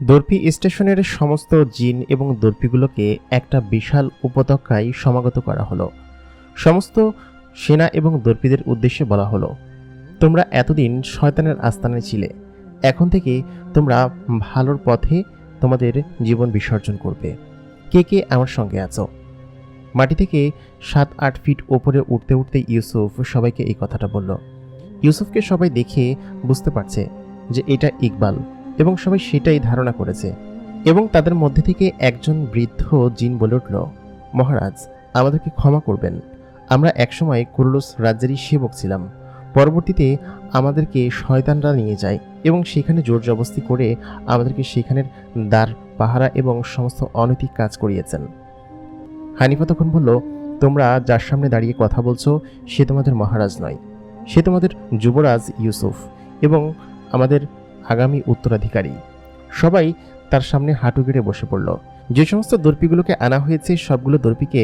দর্পি স্টেশনের সমস্ত জিন এবং দর্পিগুলোকে একটা বিশাল উপত্যকায় সমাগত করা হলো। সমস্ত সেনা এবং দর্পিদের উদ্দেশ্যে বলা হলো, তোমরা এতদিন শয়তানের আস্তানায় ছিলে, এখন থেকে তোমরা ভালোর পথে তোমাদের জীবন বিসর্জন করবে। কে কে আমার সঙ্গে আছো? মাটি থেকে 7-8 ফিট ওপরে উঠতে উঠতে ইউসুফ সবাইকে এই কথাটা বলল। ইউসুফকে সবাই দেখে বুঝতে পারছে যে এটা ইকবাল, এবং সবাই সেটাই ধারণা করেছে। এবং তাদের মধ্যে থেকে একজন বৃদ্ধ জিন বলে উঠল, মহারাজ, আমাদেরকে ক্ষমা করবেন। আমরা একসময় কুরুলুস রাজ্যেরই সেবক ছিলাম। পরবর্তীতে আমাদেরকে শয়তানরা নিয়ে যায় এবং সেখানে জোর জবস্তি করে আমাদেরকে সেখানের দ্বার পাহারা এবং সমস্ত অনৈতিক কাজ করিয়েছেন। হানিফা তখন বলল, তোমরা যার সামনে দাঁড়িয়ে কথা বলছো সে তোমাদের মহারাজ নয়, সে তোমাদের যুবরাজ ইউসুফ এবং আমাদের আগামী উত্তরাধিকারী। সবাই তার সামনে হাঁটু গেড়ে বসে পড়ল। যে সমস্ত দর্পিগুলোকে আনা হয়েছে সবগুলো দর্পিকে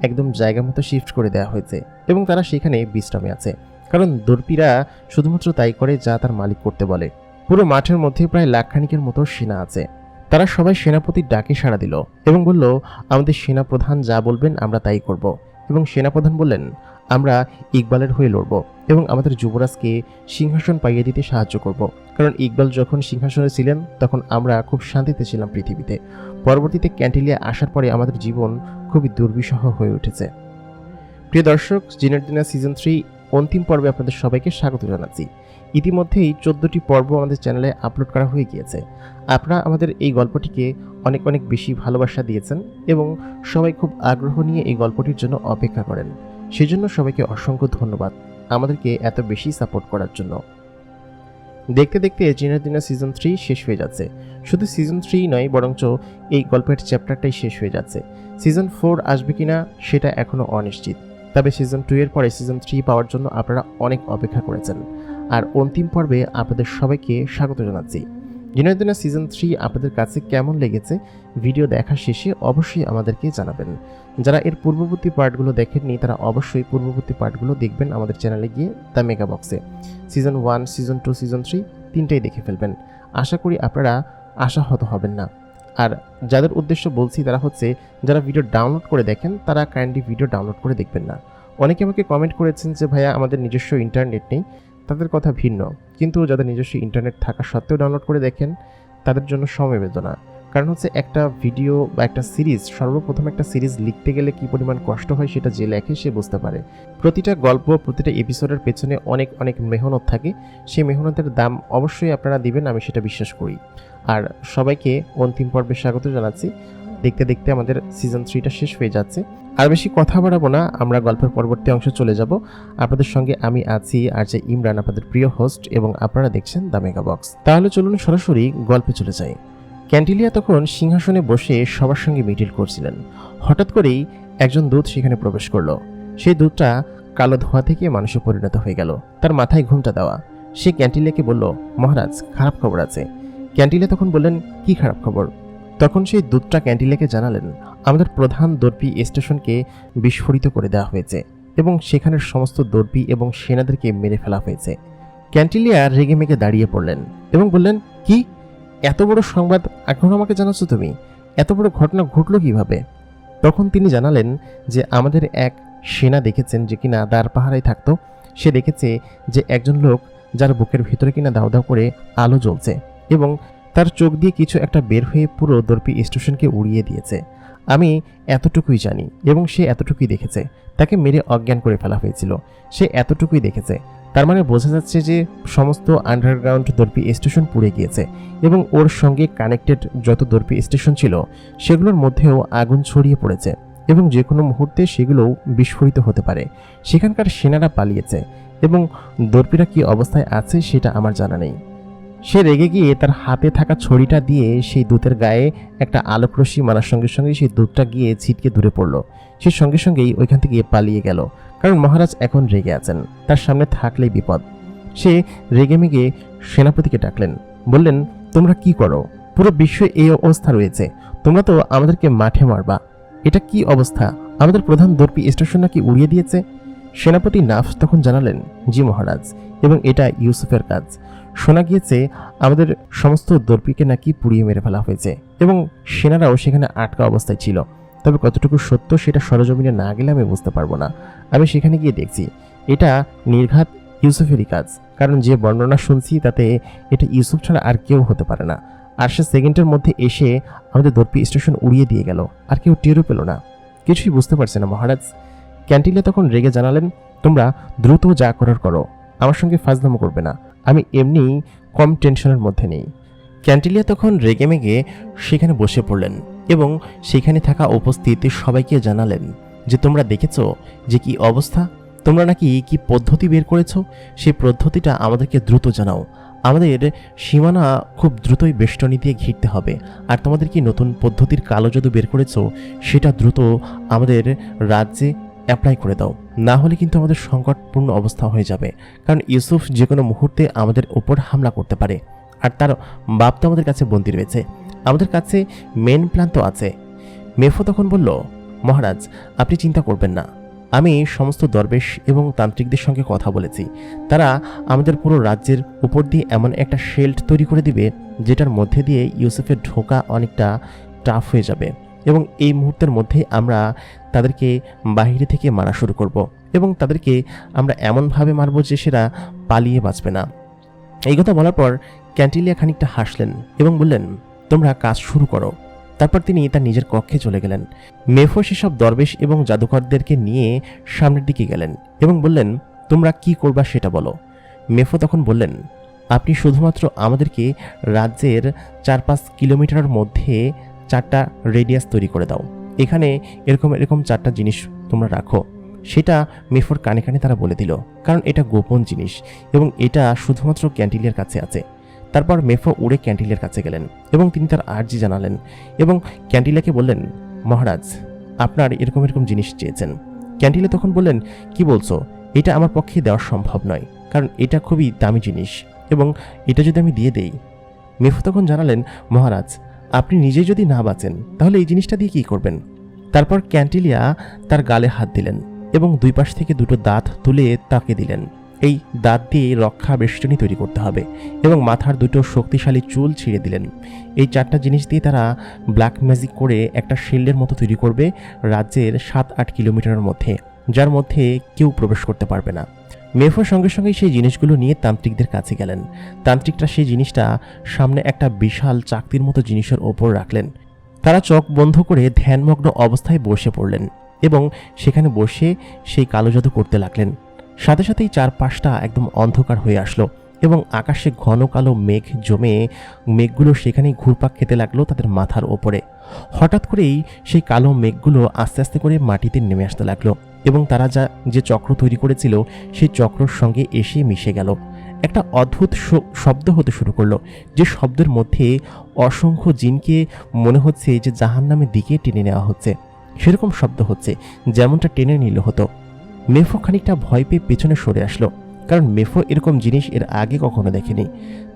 একদম জায়গা মতো শিফট করে দেওয়া হয়েছে এবং তারা সেখানে বিশ্রামে আছে, কারণ দর্পিরা শুধুমাত্র তাই করে যা তার মালিক করতে বলে। পুরো মাঠের মধ্যে প্রায় লাখখানিকের মতো সেনা আছে। তারা সবাই সেনাপতির ডাকে সাড়া দিল এবং বলল, আমাদের সেনাপ্রধান যা বলবেন আমরা তাই করব। এবং সেনাপ্রধান বললেন, আমরা ইকবালের হয়ে লড়ব এবং আমাদের যুবরাজকে সিংহাসন পাইয়ে দিতে সাহায্য করব, কারণ ইকবাল যখন সিংহাসনে ছিলেন তখন আমরা খুব শান্তিতে ছিলাম পৃথিবীতে। পরবর্তীতে ক্যান্টিলিয়া আসার পরে আমাদের জীবন খুবই দুর্বিষহ হয়ে উঠেছে। প্রিয় দর্শক, জিনের দুনিয়া সিজন 3 অন্তিম পর্বে আপনাদের সবাইকে স্বাগত জানাচ্ছি। ইতিমধ্যেই 14টি পর্ব আমাদের চ্যানেলে আপলোড করা হয়ে গিয়েছে। আপনারা আমাদের এই গল্পটিকে অনেক অনেক বেশি ভালোবাসা দিয়েছেন এবং সবাই খুব আগ্রহ নিয়ে এই গল্পটির জন্য অপেক্ষা করেন। সেজন্য সবাইকে অসংখ্য ধন্যবাদ আমাদেরকে এত বেশি সাপোর্ট করার জন্য। দেখতে দেখতে জিনের দুনিয়া সিজন 3 শেষ হয়ে যাচ্ছে। শুধু সিজন 3 নয়, বরঞ্চ এই গল্পের চ্যাপ্টারটাই শেষ হয়ে যাচ্ছে। সিজন 4 আসবে কিনা সেটা এখনও অনিশ্চিত, তবে সিজন 2 এর পরে সিজন 3 পাওয়ার জন্য আপনারা অনেক অপেক্ষা করেছেন। আর অন্তিম পর্বে আপনাদের সবাইকে স্বাগত জানাচ্ছি। জিনের দুনিয়া সিজন 3 আপনাদের কাছে কেমন লেগেছে ভিডিও দেখা শেষে অবশ্যই আমাদেরকে জানাবেন। যারা এর পূর্ববর্তী পার্টগুলো দেখেননি তারা অবশ্যই পূর্ববর্তী পার্টগুলো দেখবেন আমাদের চ্যানেলে গিয়ে দ্য মেগা বক্সে। সিজন 1, সিজন 2, সিজন 3 তিনটাই দেখে ফেলবেন। আশা করি আপনারা আশাহত হবেন না। আর যাদের উদ্দেশ্য বলছি তারা হচ্ছে যারা ভিডিও ডাউনলোড করে দেখেন, তারা কাইন্ডলি ভিডিও ডাউনলোড করে দেখবেন না। অনেকে আমাকে কমেন্ট করেছেন যে ভাইয়া আমাদের নিজস্ব ইন্টারনেট নেই, তাদের কথা ভিন্ন, কিন্তু যাদের নিজস্ব ইন্টারনেট থাকা সত্ত্বেও ডাউনলোড করে দেখেন তাদের জন্য সমবেদনা। কারণ হচ্ছে একটা ভিডিও বা একটা সিরিজ, সর্বপ্রথম একটা সিরিজ লিখতে গেলে কী পরিমাণ কষ্ট হয় সেটা যে লেখে সে বুঝতে পারে। প্রতিটা গল্প, প্রতিটা এপিসোডের পেছনে অনেক অনেক মেহনত থাকে। সেই মেহনতের দাম অবশ্যই আপনারা দিবেন, আমি সেটা বিশ্বাস করি। আর সবাইকে অন্তিম পর্বে স্বাগত জানাচ্ছি। দেখতে দেখতে আমাদের সিজন 3টা শেষ হয়ে যাচ্ছে। আর বেশি কথা বাড়াবো না, আমরা গল্পের পরবর্তী অংশে চলে যাব। আপনাদের সঙ্গে আমি আছি আর যে ইমরান, আপনাদের প্রিয় হোস্ট, এবং আপনারা দেখছেন দ্য মেগা বক্স। তাহলে চলুন সরাসরি গল্পে চলে যাই। ক্যান্টিলিয়া তখন সিংহাসনে বসে সবার সঙ্গে মিটিল করছিলেন। হঠাৎ করেই একজন দূত সেখানে প্রবেশ করলো। সেই দূতটা কালো ধোঁয়া থেকে মানুষে পরিণত হয়ে গেল। তার মাথায় ঘুমটা দেওয়া। সে ক্যান্টিলিয়াকে বলল, মহারাজ, খারাপ খবর আছে। ক্যান্টিলিয়া তখন বললেন, কি খারাপ খবর? তখন সেই দূতটা ক্যান্টিলিয়াকে জানালেন, আমাদের প্রধান দর্পি স্টেশনকে বিস্ফোরিত করে দেওয়া হয়েছে এবং সেখানের সমস্ত দর্পি এবং সেনাদেরকে মেরে ফেলা হয়েছে। ক্যান্টিলিয়া রেগে মেগে দাঁড়িয়ে পড়লেন এবং বললেন, কি? এত বড় সংবাদ এখন আমাকে জানাচ্ছ তুমি? এত বড় ঘটনা ঘটলো কিভাবে? তখন তিনি জানালেন যে আমাদের এক সেনা দেখেছেন যে কিনা দ্বার পাহারায় থাকতো। সে দেখেছে যে একজন লোক যার বুকের ভিতরে কিনা দাউ দাউ করে আলো জ্বলছে এবং তার চোখ দিয়ে কিছু একটা বের হয়ে পুরো দর্পি স্টেশনকে উড়িয়ে দিয়েছে। আমি এতটুকুই জানি এবং সে এতটুকুই দেখেছে। তাকে মেরে অজ্ঞান করে ফেলা হয়েছিল, সে এতটুকুই দেখেছে। তার মানে বোঝা যাচ্ছে যে সমস্ত আন্ডারগ্রাউন্ড দর্পি স্টেশন পুড়ে গিয়েছে এবং ওর সঙ্গে কানেক্টেড যত দর্পি স্টেশন ছিল সেগুলোর মধ্যেও আগুন ছড়িয়ে পড়েছে এবং যে কোনো মুহূর্তে সেগুলোও বিস্ফোরিত হতে পারে। সেখানকার সেনারা পালিয়েছে এবং দর্পিরা কি অবস্থায় আছে সেটা আমার জানা নেই। সে রেগে গিয়ে তার হাতে থাকা ছড়িটা দিয়ে সেই দূতের গায়ে একটা আলোকরশ্মি মারার সঙ্গে সঙ্গে সেই দূতটা গিয়ে ছিটকে দূরে পড়ল। সে সঙ্গে সঙ্গেই ওইখান থেকে পালিয়ে গেল, কারণ মহারাজ এখন রেগে আছেন, তার সামনে থাকলেই বিপদ। সে রেগে মেগে সেনাপতিকে ডাকলেন, বললেন, তোমরা কি করো? পুরো বিশ্বে এই অবস্থা রয়েছে, তোমরা তো আমাদেরকে মাঠে মারবা। এটা কি অবস্থা? আমাদের প্রধান দর্পি স্টেশন নাকি উড়িয়ে দিয়েছে? সেনাপতি নাফস তখন জানালেন, জি মহারাজ, এবং এটা ইউসুফের কাজ। শোনা গিয়েছে আমাদের সমস্ত দর্পিকে নাকি পুড়িয়ে মেরে ফেলা হয়েছে এবং সেনারাও সেখানে আটকা অবস্থায় ছিল। তবে কতটুকু সত্য সেটা সরজমিনে না গেলে আমি বুঝতে পারবো না। আমি সেখানে গিয়ে দেখছি এটা নির্ঘাত ইউসুফেরই কাজ, কারণ যে বর্ণনা শুনছি তাতে এটা ইউসুফ ছাড়া আর কেউ হতে পারে না। আর সে সেকেন্ডের মধ্যে এসে আমাদের দর্পি স্টেশন উড়িয়ে দিয়ে গেল, আর কেউ টেরও পেল না। কিছুই বুঝতে পারছে না মহারাজ। ক্যান্টিলে তখন রেগে জানালেন, তোমরা দ্রুত যা করার করো, আমার সঙ্গে ফাজলামো করবে না, আমি এমনি কম টেনশনের মধ্যে নেই। ক্যান্টিলিয়া তখন রেগে মেগে সেখানে বসে পড়লেন এবং সেখানে থাকা উপস্থিত সবাইকে জানালেন যে তোমরা দেখেছ যে কি অবস্থা, তোমরা নাকি কি পদ্ধতি বের করেছো, সেই পদ্ধতিটা আমাদেরকে দ্রুত জানাও। আমাদের সীমানা খুব দ্রুতই বেষ্টনী দিয়ে ঘিরতে হবে, আর তোমাদের কি নতুন পদ্ধতির কালো জাদু বের করেছো সেটা দ্রুত আমাদের রাজ্যে অ্যাপ্লাই করে দাও, না হলে কিন্তু আমাদের সংকটপূর্ণ অবস্থা হয়ে যাবে। কারণ ইউসুফ যে কোনো মুহূর্তে আমাদের ওপর হামলা করতে পারে, আর তার বাপ তো আমাদের কাছে বন্দী রয়েছে, আমাদের কাছে মেন প্ল্যান তো আছে। মেফো তখন বলল, মহারাজ আপনি চিন্তা করবেন না, আমি সমস্ত দরবেশ এবং তান্ত্রিকদের সঙ্গে কথা বলেছি। তারা আমাদের পুরো রাজ্যের উপর দিয়ে এমন একটা শেল্ড তৈরি করে দিবে যেটার মধ্যে দিয়ে ইউসুফের ঢোকা অনেকটা টাফ হয়ে যাবে, এবং এই মুহূর্তের মধ্যে আমরা তাদেরকে বাইরে থেকে মারা শুরু করব এবং তাদেরকে আমরা এমনভাবে মারব যে সেটা পালিয়ে বাঁচবে না। এই কথা বলার পর ক্যান্টিলিয়া খানিকটা হাসলেন এবং বললেন, তোমরা কাজ শুরু করো। তারপর তিনি তার নিজের কক্ষে চলে গেলেন। মেফো সেসব দরবেশ এবং জাদুকরদেরকে নিয়ে সামনের দিকে গেলেন এবং বললেন, তোমরা কি করবা সেটা বলো। মেফো তখন বললেন, আপনি শুধুমাত্র আমাদেরকে রাজ্যের 4-5 কিলোমিটারের মধ্যে 4টা রেডিয়াস তৈরি করে দাও, এখানে এরকম এরকম 4টা জিনিস তোমরা রাখো। সেটা মেফোর কানে কানে তারা বলে দিল, কারণ এটা গোপন জিনিস এবং এটা শুধুমাত্র ক্যান্টিলিয়ার কাছে আছে। তারপর মেফো উড়ে ক্যান্টিলিয়ার কাছে গেলেন এবং তিনি তার আর্জি জানালেন এবং ক্যান্টিলিয়াকে বললেন, মহারাজ আপনার এরকম এরকম জিনিস চেয়েছেন। ক্যান্টিলিয়া তখন বললেন, কি বলছো, এটা আমার পক্ষে দেওয়া সম্ভব নয়, কারণ এটা খুবই দামি জিনিস এবং এটা যদি আমি দিয়ে দেই। মেফো তখন জানালেন, মহারাজ আপনি নিজে যদি না বাঁচেন তাহলে এই জিনিসটা দিয়ে কি করবেন। তারপর ক্যান্টিলিয়া তার গালে হাত দিলেন এবং দুই পাশ থেকে দুটো দাঁত তুলে তাকে দিলেন। এই দাঁত দিয়ে রক্ষা বেষ্টনী তৈরি করতে হবে এবং মাথার দুটো শক্তিশালী চুল ছিঁড়ে দিলেন। এই 4টা জিনিস দিয়ে তারা ব্ল্যাক ম্যাজিক করে একটা শিল্ডের মতো তৈরি করবে রাজ্যের 7-8 কিলোমিটারের মধ্যে, যার মধ্যে কেউ প্রবেশ করতে পারবে না। মেফো সঙ্গে সঙ্গে সেই জিনিসগুলো নিয়ে তান্ত্রিকদের কাছে গেলেন। তান্ত্রিকরা সেই জিনিসটা সামনে একটা বিশাল চাকতির মতো জিনিসের ওপর রাখলেন। তারা চোখ বন্ধ করে ধ্যানমগ্ন অবস্থায় বসে পড়লেন এবং সেখানে বসে সেই কালো জাদু করতে লাগলেন। সাথে সাথেই চারপাশটা একদম অন্ধকার হয়ে আসলো এবং আকাশে ঘন কালো মেঘ জমে মেঘগুলো সেখানেই ঘুরপাক খেতে লাগলো তাদের মাথার ওপরে। হঠাৎ করেই সেই কালো মেঘগুলো আস্তে আস্তে করে মাটিতে নেমে আসতে লাগলো এবং তারা যে চক্র তৈরি করেছিল সেই চক্রর সঙ্গে এসে মিশে গেল। একটা অদ্ভুত শব্দ হতে শুরু করলো, যে শব্দের মধ্যে অসংখ্য জিনকে মনে হচ্ছে যে জাহান্নামের দিকে টেনে নেওয়া হচ্ছে, সেরকম শব্দ হচ্ছে যেমনটা টেনে নিলে হতো। মেফো খানিকটা ভয় পেয়ে পেছনে সরে আসলো, কারণ মেফো এরকম জিনিস এর আগে কখনো দেখেনি।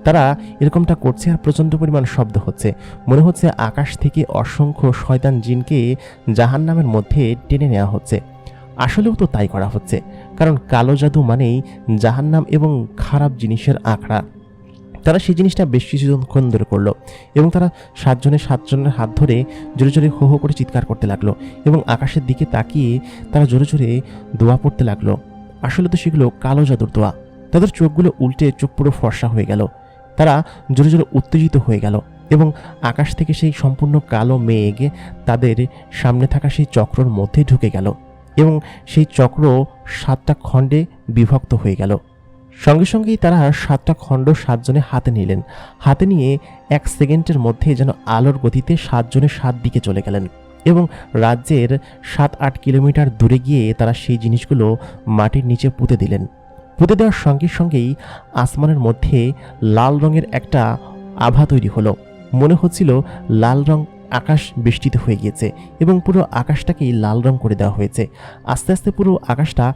তারা এরকমটা করছে আর প্রচণ্ড পরিমাণ শব্দ হচ্ছে, মনে হচ্ছে আকাশ থেকে অসংখ্য শয়তান জিনকে জাহান্নামের মধ্যে টেনে নেওয়া হচ্ছে। আসলেও তো তাই করা হচ্ছে, কারণ কালো জাদু মানেই জাহান্নাম এবং খারাপ জিনিসের আখড়া। তারা সেই জিনিসটা বেশ কিছুক্ষণ ধরে করলো এবং তারা 7 জনের হাত ধরে জোরে জোরে হো হো করে চিৎকার করতে লাগলো এবং আকাশের দিকে তাকিয়ে তারা জোরে জোরে দোয়া পড়তে লাগলো। আসলে তো সেগুলো কালো জাদুর দোয়া। তাদের চোখগুলো উল্টে চোখ পুরো ফর্সা হয়ে গেল। তারা জোরে জোরে উত্তেজিত হয়ে গেল এবং আকাশ থেকে সেই সম্পূর্ণ কালো মেঘ তাদের সামনে থাকা সেই চক্রর মধ্যে ঢুকে গেল এবং সেই চক্র 7টা খণ্ডে বিভক্ত হয়ে গেল। সঙ্গে সঙ্গেই তারা 7টা খণ্ড 7 জনে হাতে নিলেন। হাতে নিয়ে 1 সেকেন্ডের মধ্যে যেন আলোর গতিতে 7 জনে 7 দিকে চলে গেলেন এবং রাজ্যের 7-8 কিলোমিটার দূরে গিয়ে তারা সেই জিনিসগুলো মাটির নিচে পুঁতে দিলেন। পুঁতে দেওয়ার সঙ্গে সঙ্গেই আসমানের মধ্যে লাল রঙের একটা আভা তৈরি হলো। মনে হচ্ছিল লাল রং আকাশ বেষ্টিত হয়ে গিয়েছে এবং পুরো আকাশটাকেই লাল রং করে দেওয়া হয়েছে। আস্তে আস্তে পুরো আকাশটা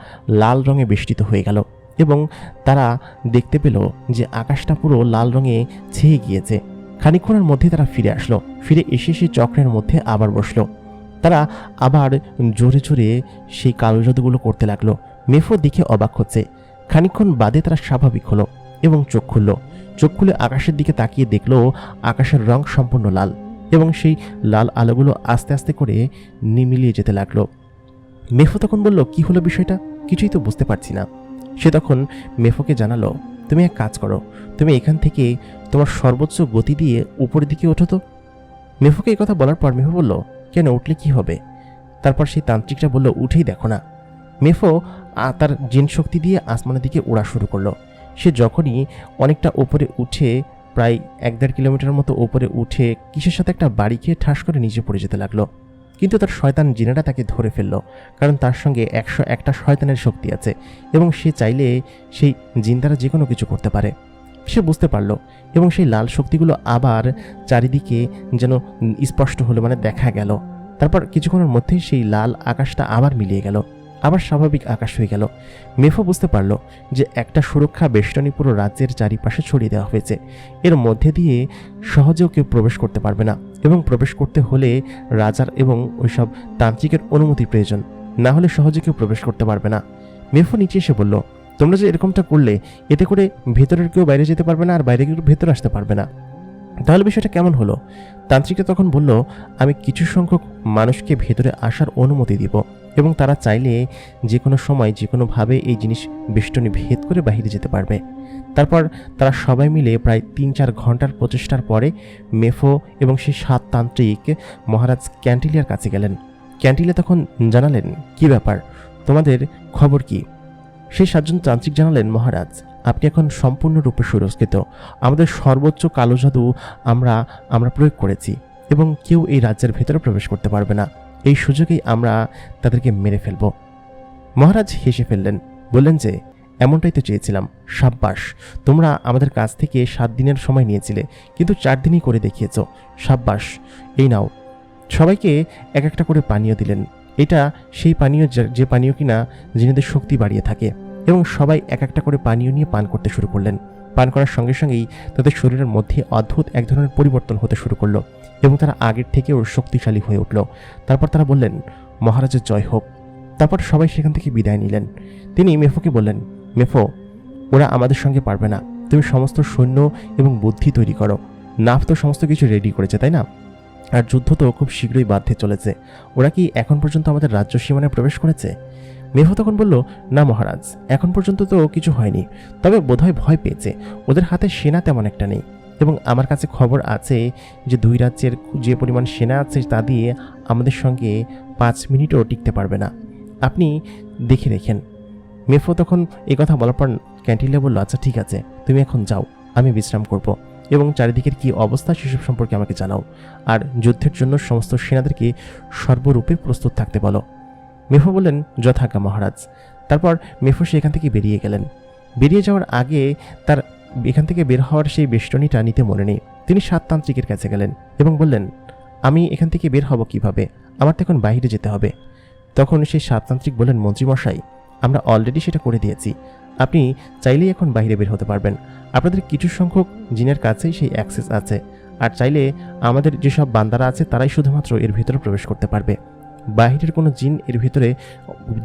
লাল রঙে বেষ্টিত হয়ে গেল এবং তারা দেখতে পেল যে আকাশটা পুরো লাল রঙে ছেয়ে গিয়েছে। খানিকক্ষণের মধ্যে তারা ফিরে আসলো। ফিরে এসে সেই চক্রের মধ্যে আবার বসলো। তারা আবার জোরে জোরে সেই কালো জাদুগুলো করতে লাগলো। মেফো দেখে অবাক হচ্ছে। খানিকক্ষণ বাদে তারা স্বাভাবিক হলো এবং চোখ খুলল। চোখ খুলে আকাশের দিকে তাকিয়ে দেখলো আকাশের রং সম্পূর্ণ লাল এবং সেই লাল আলোগুলো আস্তে আস্তে করে মিলিয়ে যেতে লাগলো। মেফো তখন বলল, কি হলো বিষয়টা? কিছুই তো বুঝতে পারছি না। সে তখন মেফোকে জানালো, তুমি এক কাজ করো, তুমি এখান থেকে তোমার সর্বোচ্চ গতি দিয়ে উপরের দিকে ওঠো তো। মেফোকে এই কথা বলার পর মেফো বলল, কেন, উঠলে কি হবে? তারপর সেই তান্ত্রিকটা বলল, উঠেই দেখো না। মেফো তার জিন শক্তি দিয়ে আসমানের দিকে ওড়া শুরু করলো। সে যখনই অনেকটা ওপরে উঠে, প্রায় 1-1.5 কিলোমিটার মতো ওপরে উঠে কিসের সাথে একটা বাড়ি খেয়ে ঠাস করে নিচে পড়ে যেতে লাগলো। কিন্তু তার শয়তান জিনেরা তাকে ধরে ফেলল, কারণ তার সঙ্গে 101টা শয়তানের শক্তি আছে এবং সে চাইলে সেই জিন দ্বারা যে কোনো কিছু করতে পারে। সে বুঝতে পারল এবং সেই লাল শক্তিগুলো আবার চারিদিকে যেন স্পষ্ট হলো, মানে দেখা গেল। তারপর কিছুক্ষণের মধ্যেই সেই লাল আকাশটা আবার মিলিয়ে গেল, আবার স্বাভাবিক আকাশ হয়ে গেল। মেফো বুঝতে পারল যে একটা সুরক্ষা বেষ্টনী পুরো রাজ্যের চারিপাশে ছড়িয়ে দেওয়া হয়েছে। এর মধ্যে দিয়ে সহজেও কেউ প্রবেশ করতে পারবে না এবং প্রবেশ করতে হলে রাজার এবং ওইসব তান্ত্রিকের অনুমতি প্রয়োজন, না হলে সহজে কেউ প্রবেশ করতে পারবে না। মেফো নিচে এসে বলল, তোমরা যে এরকমটা করলে, এতে করে ভেতরের কেউ বাইরে যেতে পারবে না আর বাইরে কেউ ভেতরে আসতে পারবে না, তাহলে বিষয়টা কেমন হলো? তান্ত্রিকটা তখন বলল, আমি কিছু সংখ্যক মানুষকে ভেতরে আসার অনুমতি দিব এবং তারা চাইলে যে কোনো সময় যে কোনোভাবে এই জিনিস বেষ্টনী ভেদ করে বাহিরে যেতে পারবে। তারপর তারা সবাই মিলে প্রায় 3-4 ঘন্টার প্রচেষ্টার পরে মেফো এবং সেই 7 তান্ত্রিক মহারাজ ক্যান্টিলিয়ার কাছে গেলেন। ক্যান্টিলিয়া তখন জানালেন, কি ব্যাপার, তোমাদের খবর কি? সেই 7 জন তান্ত্রিক জানালেন, মহারাজ, আপনি এখন সম্পূর্ণরূপে সুরক্ষিত। আমাদের সর্বোচ্চ কালো জাদু আমরা প্রয়োগ করেছি এবং কেউ এই রাজ্যের ভেতরে প্রবেশ করতে পারবে না। এই সুযোগেই আমরা তাদেরকে মেরে ফেলব। মহারাজ হেসে ফেললেন, বললেন যে, এমনটাই তো চেয়েছিলাম, সাব্বাস, তোমরা আমাদের কাছ থেকে 7 দিনের সময় নিয়েছিলে, কিন্তু 4 দিনই করে দেখিয়েছ, সাব্বাস। এই নাও। সবাইকে এক একটা করে পানীয় দিলেন। এটা সেই পানীয় যে পানীয় কিনা জিনেদের শক্তি বাড়িয়ে থাকে, এবং সবাই এক একটা করে পানীয় নিয়ে পান করতে শুরু করলেন। পান করার সঙ্গে সঙ্গেই তাদের শরীরের মধ্যে অদ্ভুত এক ধরনের পরিবর্তন হতে শুরু করলো এবং তারা আগের থেকেও শক্তিশালী হয়ে উঠল। তারপর তারা বললেন, মহারাজের জয় হোক। তারপর সবাই সেখান থেকে বিদায় নিলেন। তিনি মেফোকে বললেন, মেফো, ওরা আমাদের সঙ্গে পারবে না, তুমি সমস্ত সৈন্য এবং বুদ্ধি তৈরি করো। নাফ তো সমস্ত কিছু রেডি করেছে, তাই না? আর যুদ্ধ তো খুব শীঘ্রই বাঁধতে চলেছে। ওরা কি এখন পর্যন্ত আমাদের রাজ্য সীমানায় প্রবেশ করেছে? মেফো তখন বলল, না মহারাজ, এখন পর্যন্ত তো কিছু হয়নি, তবে বোধহয় ভয় পেয়েছে। ওদের হাতে সেনা তেমন একটা নেই এবং আমার কাছে খবর আছে যে 2 রাজ্যের যে পরিমাণ সেনা আছে তা দিয়ে আমাদের সঙ্গে 5 মিনিটও টিকতে পারবে না। আপনি দেখে রেখেন। মেফো তখন এই কথা বলার পর ক্যান্টিলিয়া বলল, আচ্ছা ঠিক আছে, তুমি এখন যাও, আমি বিশ্রাম করব এবং চারিদিকের কি অবস্থা সেসব সম্পর্কে আমাকে জানাও, আর যুদ্ধের জন্য সমস্ত সেনাদেরকে সর্বরূপে প্রস্তুত থাকতে বলো। মেফো বললেন, যথাজ্ঞা মহারাজ। তারপর মেফো সেখান থেকে বেরিয়ে গেলেন। বেরিয়ে যাওয়ার আগে তার এখান থেকে বের হওয়ার সেই বেষ্টনীটা নিতে মনে নেই। তিনি 7 তান্ত্রিকের কাছে গেলেন এবং বললেন, আমি এখান থেকে বের হব কিভাবে? আমার তো এখন বাইরে যেতে হবে। তখন সেই 7 তান্ত্রিক বললেন, মন্ত্রীমশাই, আমরা অলরেডি সেটা করে দিয়েছি, আপনি চাইলেই এখন বাইরে বের হতে পারবেন। আপনাদের কিছু সংখ্যক জিনের কাছেই সেই অ্যাক্সেস আছে, আর চাইলে আমাদের যেসব বান্দারা আছে তারাই শুধুমাত্র এর ভিতরে প্রবেশ করতে পারবে। বাহিরের কোনো জিন এর ভিতরে,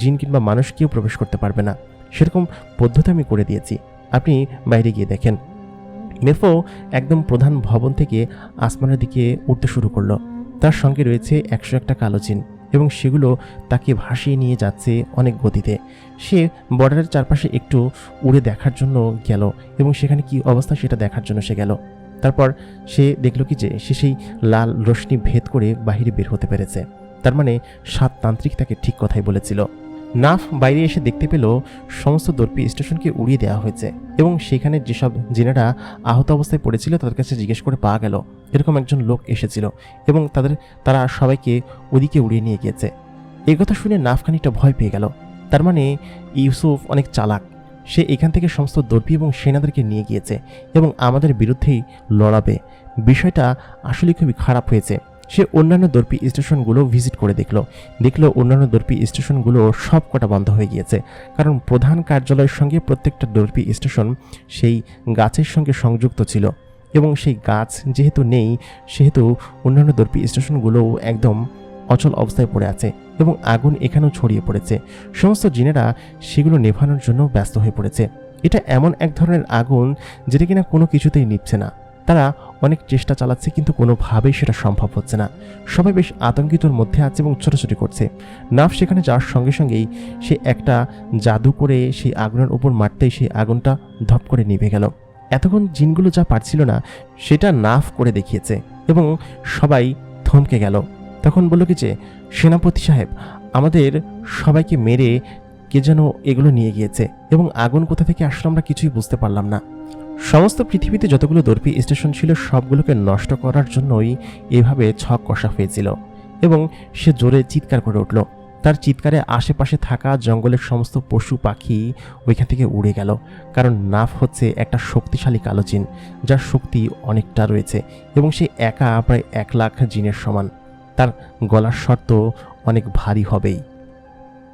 জিন কিংবা মানুষ কেউ প্রবেশ করতে পারবে না। সেরকম পদ্ধতি আমি করে দিয়েছি, আপনি বাইরে গিয়ে দেখেন। মেফো একদম প্রধান ভবন থেকে আসমানের দিকে উঠতে শুরু করলো। তার সঙ্গে রয়েছে 101টা কালো জিন এবং সেগুলো তাকে ভাসিয়ে নিয়ে যাচ্ছে অনেক গতিতে। সে বর্ডারের চারপাশে একটু উড়ে দেখার জন্য গেল এবং সেখানে কি অবস্থা সেটা দেখার জন্য সে গেল। তারপর সে দেখল কি যে সে সেই লাল রশ্মি ভেদ করে বাহিরে বের হতে পেরেছে। তার মানে 7 তান্ত্রিক তাকে ঠিক কথাই বলেছিল। নাফ বাইরে এসে দেখতে পেল সমস্ত দর্পি স্টেশনকে উড়িয়ে দেওয়া হয়েছে এবং সেখানে যেসব জিনেরা আহত অবস্থায় পড়েছিল তাদের কাছে জিজ্ঞেস করে পাওয়া গেল এরকম একজন লোক এসেছিল এবং তারা সবাইকে ওদিকে উড়িয়ে নিয়ে গিয়েছে। এই কথা শুনে নাফ খানিকটা ভয় পেয়ে গেল। তার মানে ইউসুফ অনেক চালাক, সে এখান থেকে সমস্ত দর্পি এবং সেনাদেরকে নিয়ে গিয়েছে এবং আমাদের বিরুদ্ধেই লড়াবে। বিষয়টা আসলে খুবই খারাপ হয়েছে। সে অন্যান্য দর্পি স্টেশনগুলো ভিজিট করে দেখলো অন্যান্য দর্পি স্টেশনগুলো সব কটা বন্ধ হয়ে গিয়েছে, কারণ প্রধান কার্যালয়ের সঙ্গে প্রত্যেকটা দর্পি স্টেশন সেই গাছের সঙ্গে সংযুক্ত ছিল এবং সেই গাছ যেহেতু নেই সেহেতু অন্যান্য দর্পি স্টেশনগুলো একদম অচল অবস্থায় পড়ে আছে এবং আগুন এখানেও ছড়িয়ে পড়েছে। সমস্ত জিনেরা সেগুলো নেভানোর জন্য ব্যস্ত হয়ে পড়েছে। এটা এমন এক ধরনের আগুন যেটা কিনা কোনো কিছুতেই নিভছে না। তারা অনেক চেষ্টা চালাচ্ছে কিন্তু কোনোভাবেই সেটা সম্ভব হচ্ছে না। সবাই বেশ আতঙ্কিতর মধ্যে আছে এবং ছোটাছুটি করছে। নাফ সেখানে যাওয়ার সঙ্গে সঙ্গেই সে একটা জাদু করে সেই আগুনের উপর মারতেই সেই আগুনটা ধপ করে নিভে গেল। এতক্ষণ জিনগুলো যা পারছিল না সেটা নাফ করে দেখিয়েছে এবং সবাই থমকে গেল। তখন বলল কি যে, সেনাপতি সাহেব, আমাদের সবাইকে মেরে কে যেন এগুলো নিয়ে গিয়েছে এবং আগুন কোথা থেকে আসলে আমরা কিছুই বুঝতে পারলাম না। সমস্ত পৃথিবীতে যতগুলো দর্পি স্টেশন ছিল সবগুলোকে নষ্ট করার জন্যই এভাবে ছক কষা হয়েছিল। এবং সে জোরে চিৎকার করে উঠল। তার চিৎকারে আশেপাশে থাকা জঙ্গলের সমস্ত পশু পাখি ওইখান থেকে উড়ে গেল। কারণ নাফ হচ্ছে একটা শক্তিশালী কালো জিন, যার শক্তি অনেকটা রয়েছে এবং সে একা প্রায় 1 লাখ জিনের সমান। তার গলার স্বর তো অনেক ভারী হবেই।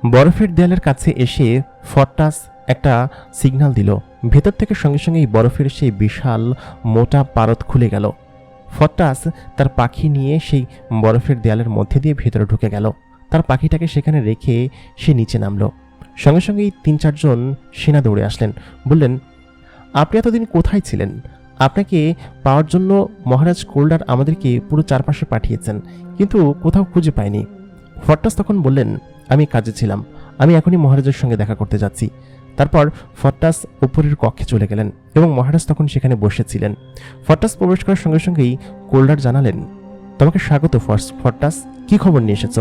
বরফের দেয়ালের কাছে এসে ফরটাস একটা সিগন্যাল দিল। ভেতর থেকে সঙ্গে সঙ্গেই বরফের সেই বিশাল মোটা পারদ খুলে গেল। ফরটাস তার পাখি নিয়ে সেই বরফের দেয়ালের মধ্যে দিয়ে ভেতরে ঢুকে গেল। তার পাখিটাকে সেখানে রেখে সে নিচে নামল। সঙ্গে সঙ্গেই 3-4 জন সেনা দৌড়ে আসলেন। বললেন, আপনি এতদিন কোথায় ছিলেন? আপনাকে পাওয়ার জন্য মহারাজ কোল্ডার আমাদেরকে পুরো চারপাশে পাঠিয়েছেন, কিন্তু কোথাও খুঁজে পাইনি। ফরটাস তখন বললেন, আমি কাজে ছিলাম, আমি এখনই মহারাজের সঙ্গে দেখা করতে যাচ্ছি। তারপর ফরটাস উপরের কক্ষে চলে গেলেন এবং মহারাজ তখন সেখানে বসেছিলেন। ফরটাস প্রবেশ করার সঙ্গে সঙ্গেই কোল্ডার জানালেন, তোমাকে স্বাগত ফরটাস, কি খবর নিয়ে এসেছ?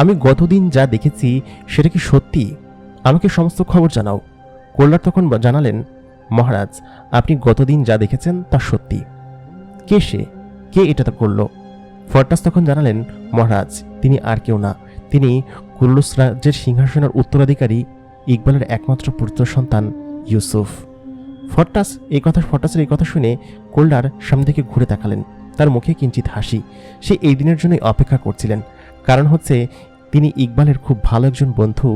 আমি গতদিন যা দেখেছি সেটা কি সত্যি? আমাকে সমস্ত খবর জানাও। কোল্ডার তখন জানালেন, মহারাজ, আপনি গতদিন যা দেখেছেন তা সত্যি। কে সে? কে এটা করল? ফরটাস তখন জানালেন, মহারাজ, তিনি আর কেউ না, তিনি কুরুলুস রাজ্যের সিংহাসনের উত্তরাধিকারী ইকবালের একমাত্র পুত্র সন্তান ইউসুফ। ফরটাসের এই কথা শুনে কোল্ডার সামনে থেকে ঘুরে তাকালেন। তার মুখে কিঞ্চিত হাসি। সে এই দিনের জন্যই অপেক্ষা করছিলেন। কারণ হচ্ছে তিনি ইকবালের খুব ভালো একজন বন্ধু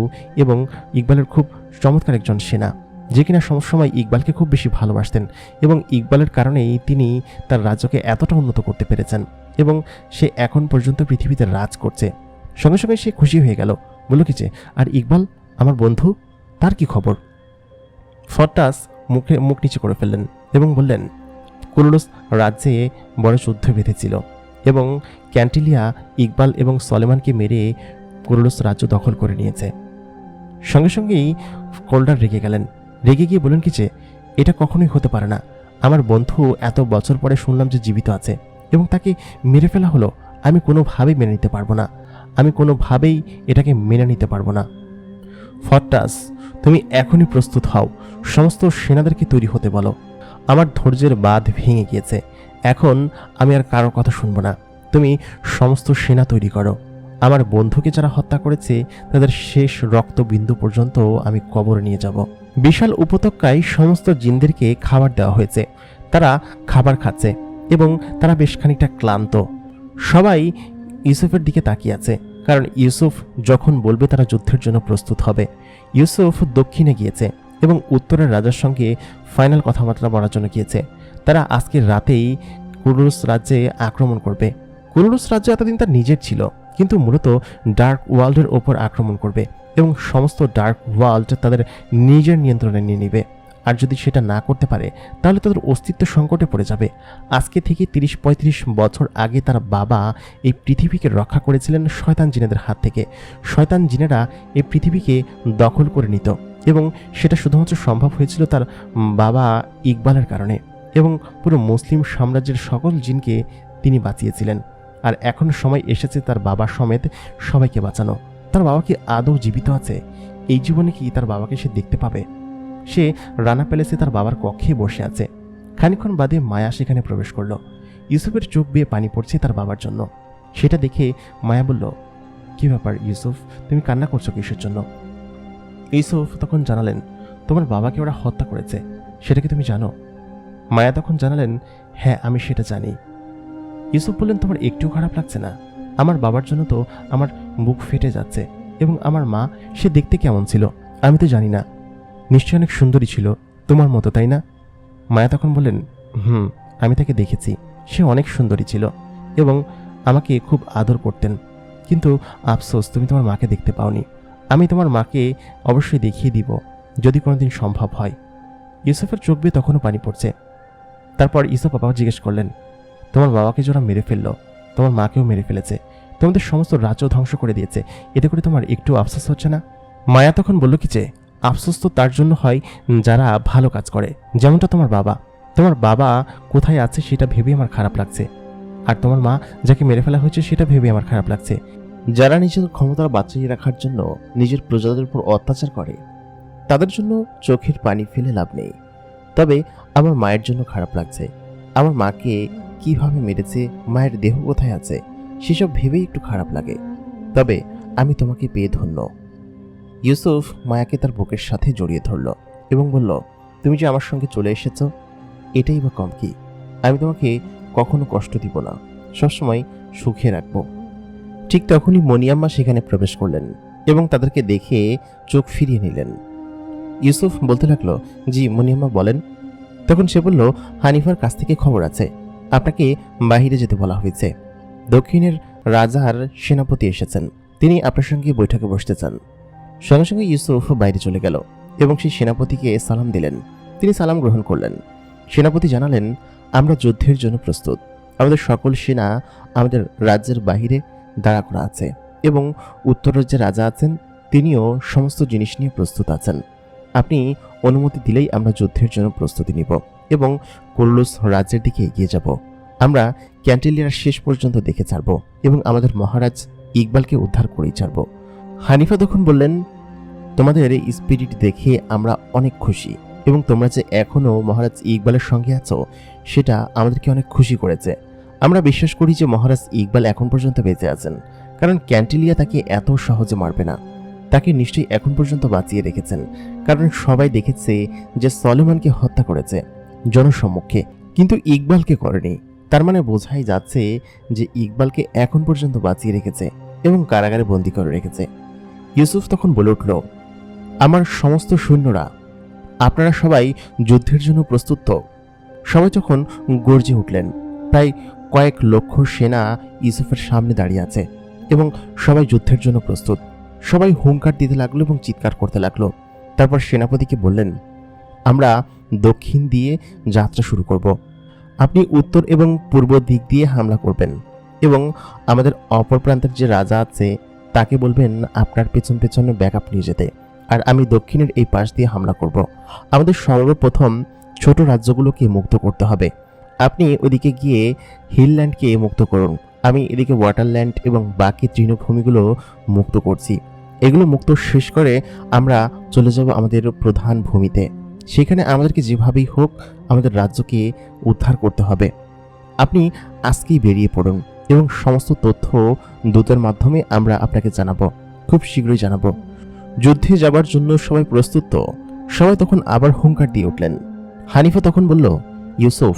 এবং ইকবালের খুব চমৎকার একজন সেনা, যে কিনা সবসময় ইকবালকে খুব বেশি ভালোবাসতেন এবং ইকবালের কারণেই তিনি তার রাজ্যকে এতটা উন্নত করতে পেরেছেন এবং সে এখন পর্যন্ত পৃথিবীতে রাজ করছে। সঙ্গে সঙ্গে সে খুশি হয়ে গেল। বলল কি যে, আর ইকবাল আমার বন্ধু, তার কি খবর? ফরটাস মুখ নিচে করে ফেললেন এবং বললেন, কুরুলুস রাজ্যে বড় যুদ্ধ বেঁধেছিল এবং ক্যান্টিলিয়া ইকবাল এবং সলেমানকে মেরে কুরুলুস রাজ্য দখল করে নিয়েছে। সঙ্গে সঙ্গেই কোল্ডার রেগে গেলেন। রেগে গিয়ে বলেন কি যে, এটা কখনোই হতে পারে না। আমার বন্ধু এত বছর পরে শুনলাম যে জীবিত আছে এবং তাকে মেরে ফেলা হলো। আমি কোনোভাবেই মেনে নিতে পারবো না। আমি কোনোভাবেই এটাকে মেনে নিতে পারবো না। ফরটাস, তুমি এখনই প্রস্তুত হও। সমস্ত সেনাদেরকে তৈরি হতে বলো। আমার ধৈর্যের বাঁধ ভেঙে গিয়েছে। এখন আমি আর কারোর কথা শুনবো না। তুমি সমস্ত সেনা তৈরি করো। আমার বন্ধুকে যারা হত্যা করেছে তাদের শেষ রক্তবিন্দু পর্যন্ত আমি কবরে নিয়ে যাব। বিশাল উপত্যকায় সমস্ত জিনদেরকে খাবার দেওয়া হয়েছে। তারা খাবার খাচ্ছে এবং তারা বেশ খানিকটা ক্লান্ত। সবাই ইউসুফের দিকে তাকিয়ে আছে, কারণ ইউসুফ যখন বলবে তারা যুদ্ধের জন্য প্রস্তুত হবে। ইউসুফ দক্ষিণে গিয়েছে এবং উত্তরের রাজার সঙ্গে ফাইনাল কথাবার্তা বলার জন্য গিয়েছে। তারা আজকের রাতেই কুরুলুস রাজ্যে আক্রমণ করবে। কুরুলুস রাজ্য এতদিন তার নিজের ছিল, কিন্তু মূলত ডার্ক ওয়ার্ল্ডের ওপর আক্রমণ করবে এবং সমস্ত ডার্ক ওয়ার্ল্ড তাদের নিজের নিয়ন্ত্রণে নিয়ে নেবে। আর যদি সেটা না করতে পারে তাহলে তাদের অস্তিত্ব সংকটে পড়ে যাবে। আজকে থেকে 30-35 বছর আগে তার বাবা এই পৃথিবীকে রক্ষা করেছিলেন শয়তান জিনেদের হাত থেকে। শয়তান জিনেরা এই পৃথিবীকে দখল করে নিত এবং সেটা শুধুমাত্র সম্ভব হয়েছিল তার বাবা ইকবালের কারণে এবং পুরো মুসলিম সাম্রাজ্যের সকল জিনকে তিনি বাঁচিয়েছিলেন। আর এখন সময় এসেছে তার বাবা সমেত সবাইকে বাঁচানো। তার বাবা কি আদৌ জীবিত আছে? এই জীবনে কি তার বাবাকে সে দেখতে পাবে? সে রানা প্যালেসে তার বাবার কক্ষে বসে আছে। খানিকক্ষণ বাদে মায়া সেখানে প্রবেশ করল। ইউসুফের চোখ বেয়ে পানি পড়ছে তার বাবার জন্য। সেটা দেখে মায়া বলল, কি ব্যাপার ইউসুফ, তুমি কান্না করছো কিসের জন্য? ইউসুফ তখন জানালেন, তোমার বাবাকে ওরা হত্যা করেছে, সেটা কি তুমি জানো? মায়া তখন জানালেন, হ্যাঁ আমি সেটা জানি। ইউসুফ বললেন, তোমার একটুও খারাপ লাগছে না? আমার বাবার জন্য তো আমার বুক ফেটে যাচ্ছে। এবং আমার মা, সে দেখতে কেমন ছিল আমি তো জানি না, নিশ্চয়ই অনেক সুন্দরী ছিল, তোমার মতো, তাই না? মায়া তখন বললেন, আমি তাকে দেখেছি, সে অনেক সুন্দরী ছিল এবং আমাকে খুব আদর করতেন, কিন্তু আফসোস তুমি তোমার মাকে দেখতে পাওনি। আমি তোমার মাকে অবশ্যই দেখিয়ে দিব যদি কোনোদিন সম্ভব হয়। ইউসুফের চোখ বেয়ে তখনও পানি পড়ছে। তারপর ইউসুফ বাবা জিজ্ঞেস করলেন, তোমার বাবাকে যারা মেরে ফেললো, তোমার মাকেও মেরে ফেলেছে, তোমাদের সমস্ত রাজ্য ধ্বংস করে দিয়েছে, এতে করে তোমার একটু আফসোস হচ্ছে না? মায়া তখন বলল কি যে, আফসোস তো তার জন্য হয় যারা ভালো কাজ করে, যেমনটা তোমার বাবা। তোমার বাবা কোথায় আছে সেটা ভেবে আমার খারাপ লাগছে, আর তোমার মা যাকে মেরে ফেলা হয়েছে সেটা ভেবে আমার খারাপ লাগছে। যারা নিজের ক্ষমতা বাঁচিয়ে রাখার জন্য নিজের প্রজাদের উপর অত্যাচার করে, তাদের জন্য চোখের পানি ফেলে লাভ নেই। তবে আমার মায়ের জন্য খারাপ লাগছে। আমার মাকে কিভাবে মেরেছে, মায়ের দেহ কোথায় আছে, সেসব ভেবেই একটু খারাপ লাগে। তবে আমি তোমাকে পেয়ে ধন্য। ইউসুফ মায়াকে তার বুকের সাথে জড়িয়ে ধরল এবং বলল, তুমি যে আমার সঙ্গে চলে এসেছ, এটাই বা কম কি? আমি তোমাকে কখনো কষ্ট দিব না, সবসময় সুখে রাখব। ঠিক তখনই মনিয়াম্মা সেখানে প্রবেশ করলেন এবং তাদেরকে দেখে চোখ ফিরিয়ে নিলেন। ইউসুফ বলতে লাগলো, জি মনিয়াম্মা বলেন। তখন সে বলল, হানিফার কাছ থেকে খবর আছে, আপনাকে বাহিরে যেতে বলা হয়েছে। দক্ষিণের রাজার সেনাপতি এসেছেন, তিনি আপনার সঙ্গে বৈঠকে বসতে চান। সঙ্গে সঙ্গে ইউসুফ বাইরে চলে গেল এবং সেই সেনাপতিকে সালাম দিলেন। তিনি সালাম গ্রহণ করলেন। সেনাপতি জানালেন, আমরা যুদ্ধের জন্য প্রস্তুত। আমাদের সকল সেনা আমাদের রাজ্যের বাহিরে দাঁড়া করা আছে এবং উত্তর রাজ্যের রাজা আছেন, তিনিও সমস্ত জিনিস নিয়ে প্রস্তুত আছেন। আপনি অনুমতি দিলেই আমরা যুদ্ধের জন্য প্রস্তুতি নিব এবং কুরুলুস রাজ্যের দিকে এগিয়ে যাব। আমরা ক্যান্টিলিয়ার শেষ পর্যন্ত দেখে ছাড়ব এবং আমাদের মহারাজ ইকবালকে উদ্ধার করেই ছাড়ব। হানিফা তখন বললেন, তোমাদের এই স্পিরিট দেখে আমরা অনেক খুশি এবং তোমরা যে এখনও মহারাজ ইকবালের সঙ্গে আছো সেটা আমাদেরকে অনেক খুশি করেছে। আমরা বিশ্বাস করি যে মহারাজ ইকবাল এখন পর্যন্ত বেঁচে আছেন, কারণ ক্যান্টিলিয়া তাকে এত সহজে মারবে না। তাকে নিশ্চয়ই এখন পর্যন্ত বাঁচিয়ে রেখেছেন, কারণ সবাই দেখেছে যে সলোমনকে হত্যা করেছে জনসম্মুখে, কিন্তু ইকবালকে করেনি। তার মানে বোঝাই যাচ্ছে যে ইকবালকে এখন পর্যন্ত বাঁচিয়ে রেখেছে এবং কারাগারে বন্দী করে রেখেছে। ইউসুফ তখন বলে উঠল, আমার সমস্ত সৈন্যরা, আপনারা সবাই যুদ্ধের জন্য প্রস্তুত তো? সবাই তখন গর্জে উঠলেন। প্রায় কয়েক লক্ষ সেনা ইউসুফের সামনে দাঁড়িয়ে আছে এবং সবাই যুদ্ধের জন্য প্রস্তুত। সবাই হুঙ্কার দিতে লাগলো এবং চিৎকার করতে লাগলো। তারপর সেনাপতিকে বললেন, আমরা দক্ষিণ দিয়ে যাত্রা শুরু করব। আপনি উত্তর এবং পূর্ব দিক দিয়ে হামলা করবেন এবং আমাদের অপর প্রান্তের যে রাজা আছে তাকে বলবেন আপনার পেছন পেছনে ব্যাকআপ নিয়ে যেতে, আর আমি দক্ষিণের এই পাশ দিয়ে হামলা করব। আমাদের সর্বপ্রথম ছোট রাজ্যগুলোকে মুক্ত করতে হবে। আপনি ওইদিকে গিয়ে হিলল্যান্ডকে মুক্ত করুন, আমি এদিকে ওয়াটারল্যান্ড এবং বাকি তৃণভূমিগুলো মুক্ত করছি। এগুলো মুক্ত শেষ করে আমরা চলে যাব আমাদের প্রধান ভূমিতে। সেখানে আমাদেরকে যেভাবেই হোক আমাদের রাজ্যকে উদ্ধার করতে হবে। আপনি আজকেই বেরিয়ে পড়ুন এবং সমস্ত তথ্য দূতের মাধ্যমে আমরা আপনাকে জানাবো, খুব শীঘ্রই জানাবো। যুদ্ধে যাবার জন্য সবাই প্রস্তুত তো? সবাই তখন আবার হুঙ্কার দিয়ে উঠলেন। হানিফা তখন বলল, ইউসুফ,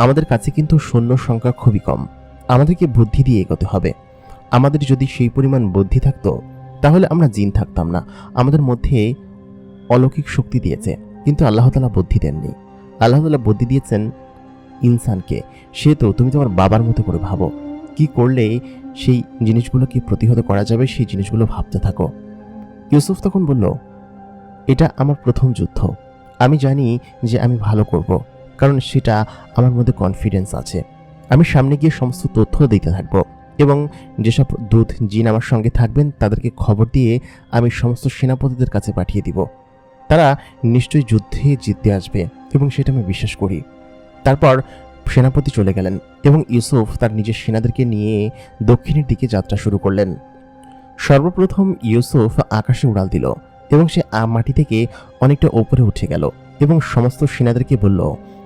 আমাদের কাছে কিন্তু সৈন্য সংখ্যা খুবই কম, আমাদেরকে বুদ্ধি দিয়ে এগোতে হবে। আমাদের যদি সেই পরিমাণ বুদ্ধি থাকতো তাহলে আমরা জিন থাকতাম না। আমাদের মধ্যে অলৌকিক শক্তি দিয়েছে, কিন্তু আল্লাহ তাআলা বুদ্ধি দেননি। আল্লাহ তাআলা বুদ্ধি দিয়েছেন ইনসানকে। সে তো তুমি তোমার বাবার মতো করে ভাবো, কি করলে সেই জিনিসগুলোকে প্রতিহত করা যাবে সেই জিনিসগুলো ভাবতে থাকো। ইউসুফ তখন বলল, এটা আমার প্রথম যুদ্ধ, আমি জানি যে আমি ভালো করব, কারণ সেটা আমার মধ্যে কনফিডেন্স আছে। আমি সামনে গিয়ে সমস্ত তথ্য দিতে থাকবো এবং যেসব দূত জিন আমার সঙ্গে থাকবেন তাদেরকে খবর দিয়ে আমি সমস্ত সেনাপতিদের কাছে পাঠিয়ে দিব। তারা নিশ্চয়ই যুদ্ধে জিততে আসবে এবং সেটা আমি বিশ্বাস করি। তারপর সেনাপতি চলে গেলেন এবং ইউসুফ তার নিজের সেনাদেরকে নিয়ে দক্ষিণের দিকে যাত্রা শুরু করলেন। সর্বপ্রথম ইউসুফ আকাশে উড়াল দিল এবং সে মাটি থেকে অনেকটা ওপরে উঠে গেল এবং সমস্ত সেনাদেরকে বলল,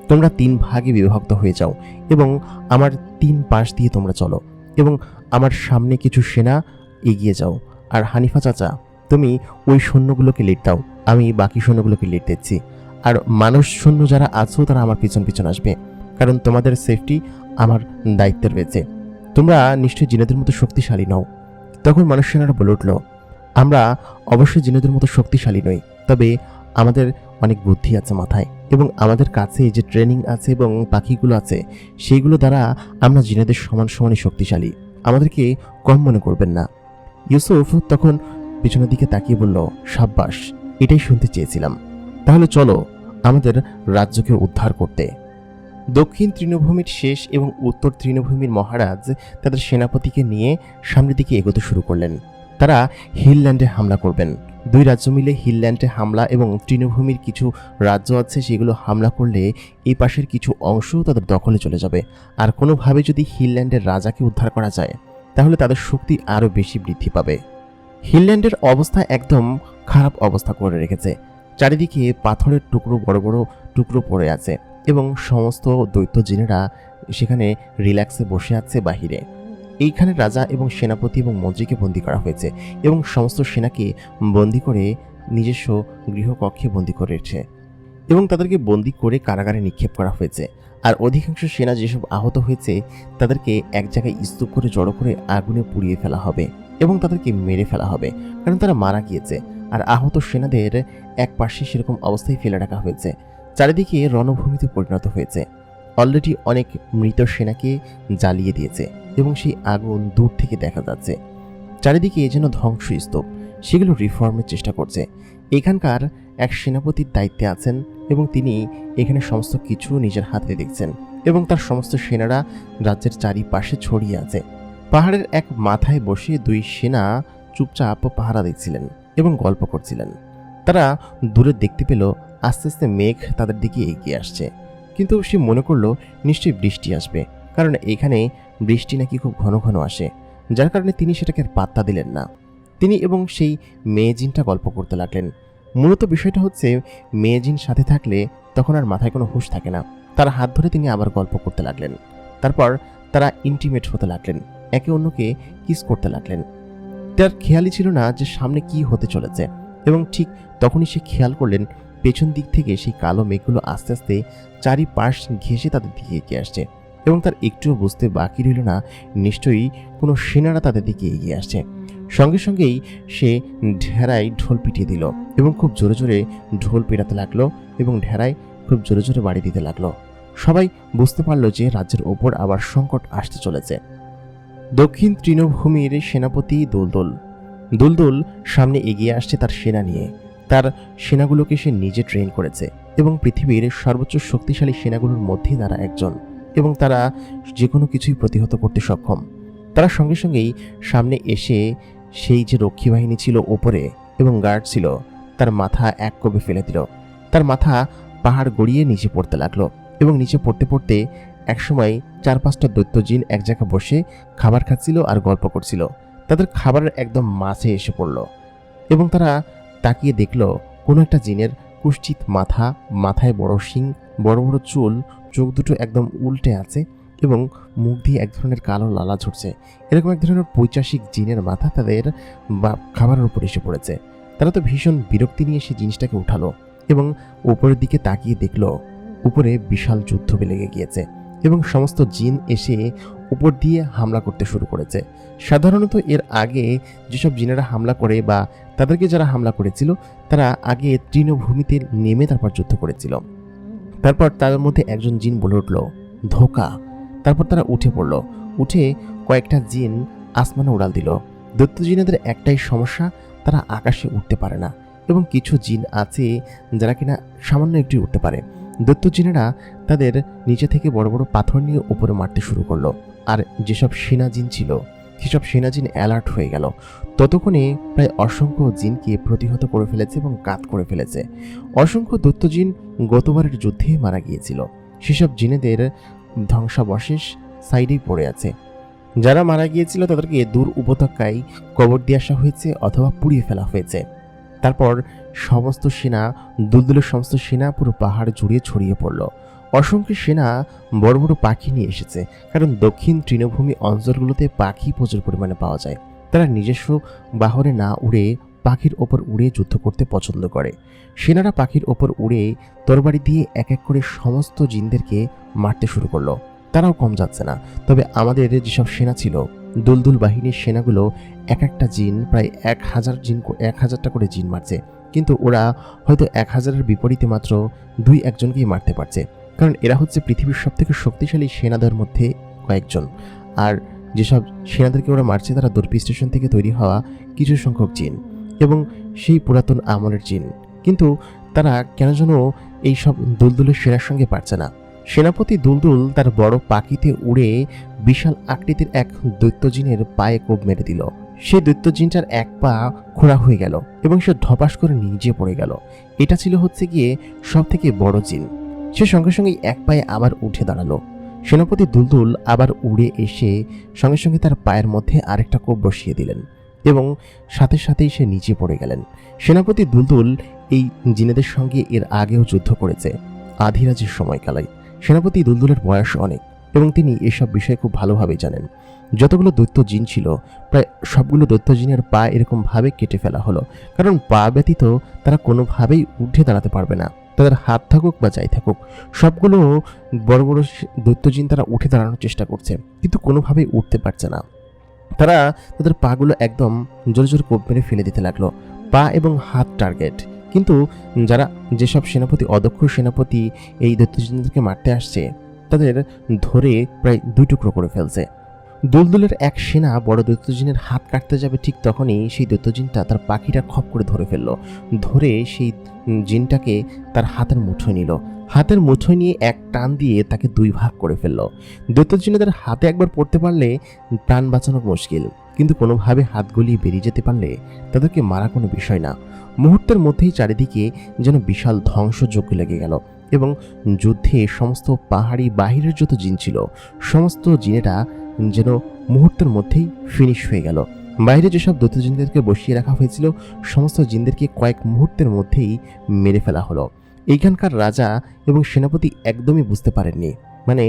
তোমরা 3 ভাগে বিভক্ত হয়ে যাও এবং আমার 3 পাশ দিয়ে তোমরা চলো এবং আমার সামনে কিছু সেনা এগিয়ে যাও। আর হানিফা চাচা, তুমি ওই সৈন্যগুলোকে লিড দাও, আমি বাকি সৈন্যগুলোকে লিড দিচ্ছি। আর মানুষ সৈন্য যারা আছো তারা আমার পিছন পিছন আসবে, কারণ তোমাদের সেফটি আমার দায়িত্বে রয়েছে। তোমরা নিশ্চয়ই জিনেদের মতো শক্তিশালী নও। তখন মানুষ সেনারা বলে উঠল, আমরা অবশ্যই জিনেদের মতো শক্তিশালী নই, তবে আমাদের অনেক বুদ্ধি আছে মাথায় এবং আমাদের কাছে যে ট্রেনিং আছে এবং পাখিগুলো আছে সেইগুলো দ্বারা আমরা জিনেদের সমান সমানই শক্তিশালী। আমাদেরকে কম মনে করবেন না। ইউসুফ তখন পিছনের দিকে তাকিয়ে বলল, সাব্বাস, এটাই শুনতে চেয়েছিলাম। তাহলে চলো আমাদের রাজ্যকে উদ্ধার করতে। দক্ষিণ তৃণভূমির শেষ এবং উত্তর তৃণভূমির মহারাজ তাদের সেনাপতিকে নিয়ে সামনের দিকে এগোতে শুরু করলেন। তারা হিলল্যান্ডে হামলা করবেন। দুই রাজ্য মিলে হিলল্যান্ডে হামলা এবং তৃণভূমির কিছু রাজ্য আছে সেগুলো হামলা করলে এই পাশের কিছু অংশ তাদের দখলে চলে যাবে। আর কোনোভাবে যদি হিলল্যান্ডের রাজাকে উদ্ধার করা যায় তাহলে তাদের শক্তি আরও বেশি বৃদ্ধি পাবে। হিলল্যান্ডের অবস্থা একদম খারাপ অবস্থা করে রেখেছে। চারিদিকে পাথরের টুকরো বড় বড় টুকরো পড়ে আছে এবং সমস্ত দৈত্য জিনেরা সেখানে রিল্যাক্সে বসে আছে বাহিরে। এইখানে রাজা এবং সেনাপতি এবং মন্ত্রীকে বন্দী করা হয়েছে এবং সমস্ত সেনাকে বন্দী করে নিজস্ব গৃহকক্ষে বন্দী করেছে এবং তাদেরকে বন্দী করে কারাগারে নিক্ষেপ করা হয়েছে। আর অধিকাংশ সেনা যেসব আহত হয়েছে তাদেরকে এক জায়গায় স্তূপ করে জড়ো করে আগুনে পুড়িয়ে ফেলা হবে এবং তাদেরকে মেরে ফেলা হবে, কারণ তারা মারা গিয়েছে। আর আহত সেনাদের এক পাশে সেরকম অবস্থায় ফেলে রাখা হয়েছে। চারিদিকে রণভূমিতে পরিণত হয়েছে। অলরেডি অনেক মৃত সেনাকে জ্বালিয়ে দিয়েছে এবং সেই আগুন দূর থেকে দেখা যাচ্ছে। চারিদিকে যেন ধ্বংসস্তূপ, সেগুলো রিফর্মের চেষ্টা করছে। এখানকার এক সেনাপতির দায়িত্বে আছেন এবং তিনি এখানে সমস্ত কিছু নিজের হাতে দেখছেন এবং তার সমস্ত সেনারা রাজ্যের চারিপাশে ছড়িয়ে আছে। পাহাড়ের এক মাথায় বসে দুই সেনা চুপচাপ পাহারা দিচ্ছিলেন এবং গল্প করছিলেন। তারা দূরে দেখতে পেল আস্তে আস্তে মেঘ তাদের দিকে এগিয়ে আসছে, কিন্তু সে মনে করলো নিশ্চয়ই বৃষ্টি আসবে, কারণ এখানে বৃষ্টি নাকি খুব ঘন ঘন আসে, যার কারণে তিনি সেটাকে আর পাত্তা দিলেন না। তিনি এবং সেই মেয়ে জিনটা গল্প করতে লাগলেন। মূলত বিষয়টা হচ্ছে মেয়ে জিন সাথে থাকলে তখন আর মাথায় কোনো হুঁশ থাকে না। তার হাত ধরে তিনি আবার গল্প করতে লাগলেন। তারপর তারা ইন্টিমেট হতে লাগলেন, একে অন্যকে কিস করতে লাগলেন। তার খেয়ালই ছিল না যে সামনে কি হতে চলেছে এবং ঠিক তখনই সে খেয়াল করলেন পেছন দিক থেকে সেই কালো মেঘগুলো আস্তে আস্তে চারিপাশ ঘেঁষে তাদের দিকে এগিয়ে আসছে এবং তার একটুও বুঝতে বাকি রইল না নিশ্চয়ই কোনো সেনারা তাদের দিকে এগিয়ে আসছে। সঙ্গে সঙ্গেই সে ঢেরায় ঢোল পিটিয়ে দিল এবং খুব জোরে জোরে ঢোল পেটাতে লাগলো এবং ঢেরায় খুব জোরে জোরে বাড়ি দিতে লাগলো। সবাই বুঝতে পারল যে রাজ্যের ওপর আবার সংকট আসতে চলেছে। দক্ষিণ তৃণভূমির সেনাপতি দুলদুল দুলদুল সামনে এগিয়ে আসছে তার সেনা নিয়ে। তার সেনাগুলোকে সে নিজে ট্রেন করেছে এবং পৃথিবীর সর্বোচ্চ শক্তিশালী সেনাগুলোর মধ্যে তারা একজন এবং তারা যে কোনো কিছুই প্রতিহত করতে সক্ষম। তারা সঙ্গে সঙ্গেই সামনে এসে সেই যে রক্ষী বাহিনী ছিল ওপরে এবং গার্ড ছিল তার মাথা এক কোবে ফেলে দিল। তার মাথা পাহাড় গড়িয়ে নিচে পড়তে লাগলো এবং নিচে পড়তে পড়তে একসময় 4-5টা দৈত্য জিন এক জায়গায় বসে খাবার খাচ্ছিল আর গল্প করছিল। তাদের খাবারের একদম মাঝে এসে পড়ল এবং তারা তাকিয়ে দেখল কোনো একটা জিনের কুষ্ঠিত মাথা, মাথায় বড় শিং, বড় বড় চুল, চোখ দুটো একদম উল্টে আছে এবং মুখ দিয়ে এক ধরনের কালো লালা ঝরছে। এরকম এক ধরনের পৈশাচিক জিনের মাথা তাদের খাবারের উপর এসে পড়েছে। তারা তো ভীষণ বিরক্তি নিয়ে সেই জিনিসটাকে উঠালো এবং উপরের দিকে তাকিয়ে দেখল উপরে বিশাল যুদ্ধ লেগে গিয়েছে এবং সমস্ত জিন এসে উপর দিয়ে হামলা করতে শুরু করেছে। সাধারণত এর আগে যেসব জিনেরা হামলা করে বা তাদেরকে যারা হামলা করেছিল তারা আগে তৃণভূমিতে নেমে তারপর যুদ্ধ করেছিল। তারপর তাদের মধ্যে একজন জিন বলে উঠল, ধোকা। তারপর তারা উঠে পড়ল, উঠে কয়েকটা জিন আসমানে উড়াল দিল। দৈত্য জিনেদের একটাই সমস্যা, তারা আকাশে উঠতে পারে না এবং কিছু জিন আছে যারা কিনা সামান্য একটু উঠতে পারে। দৈত্য জিনেরা তাদের নিচে থেকে বড় বড় পাথর নিয়ে উপরে মারতে শুরু করলো। আর যেসব সেনা জিন ছিল সেসব সেনা জিন অ্যালার্ট হয়ে গেল। ততক্ষণে প্রায় অসংখ্য জিনকে প্রতিহত করে ফেলেছে এবং কাত করে ফেলেছে। অসংখ্য দৈত্য জিন গতবারের যুদ্ধে মারা গিয়েছিল। সেসব জিনেদের ধ্বংসাবশেষ সাইডেই পড়ে আছে। যারা মারা গিয়েছিল তাদেরকে দূর উপত্যকায় কবর দিয়ে আসা হয়েছে অথবা পুড়িয়ে ফেলা হয়েছে। তারপর সমস্ত সেনা, দুলদুলের সমস্ত সেনা পুরো পাহাড় জুড়ে ছড়িয়ে পড়ল। অসংখ্য সেনা বড় বড় পাখি নিয়ে এসেছে, কারণ দক্ষিণ তৃণভূমি অঞ্চলগুলোতে পাখি প্রচুর পরিমাণে পাওয়া যায়। তারা নিজস্ব বাহনে না উড়ে পাখির ওপর উড়ে যুদ্ধ করতে পছন্দ করে। সেনারা পাখির ওপর উড়ে তরবারি দিয়ে এক এক করে সমস্ত জিনদেরকে মারতে শুরু করলো। তারাও কম যাচ্ছে না। তবে আমাদের যেসব সেনা ছিল, দুলদুল বাহিনীর সেনাগুলো এক একটা জিন প্রায় 1000টা করে জিন মারছে, কিন্তু ওরা হয়তো 1000-এর বিপরীতে মাত্র 2-1জনকেই মারতে পারছে, কারণ এরা হচ্ছে পৃথিবীর সবথেকে শক্তিশালী সেনাদের মধ্যে কয়েকজন। আর যেসব সেনাদেরকে ওরা মারছে তারা দুর্পি স্টেশন থেকে তৈরি হওয়া কিছু সংখ্যক জিন এবং সেই পুরাতন আমলের জিন। কিন্তু তারা কেন যেন এইসব দুলদুলের সেনার সঙ্গে পারছে না। সেনাপতি দুলদুল তার বড় পাখিতে উড়ে বিশাল আকৃতির এক দৈত্য জিনের পায়ে কোপ মেরে দিল। সেই দৈত্য জিনটার এক পা খোঁড়া হয়ে গেল এবং সে ধপাস করে নিচে পড়ে গেল। এটা ছিল হচ্ছে গিয়ে সব থেকে বড় জিন। সে সঙ্গে সঙ্গেই এক পায়ে আবার উঠে দাঁড়ালো। সেনাপতি দুলদুল আবার উড়ে এসে সঙ্গে সঙ্গে তার পায়ের মধ্যে আরেকটা কোপ বসিয়ে দিলেন এবং সাথে সাথেই সে নিচে পড়ে গেলেন। সেনাপতি দুলদুল এই জিনেদের সঙ্গে এর আগেও যুদ্ধ করেছে আধিরাজের সময়কালে। সেনাপতি দুলদুলের বয়স অনেক এবং তিনি এসব বিষয় খুব ভালোভাবে জানেন। যতগুলো দৈত্য জিন ছিল প্রায় সবগুলো দৈত্য জিনের পা এরকমভাবে কেটে ফেলা হলো, কারণ পা ব্যতীত তারা কোনোভাবেই উঠে দাঁড়াতে পারবে না। তাদের হাত থাকুক বা যাই থাকুক, সবগুলো বড় বড় দৈত্য জিন তারা উঠে দাঁড়ানোর চেষ্টা করছে, কিন্তু কোনোভাবেই উঠতে পারছে না। তারা তাদের পাগুলো একদম জোরে জোরে কোপ মেরে ফেলে দিতে লাগলো। পা এবং হাত টার্গেট, কিন্তু যেসব সেনাপতি অদক্ষ সেনাপতি এই দৈত্যজিনদেরকে মারতে আসছে তাদের ধরে প্রায় 2 টুকরো করে ফেলছে। দুলদুলের এক সেনা বড় দৈত্যজিনের হাত কাটতে যাবে, ঠিক তখনই সেই দৈত্যজিনটা তার পাখিটা খপ করে ধরে ফেললো। ধরে সেই জিনটাকে তার হাতের মুঠোয় নিল। হাতের মুঠোয় নিয়ে এক টান দিয়ে তাকে 2 ভাগ করে ফেললো। দৈত্যজিনেদের হাতে একবার পড়তে পারলে প্রাণ বাঁচানো মুশকিল, কিন্তু কোনোভাবে হাত গলিয়ে বেরিয়ে যেতে পারলে তাদেরকে মারা কোনো বিষয় না। মুহূর্তের মধ্যেই চারিদিকে যেন বিশাল ধ্বংসযজ্ঞ লেগে গেল এবং যুদ্ধে সমস্ত পাহাড়ি বাহিরের যত জিন ছিল সমস্ত জিনেরা যেন মুহূর্তের মধ্যেই ফিনিশ হয়ে গেল। বাইরে যেসব দৈত্য জিনদেরকে বসিয়ে রাখা হয়েছিল সমস্ত জিনদেরকে কয়েক মুহূর্তের মধ্যেই মেরে ফেলা হলো। এইখানকার রাজা এবং সেনাপতি একদমই বুঝতে পারেননি, মানে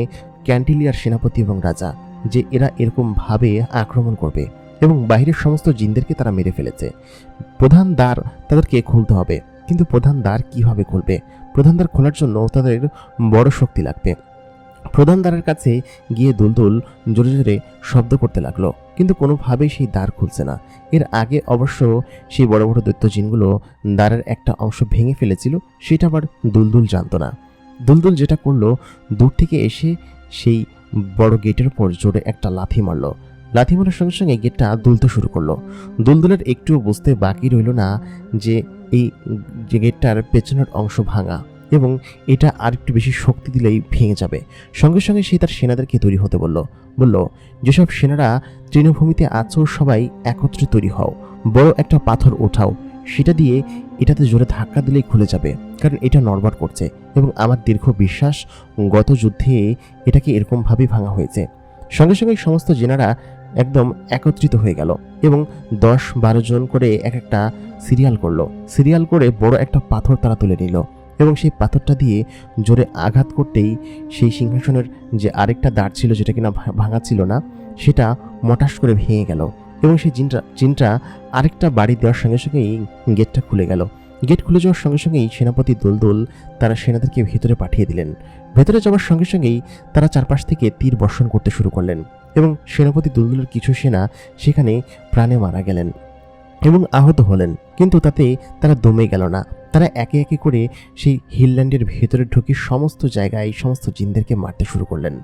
ক্যান্টিলিয়ার সেনাপতি এবং রাজা, যে এরা এরকমভাবে আক্রমণ করবে এবং বাইরের সমস্ত জিনদেরকে তারা মেরে ফেলেছে। প্রধান দ্বার তাদেরকে খুলতে হবে, কিন্তু প্রধান দ্বার কিভাবে খুলবে? প্রধান দ্বার খোলার জন্য তাদের বড় শক্তি লাগবে। প্রধান দ্বারের কাছে গিয়ে দুলদুল জোরে জোরে শব্দ করতে লাগলো, কিন্তু কোনোভাবেই সেই দ্বার খুলছে না। এর আগে অবশ্য সেই বড় বড় দৈত্য জিনগুলো দ্বারের একটা অংশ ভেঙে ফেলেছিল, সেটা আবার দুলদুল জানতো না। দুলদুল যেটা করলো, দূর থেকে এসে সেই বড় গেটের উপর জোরে একটা লাথি মারলো। লাথি মারার সঙ্গে সঙ্গে গেটটা দুলতে শুরু করলো। দুলদুলের একটুও বুঝতে বাকি রইল না যে এই গেটটার পেছনের অংশ ভাঙা এবং এটা আর একটু বেশি শক্তি দিলেই ভেঙে যাবে। সঙ্গে সঙ্গে সে তার সেনাদেরকে তৈরি হতে বলল, যেসব সেনারা তৃণভূমিতে আছো সবাই একত্রে তৈরি হও, বড় একটা পাথর ওঠাও, সেটা দিয়ে এটাতে জোরে ধাক্কা দিলেই খুলে যাবে, কারণ এটা নড়বড় করছে এবং আমার দীর্ঘ বিশ্বাস গত যুদ্ধে এটাকে এরকমভাবেই ভাঙা হয়েছে। সঙ্গে সঙ্গে সমস্ত জেনারা একদম একত্রিত হয়ে গেল এবং 10-12 জন করে একটা সিরিয়াল করে বড় একটা পাথর তারা তুলে নিল এবং সেই পাথরটা দিয়ে জোরে আঘাত করতেই সেই সিংহাসনের যে আরেকটা দ্বার ছিল যেটা কিনা ভাঙা ছিল না, সেটা মটাস করে ভেঙে গেল এবং সেই জিনটা আরেকটা বাড়ি দেওয়ার সঙ্গে সঙ্গেই গেটটা খুলে গেল। গেট খুলে যাওয়ার সঙ্গে সঙ্গেই সেনাপতি দুলদুল তারা সেনাদেরকে ভেতরে পাঠিয়ে দিলেন। ভেতরে যাওয়ার সঙ্গে সঙ্গেই তারা চারপাশ থেকে তীর বর্ষণ করতে শুরু করলেন এবং সেনাপতি দুলদুলের কিছু সেনা সেখানে প্রাণে মারা গেলেন এবং আহত হলেন, কিন্তু তাতে তারা দমে গেল না। তারা একে একে করে সেই হিলল্যান্ডের ভেতরে ঢুকে সমস্ত জায়গায় সমস্ত জিনদেরকে মারতে শুরু করলেন।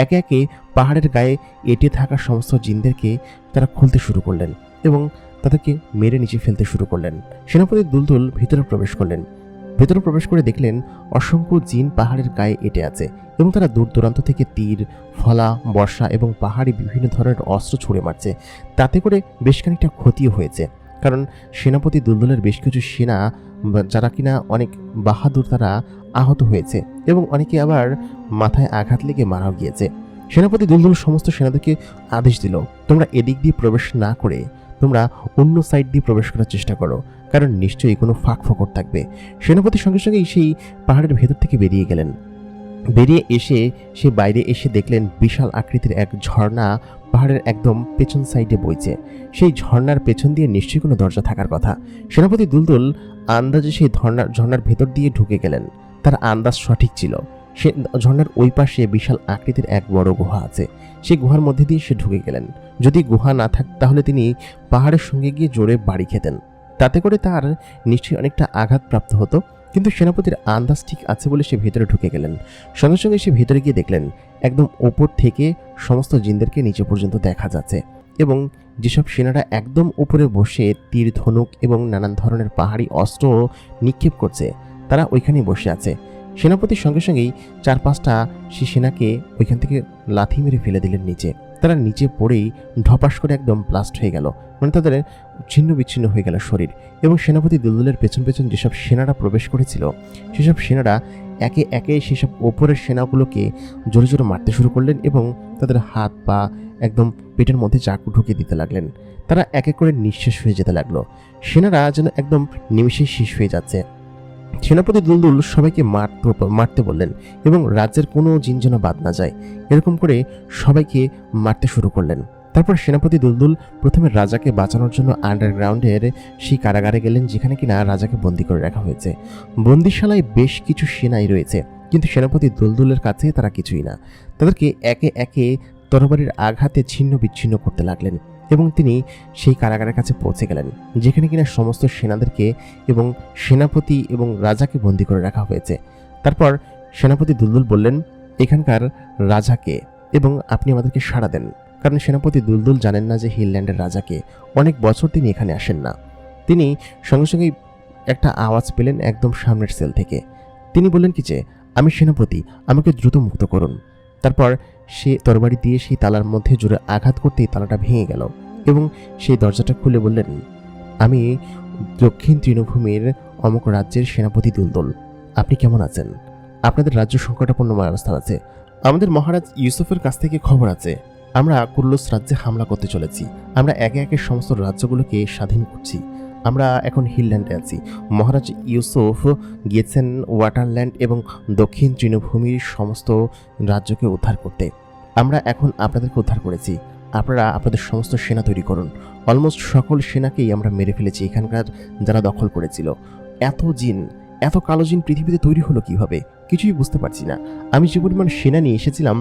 একে একে পাহাড়ের গায়ে এঁটে থাকা সমস্ত জিনদেরকে তারা খুলতে শুরু করলেন এবং তাদেরকে মেরে নিচে ফেলতে শুরু করলেন। সেনাপতি দুলদুল ভিতরে প্রবেশ করলেন। ভেতরে প্রবেশ করে দেখলেন অসংখ্য জিন পাহাড়ের গায়ে এঁটে আছে এবং তারা দূর দূরান্ত থেকে তীর, ফলা, বর্ষা এবং পাহাড়ি বিভিন্ন ধরনের অস্ত্র ছুঁড়ে মারছে। তাতে করে বেশ খানিকটা ক্ষতিও হয়েছে, কারণ সেনাপতি দুলদুলের বেশ কিছু সেনা যারা কিনা অনেক বাহাদুর তারা আহত হয়েছে এবং অনেকে আবার মাথায় আঘাত লেগে মারাও গিয়েছে। সেনাপতি দুলদুল সমস্ত সেনাদেরকে আদেশ দিল, তোমরা এদিক দিয়ে প্রবেশ না করে তোমরা অন্য সাইড দিয়ে প্রবেশ করার চেষ্টা করো, কারণ নিশ্চয়ই কোনো ফাঁক ফোকর থাকবে। সেনাপতির সঙ্গে সঙ্গেই সেই পাহাড়ের ভেতর থেকে বেরিয়ে গেলেন। বেরিয়ে এসে সে বাইরে এসে দেখলেন বিশাল আকৃতির এক ঝর্ণা পাহাড়ের একদম পেছন সাইডে বইছে। সেই ঝর্ণার পেছন দিয়ে নিশ্চয়ই কোনো দরজা থাকার কথা। সেনাপতি দুলদুল আন্দাজে সেই ঝর্ণার ভেতর দিয়ে ঢুকে গেলেন। তার আন্দাজ সঠিক ছিল, সে ঝর্ণার ওই পাশে বিশাল আকৃতির এক বড় গুহা আছে। সেই গুহার মধ্যে দিয়ে সে ঢুকে গেলেন। যদি গুহা না থাকত তাহলে তিনি পাহাড়ের সঙ্গে গিয়ে জোরে বাড়ি খেতেন, তাতে করে তার নিশ্চয়ই অনেকটা আঘাতপ্রাপ্ত হতো কিন্তু সেনাপতির আন্দাজ ঠিক আছে বলে সে ভেতরে ঢুকে গেলেন। সঙ্গে সঙ্গে সে ভেতরে গিয়ে দেখলেন একদম ওপর থেকে সমস্ত জিনদেরকে নিচে পর্যন্ত দেখা যাচ্ছে, এবং যেসব সেনারা একদম উপরে বসে তীর, ধনুক এবং নানান ধরনের পাহাড়ি অস্ত্র নিক্ষেপ করছে, তারা ওইখানেই বসে আছে। সেনাপতির সঙ্গে সঙ্গেই 4-5টা সে সেনাকে ওইখান থেকে লাথি মেরে ফেলে দিলেন নিচে। তারা নিচে পড়েই ঢপাস করে একদম ব্লাস্ট হয়ে গেল, মানে তাদের ছিন্ন বিচ্ছিন্ন হয়ে গেল শরীর। এবং সেনাপতি দুলদুলের পেছন পেছন যেসব সেনারা প্রবেশ করেছিল, সেসব সেনারা একে একে সেসব ওপরের সেনাগুলোকে জোরে জোরে মারতে শুরু করলেন এবং তাদের হাত পা একদম পেটের মধ্যে চাকু ঢুকে দিতে লাগলেন। তারা এক এক করে নিঃশেষ হয়ে যেতে লাগলো। সেনারা যেন একদম নিমিষেই শেষ হয়ে যাচ্ছে। সেনাপতি দুলদুল সবাইকে মারতে বললেন এবং রাজ্যের কোনো জিন যেন বাদ না যায়, এরকম করে সবাইকে মারতে শুরু করলেন। তারপর সেনাপতি দুলদুল প্রথমে রাজাকে বাঁচানোর জন্য আন্ডারগ্রাউন্ডের সেই কারাগারে গেলেন, যেখানে কিনা রাজাকে বন্দী করে রাখা হয়েছে। বন্দিশালায় বেশ কিছু সেনাই রয়েছে, কিন্তু সেনাপতি দুলদুলের কাছে তারা কিছুই না। তাদেরকে একে একে তরবারির আঘাতে ছিন্ন বিচ্ছিন্ন করতে লাগলেন এবং তিনি সেই কারাগারের কাছে পৌঁছে গেলেন, যেখানে কিনা সমস্ত সেনাদেরকে এবং সেনাপতি এবং রাজাকে বন্দী করে রাখা হয়েছে। তারপর সেনাপতি দুলদুল বললেন, এখানকার রাজাকে, এবং আপনি আমাদেরকে সাড়া দেন। কারণ সেনাপতি দুলদুল জানেন না যে হিলল্যান্ডের রাজাকে। অনেক বছর তিনি এখানে আসেন না। তিনি সঙ্গে সঙ্গেই একটা আওয়াজ পেলেন একদম সামনের সেল থেকে। তিনি বললেন কি যে, আমি সেনাপতি, আমাকে দ্রুত মুক্ত করুন। তারপর সে তরবারি দিয়ে সেই তালার মধ্যে জোরে আঘাত করতেই তালাটা ভেঙে গেল এবং সেই দরজাটা খুলে বললেন, আমি দক্ষিণ তৃণভূমির অমুক রাজ্যের সেনাপতি দুলদুল। আপনি কেমন আছেন? আপনাদের রাজ্য সংকটাপন্ন অবস্থা আছে। আমাদের মহারাজ ইউসুফের কাছ থেকে খবর আছে, আমরা কুরুলুস রাজ্যে হামলা করতে চলেছি। আমরা একে একে সমস্ত রাজ্যগুলোকে স্বাধীন করছি। আমরা এখন হিলল্যান্ডে আছি। মহারাজ ইউসুফ গিয়েছেন ওয়াটারল্যান্ড এবং দক্ষিণ তৃণভূমির সমস্ত রাজ্যকে উদ্ধার করতে। আমরা এখন আপনাদেরকে উদ্ধার করেছি। আপনারা আপনাদের সমস্ত সেনা তৈরি করুন। অলমোস্ট সকল সেনাকেই আমরা মেরে ফেলেছি এখানকার যারা দখল করেছিল। এত জিন, এত কালো জিন পৃথিবীতে তৈরি হলো কিভাবে, কিছুই বুঝতে পারছি না। আমি যে পরিমাণ সেনা নিয়ে এসেছিলাম,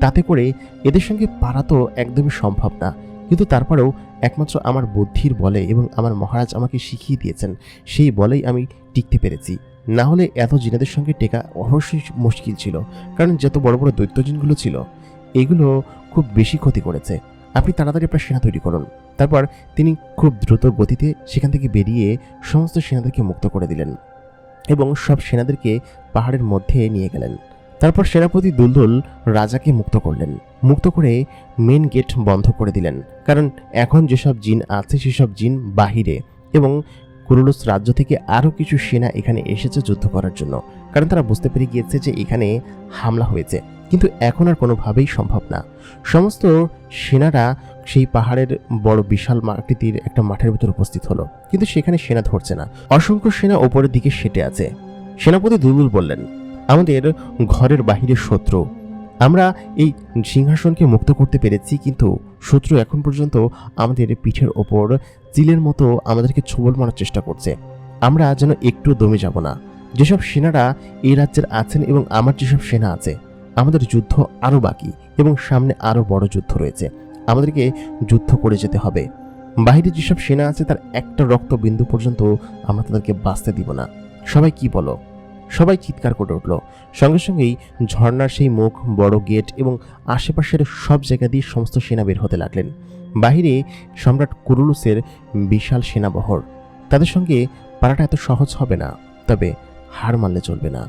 তাতে করে এদের সঙ্গে পারা তো একদমই সম্ভব না। কিন্তু তারপরেও একমাত্র আমার বুদ্ধির বলে এবং আমার মহারাজ আমাকে শিখিয়ে দিয়েছেন, সেই বলেই আমি টিকতে পেরেছি। না হলে এত জিনেদের সঙ্গে টেকা অবশ্যই মুশকিল ছিল, কারণ যত বড় বড় দৈত্য জিনগুলো ছিল, এগুলো খুব বেশি ক্ষতি করেছে। আপনি তাড়াতাড়ি আপনার সেনা তৈরি করুন। তারপর তিনি খুব দ্রুত গতিতে সেখান থেকে বেরিয়ে সমস্ত সেনাদেরকে মুক্ত করে দিলেন এবং সব সেনাদেরকে পাহাড়ের মধ্যে নিয়ে গেলেন। তারপর সেনাপতি দুলদুল রাজাকে মুক্ত করলেন। মুক্ত করে মেন গেট বন্ধ করে দিলেন, কারণ এখন যেসব জিন আছে সেসব জিন বাহিরে, এবং কুরুলুস রাজ্য থেকে আরও কিছু সেনা এখানে এসেছে যুদ্ধ করার জন্য, কারণ তারা বুঝতে পেরে গিয়েছে যে এখানে হামলা হয়েছে। কিন্তু এখন আর কোনোভাবেই সম্ভব না। সমস্ত সেনারা সেই পাহাড়ের বড় বিশাল আকৃতির একটা মাঠের ভিতর উপস্থিত হলো, কিন্তু সেখানে সেনা ধরছে না। অসংখ্য সেনা ওপরের দিকে সেটে আছে। সেনাপতি দুলদুল বললেন, আমাদের ঘরের বাহিরে শত্রু। আমরা এই সিংহাসনকে মুক্ত করতে পেরেছি, কিন্তু শত্রু এখন পর্যন্ত আমাদের পিঠের ওপর চিলের মতো আমাদেরকে ছোবল মারার চেষ্টা করছে। আমরা যেন একটু দমে যাব না। যেসব সেনারা এই রাজ্যের আছেন এবং আমার যেসব সেনা আছে, আমাদের যুদ্ধ আরও বাকি এবং সামনে আরও বড় যুদ্ধ রয়েছে। আমাদেরকে যুদ্ধ করে যেতে হবে। বাহিরে যেসব সেনা আছে তার একটা রক্ত বিন্দু পর্যন্ত আমরা তাদেরকে বাঁচতে দিব না। সবাই কি বলো? সবাই চিৎকার করে উঠল। সঙ্গে সঙ্গেই ঝর্ণার সেই মুখ, বড় গেট এবং আশেপাশের সব জায়গা দিয়ে সমস্ত সেনা বের হতে লাগলেন। বাহিরে সম্রাট কুরুলুসের বিশাল সেনাবহর। তাদের সঙ্গে পারাটা এত সহজ হবে না, তবে হার মানলে চলবে না।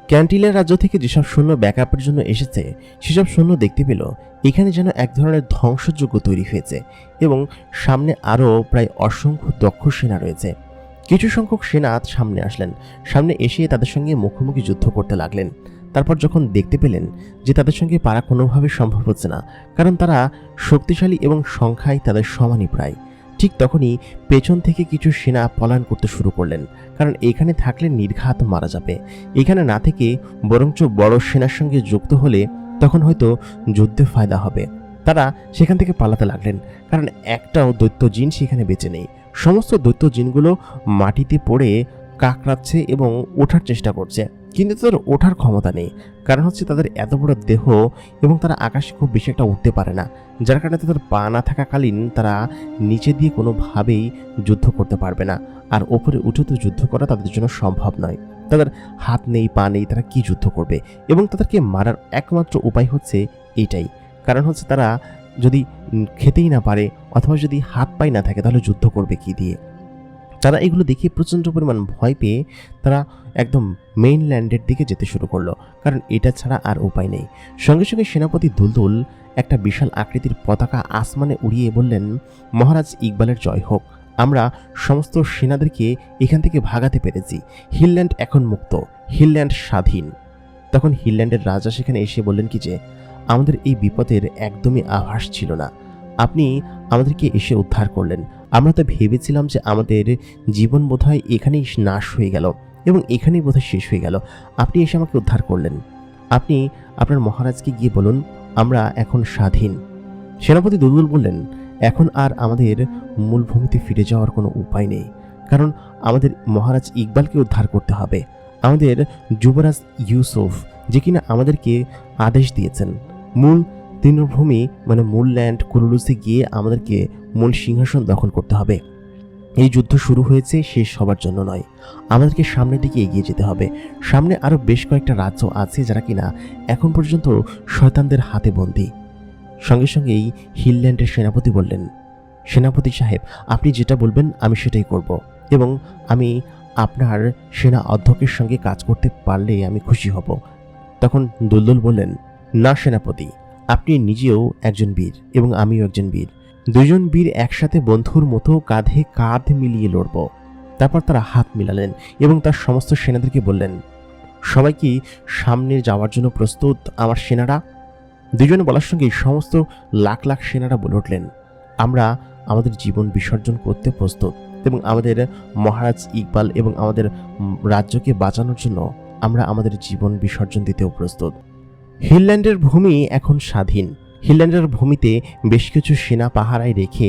ক্যান্টিলের রাজ্য থেকে যেসব সৈন্য ব্যাকআপের জন্য এসেছে, সেসব সৈন্য দেখতে পেল এখানে যেন এক ধরনের ধ্বংসযজ্ঞ তৈরি হয়েছে এবং সামনে আরও প্রায় অসংখ্য দক্ষ সেনা রয়েছে। কিছু সংখ্যক সেনা সামনে আসলেন। সামনে এসে তাদের সঙ্গে মুখোমুখি যুদ্ধ করতে লাগলেন। তারপর যখন দেখতে পেলেন যে তাদের সঙ্গে পারা কোনোভাবে সম্ভব হচ্ছে না, কারণ তারা শক্তিশালী এবং সংখ্যায় তাদের সমানই প্রায়, ঠিক তখনই পেছন থেকে কিছু সেনা পলায়ন করতে শুরু করলেন, কারণ এখানে থাকলে নির্ঘাত মারা যাবে। এখানে না থেকে বরঞ্চ বড় সেনার সঙ্গে যুক্ত হলে তখন হয়তো যুদ্ধে ফায়দা হবে। তারা সেখান থেকে পালাতে লাগলেন, কারণ একটাও দৈত্য জিন সেখানে বেঁচে নেই। সমস্ত দৈত্য জিনগুলো মাটিতে পড়ে কাকড়াচ্ছে এবং ওঠার চেষ্টা করছে। কিন্তু তাদের ওঠার ক্ষমতা নেই। কারণ হচ্ছে তাদের এত বড় দেহ এবং তারা আকাশে খুব বেশি একটা উঠতে পারে না, যার কারণে তাদের পা না থাকাকালীন তারা নিচে দিয়ে কোনোভাবেই যুদ্ধ করতে পারবে না। আর ওপরে উঠে তো যুদ্ধ করা তাদের জন্য সম্ভব নয়। তাদের হাত নেই, পা নেই, তারা কি যুদ্ধ করবে? এবং তাদেরকে মারার একমাত্র উপায় হচ্ছে এইটাই। কারণ হচ্ছে তারা যদি খেতেই না পারে অথবা যদি হাত পাই না থাকে, তাহলে যুদ্ধ করবে কি দিয়ে? তারা এগুলো দেখে প্রচণ্ড পরিমাণ ভয় পেয়ে তারা একদম মেইনল্যান্ডের দিকে যেতে শুরু করলো, কারণ এটা ছাড়া আর উপায় নেই। সঙ্গে সঙ্গে সেনাপতি দুলদুল একটা বিশাল আকৃতির পতাকা আসমানে উড়িয়ে বললেন, মহারাজ ইকবালের জয় হোক। আমরা সমস্ত সেনাদেরকে এখান থেকে ভাগাতে পেরেছি। হিলল্যান্ড এখন মুক্ত, হিলল্যান্ড স্বাধীন। তখন হিলল্যান্ডের রাজা সেখানে এসে বললেন কি যে, আমাদের এই বিপদের একদমই আভাস ছিল না, আপনি আমাদেরকে এসে উদ্ধার করলেন। আমরা তো ভেবেছিলাম যে আমাদের জীবন বোধহয় এখানেই নাশ হয়ে গেল এবং এখানেই বোধহয় শেষ হয়ে গেল। আপনি এসে আমাকে উদ্ধার করলেন। আপনি আপনার মহারাজকে গিয়ে বলুন আমরা এখন স্বাধীন। সেনাপতি দুলদুল বললেন, এখন আর আমাদের মূল ভূমিতে ফিরে যাওয়ার কোনো উপায় নেই, কারণ আমাদের মহারাজ ইকবালকে উদ্ধার করতে হবে। আমাদের যুবরাজ ইউসুফ, যে কিনা আমাদেরকে আদেশ দিয়েছেন মূল তৃণভূমি মানে মূল ল্যান্ড কুরুলুসে গিয়ে আমাদেরকে মূল সিংহাসন দখল করতে হবে। এই যুদ্ধ শুরু হয়েছে শেষ হবার জন্য নয়, আমাদেরকে সামনের দিকে এগিয়ে যেতে হবে। সামনে আরও বেশ কয়েকটা রাজ্য আছে যারা কিনা এখন পর্যন্ত শয়তানদের হাতে বন্দী। সঙ্গে সঙ্গেই হিলল্যান্ডের সেনাপতি বললেন, সেনাপতি সাহেব, আপনি যেটা বলবেন আমি সেটাই করব, এবং আমি আপনার সেনা অধ্যক্ষের সঙ্গে কাজ করতে পারলে আমি খুশি হব। তখন দুলদুল বললেন, না সেনাপতি, আপনি নিজেও একজন বীর এবং আমিও একজন বীর। দুজন বীর একসাথে বন্ধুর মতো কাঁধে কাঁধ মিলিয়ে লড়ব। তারপর তারা হাত মিলালেন এবং তার সমস্ত সেনাদেরকে বললেন, সবাই কি সামনে যাওয়ার জন্য প্রস্তুত আমার সেনারা? দুজনে বলার সঙ্গে সমস্ত লাখ লাখ সেনারা বলে উঠলেন, আমরা আমাদের জীবন বিসর্জন করতে প্রস্তুত এবং আমাদের মহারাজ ইকবাল এবং আমাদের রাজ্যকে বাঁচানোর জন্য আমরা আমাদের জীবন বিসর্জন দিতেও প্রস্তুত। হিলল্যান্ডের ভূমি এখন স্বাধীন। হিলল্যান্ডের ভূমিতে বেশ কিছু সেনা পাহারায় রেখে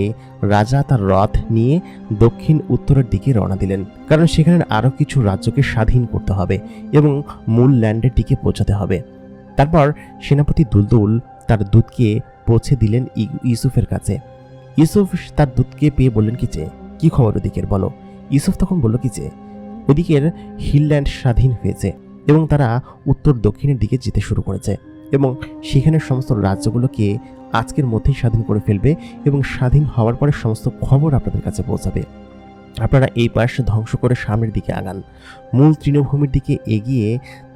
রাজা তার রথ নিয়ে দক্ষিণ উত্তরের দিকে রওনা দিলেন, কারণ সেখানে আরও কিছু রাজ্যকে স্বাধীন করতে হবে এবং মূল ল্যান্ডের দিকে পৌঁছাতে হবে। তারপর সেনাপতি দুলদুল তার দূতকে পৌঁছে দিলেন ইউসুফের কাছে। ইউসুফ তার দূতকে পেয়ে বললেন কি যে, কি খবর ওদিকের বলো? ইউসুফ তখন বলল কি যে, ওদিকের হিলল্যান্ড স্বাধীন হয়েছে এবং তারা উত্তর দক্ষিণের দিকে যেতে শুরু করেছে এবং সেখানের সমস্ত রাজ্যগুলোকে আজকের মধ্যেই স্বাধীন করে ফেলবে এবং স্বাধীন হওয়ার পরে সমস্ত খবর আপনাদের কাছে পৌঁছাবে। আপনারা এই পাশ ধ্বংস করে সামনের দিকে আগান, মূল তৃণভূমির দিকে এগিয়ে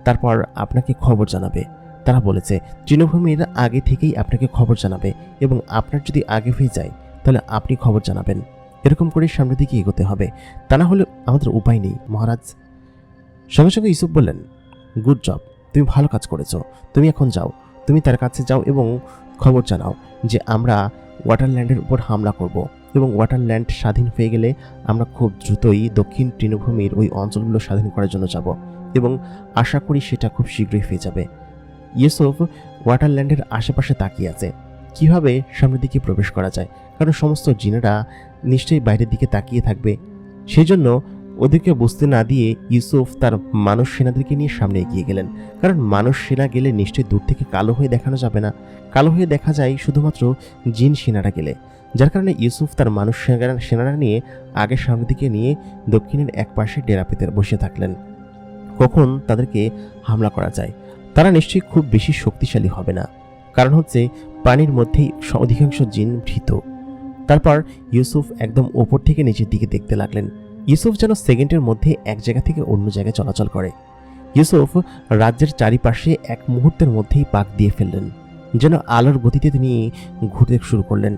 তারপর আপনাকে খবর জানাবে। তারা বলেছে তৃণভূমির আগে থেকেই আপনাকে খবর জানাবে এবং আপনার যদি আগে হয়ে যায় তাহলে আপনি খবর জানাবেন। এরকম করেই সামনের দিকে এগোতে হবে, তা না হলে আমাদের উপায় নেই মহারাজ। সঙ্গে সঙ্গে ইউসুফ বললেন, গুড জব, তুমি ভালো কাজ করেছো। তুমি এখন যাও, তুমি তার কাছে যাও এবং খবর জানাও যে আমরা ওয়াটারল্যান্ডের উপর হামলা করব এবং ওয়াটারল্যান্ড স্বাধীন হয়ে গেলে আমরা খুব দ্রুতই দক্ষিণ তৃণভূমির ওই অঞ্চলগুলো স্বাধীন করার জন্য যাব এবং আশা করি সেটা খুব শীঘ্রই হয়ে যাবে। ইউসুফ ওয়াটারল্যান্ডের আশেপাশে তাকিয়ে আছে কিভাবে সামনের দিকে প্রবেশ করা যায়, কারণ সমস্ত জিনেরা নিশ্চয়ই বাইরের দিকে তাকিয়ে থাকবে। সেই জন্য ওদেরকে বুঝতে না দিয়ে ইউসুফ তার মানুষ সেনাদেরকে নিয়ে সামনে এগিয়ে গেলেন, কারণ মানুষ সেনা গেলে নিশ্চয়ই দূর থেকে কালো হয়ে দেখানো যাবে না। কালো হয়ে দেখা যায় শুধুমাত্র জিন সেনারা গেলে, যার কারণে ইউসুফ তার মানুষ সেনারা নিয়ে আগে সামনের দিকে নিয়ে দক্ষিণের এক পাশে ডেরা পেতে বসে থাকলেন। কখন তাদেরকে হামলা করা যায়? তারা নিশ্চয়ই খুব বেশি শক্তিশালী হবে না, কারণ হচ্ছে পানির মধ্যেই অধিকাংশ জিন ভীত। তারপর ইউসুফ একদম ওপর থেকে নিচের দিকে দেখতে লাগলেন। ইউসুফ যেন সেকেন্ডের মধ্যে এক জায়গা থেকে অন্য জায়গায় চলাচল করে। ইউসুফ রাজ্যের চারিপাশে এক মুহূর্তের মধ্যেই পাক দিয়ে ফেললেন, যেন আলোর গতিতে তিনি ঘুরতে শুরু করলেন।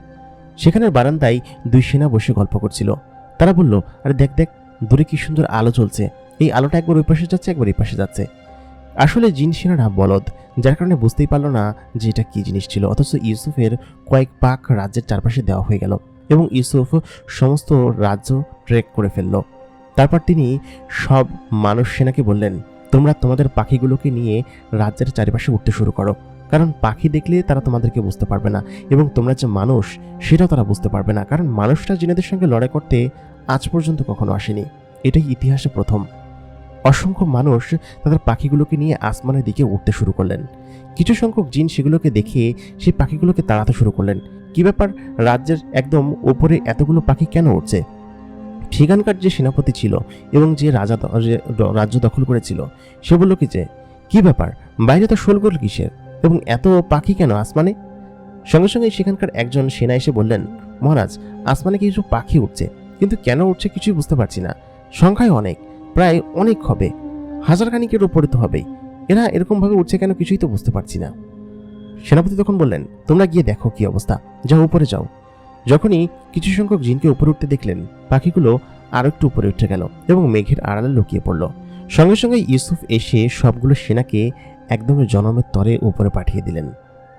সেখানের বারান্দায় দুই সেনা বসে গল্প করছিল। তারা বলল, আরে দেখ দেখ, দূরে কি সুন্দর আলো জ্বলছে, এই আলোটা একবার ওই পাশে যাচ্ছে একবার এই পাশে যাচ্ছে। আসলে জিন সেনারা বলদ, যার কারণে বুঝতেই পারল না যে এটা কি জিনিস ছিল। অথচ ইউসুফের কয়েক পাক রাজ্যের চারপাশে দেওয়া হয়ে গেল এবং ইউসুফ সমস্ত রাজ্য ট্রেক করে ফেলল। তারপর তিনি সব মানুষ সেনাকে বললেন, তোমরা তোমাদের পাখিগুলোকে নিয়ে রাজ্যের চারিপাশে উঠতে শুরু করো, কারণ পাখি দেখলে তারা তোমাদেরকে বুঝতে পারবে না এবং তোমরা যে মানুষ সেটাও তারা বুঝতে পারবে না, কারণ মানুষটা জিনেদের সঙ্গে লড়াই করতে আজ পর্যন্ত কখনো আসেনি। এটাই ইতিহাসে প্রথম। অসংখ্য মানুষ তাদের পাখিগুলোকে নিয়ে আসমানের দিকে উঠতে শুরু করলেন। কিছু সংখ্যক জিন সেগুলোকে দেখে সেই পাখিগুলোকে তাড়াতে শুরু করলেন। কি ব্যাপার, রাজ্যের একদম ওপরে এতগুলো পাখি কেন উঠছে? সেখানকার যে সেনাপতি ছিল এবং যে রাজ্য দখল করেছিল সে বলল কি ব্যাপার, বাইরে তো শোরগোল কিসের এবং এত পাখি কেন আসমানে? সঙ্গে সঙ্গে সেখানকার একজন সেনা এসে বললেন, মহারাজ, আসমানে কিছু পাখি উঠছে, কিন্তু কেন উঠছে কিছুই বুঝতে পারছি না। সংখ্যায় অনেক, প্রায় অনেক হবে, হাজারখানিকের উপরে তো হবেই। এরা এরকমভাবে উঠছে কেন কিছুই তো বুঝতে পারছি না। সেনাপতি তখন বললেন, তোমরা গিয়ে দেখো কি অবস্থা, যাও উপরে যাও। যখনই কিছু সংখ্যক জিনকে উপরে উঠতে দেখলেন, পাখিগুলো আরো একটু উপরে উঠে গেল এবং মেঘের আড়ালে লুকিয়ে পড়ল। সঙ্গে সঙ্গে ইউসুফ এসে সবগুলো সেনাকে একদম জনমের তরে উপরে পাঠিয়ে দিলেন।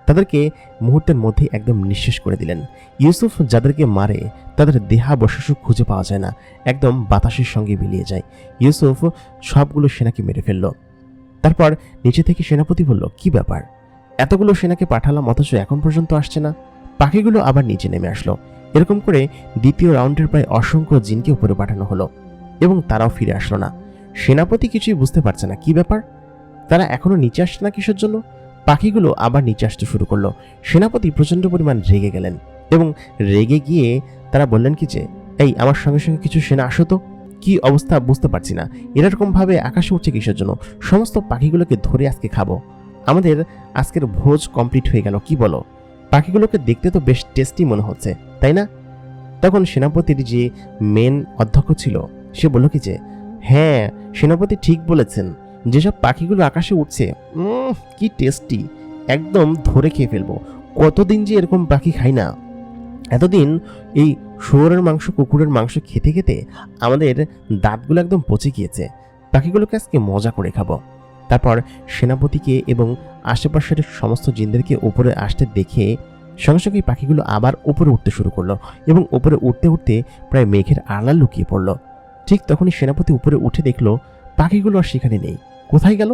তাদেরকে মুহূর্তের মধ্যে একদম নিঃশেষ করে দিলেন। ইউসুফ যাদেরকে মারে তাদের দেহাবশেষ খুঁজে পাওয়া যায় না, একদম বাতাসের সঙ্গে মিলিয়ে যায়। ইউসুফ সবগুলো সেনাকে মেরে ফেলল। তারপর নিচে থেকে সেনাপতি বলল, কি ব্যাপার, এতগুলো সেনাকে পাঠালাম অথচ এখন পর্যন্ত আসছে না? পাখিগুলো আবার নিচে নেমে আসলো। এরকম করে দ্বিতীয় রাউন্ডের প্রায় অসংখ্য জিনকে উপরে পাঠানো হলো এবং তারাও ফিরে আসলো না। সেনাপতি কিছুই বুঝতে পারছে না কি ব্যাপার, তারা এখনো নিচে আসছে না কিসের জন্য? পাখিগুলো আবার নিচে আসতে শুরু করলো। সেনাপতি প্রচন্ড পরিমাণ রেগে গেলেন এবং রেগে গিয়ে তারা বললেন এই আমার সঙ্গে সঙ্গে কিছু সেনা আসো তো, কি অবস্থা বুঝতে পারছি না, এরকম ভাবে আকাশে উঠছে কিসের জন্য? সমস্ত পাখিগুলোকে ধরে আজকে খাবো, আমাদের আজকের ভোজ কমপ্লিট হয়ে গেল, কি বলো? পাখিগুলোকে দেখতে তো বেশ টেস্টি মনে হচ্ছে, তাই না? তখন সেনাপতির যে মেন অধ্যক্ষ ছিল সে বলল হ্যাঁ, সেনাপতি ঠিক বলেছেন, যেসব পাখিগুলো আকাশে উঠছে কি টেস্টি, একদম ধরে খেয়ে ফেলবো। কতদিন যে এরকম পাখি খাই না, এতদিন এই শুয়োরের মাংস, কুকুরের মাংস খেতে খেতে আমাদের দাঁতগুলো একদম পচে গিয়েছে, পাখিগুলোকে আজকে মজা করে খাবো। তারপর সেনাপতিকে এবং আশেপাশের সমস্ত জিনদেরকে উপরে আসতে দেখে সঙ্গে সঙ্গে পাখিগুলো আবার উপরে উঠতে শুরু করলো এবং উপরে উঠতে উঠতে প্রায় মেঘের আড়াল লুকিয়ে পড়লো। ঠিক তখনই সেনাপতি উপরে উঠে দেখলো পাখিগুলো আর সেখানে নেই, কোথায় গেল?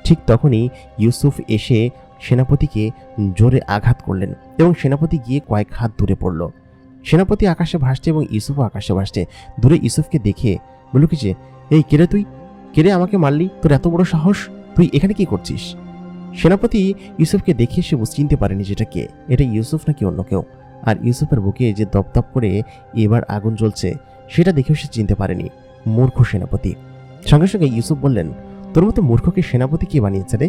ঠিক তখনই ইউসুফ এসে সেনাপতিকে জোরে আঘাত করলেন এবং সেনাপতি গিয়ে কয়েক হাত দূরে পড়ল। সেনাপতি আকাশে ভাসছে এবং ইউসুফও আকাশে ভাসছে। দূরে ইউসুফকে দেখে বলল এই কেরে তুই, কেরে আমাকে মারলি, তোর এত বড় সাহস, তুই এখানে কি করছিস? সেনাপতি ইউসুফকে দেখে সে চিনতে পারেনি যেটা কে, এটা ইউসুফ নাকি অন্য কেউ। আর ইউসুফের বুকে যে দপদপ করে এবার আগুন জ্বলছে সেটা দেখেও সে চিনতে পারেনি। মূর্খ সেনাপতি। সঙ্গে সঙ্গে ইউসুফ বললেন, তোর মতো মূর্খকে সেনাপতি কে বানিয়েছে রে?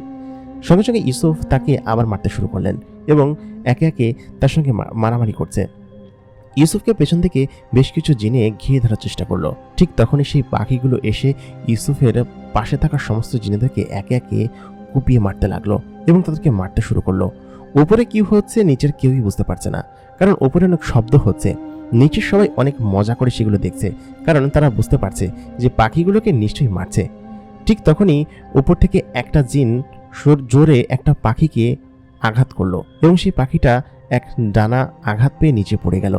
সঙ্গে সঙ্গে ইউসুফ তাকে আবার মারতে শুরু করলেন এবং একে একে তার সঙ্গে মারামারি করছে। ইউসুফকে পেছন থেকে বেশ কিছু জিনে ঘিরে ধরার চেষ্টা করলো। ঠিক তখনই সেই পাখিগুলো এসে ইউসুফের পাশে থাকা সমস্ত জিনেদেরকে একে একে কুপিয়ে মারতে লাগলো এবং তাদেরকে মারতে শুরু করলো। উপরে কি হচ্ছে নিচের কেউই বুঝতে পারছে না, কারণ উপরে অনেক শব্দ হচ্ছে। নিচের সবাই অনেক মজা করে সেগুলো দেখছে, কারণ তারা বুঝতে পারছে যে পাখিগুলোকে নিশ্চয়ই মারছে। ঠিক তখনই উপর থেকে একটা জিন জোরে একটা পাখিকে আঘাত করলো এবং সেই পাখিটা এক ডানা আঘাত পেয়ে নিচে পড়ে গেল।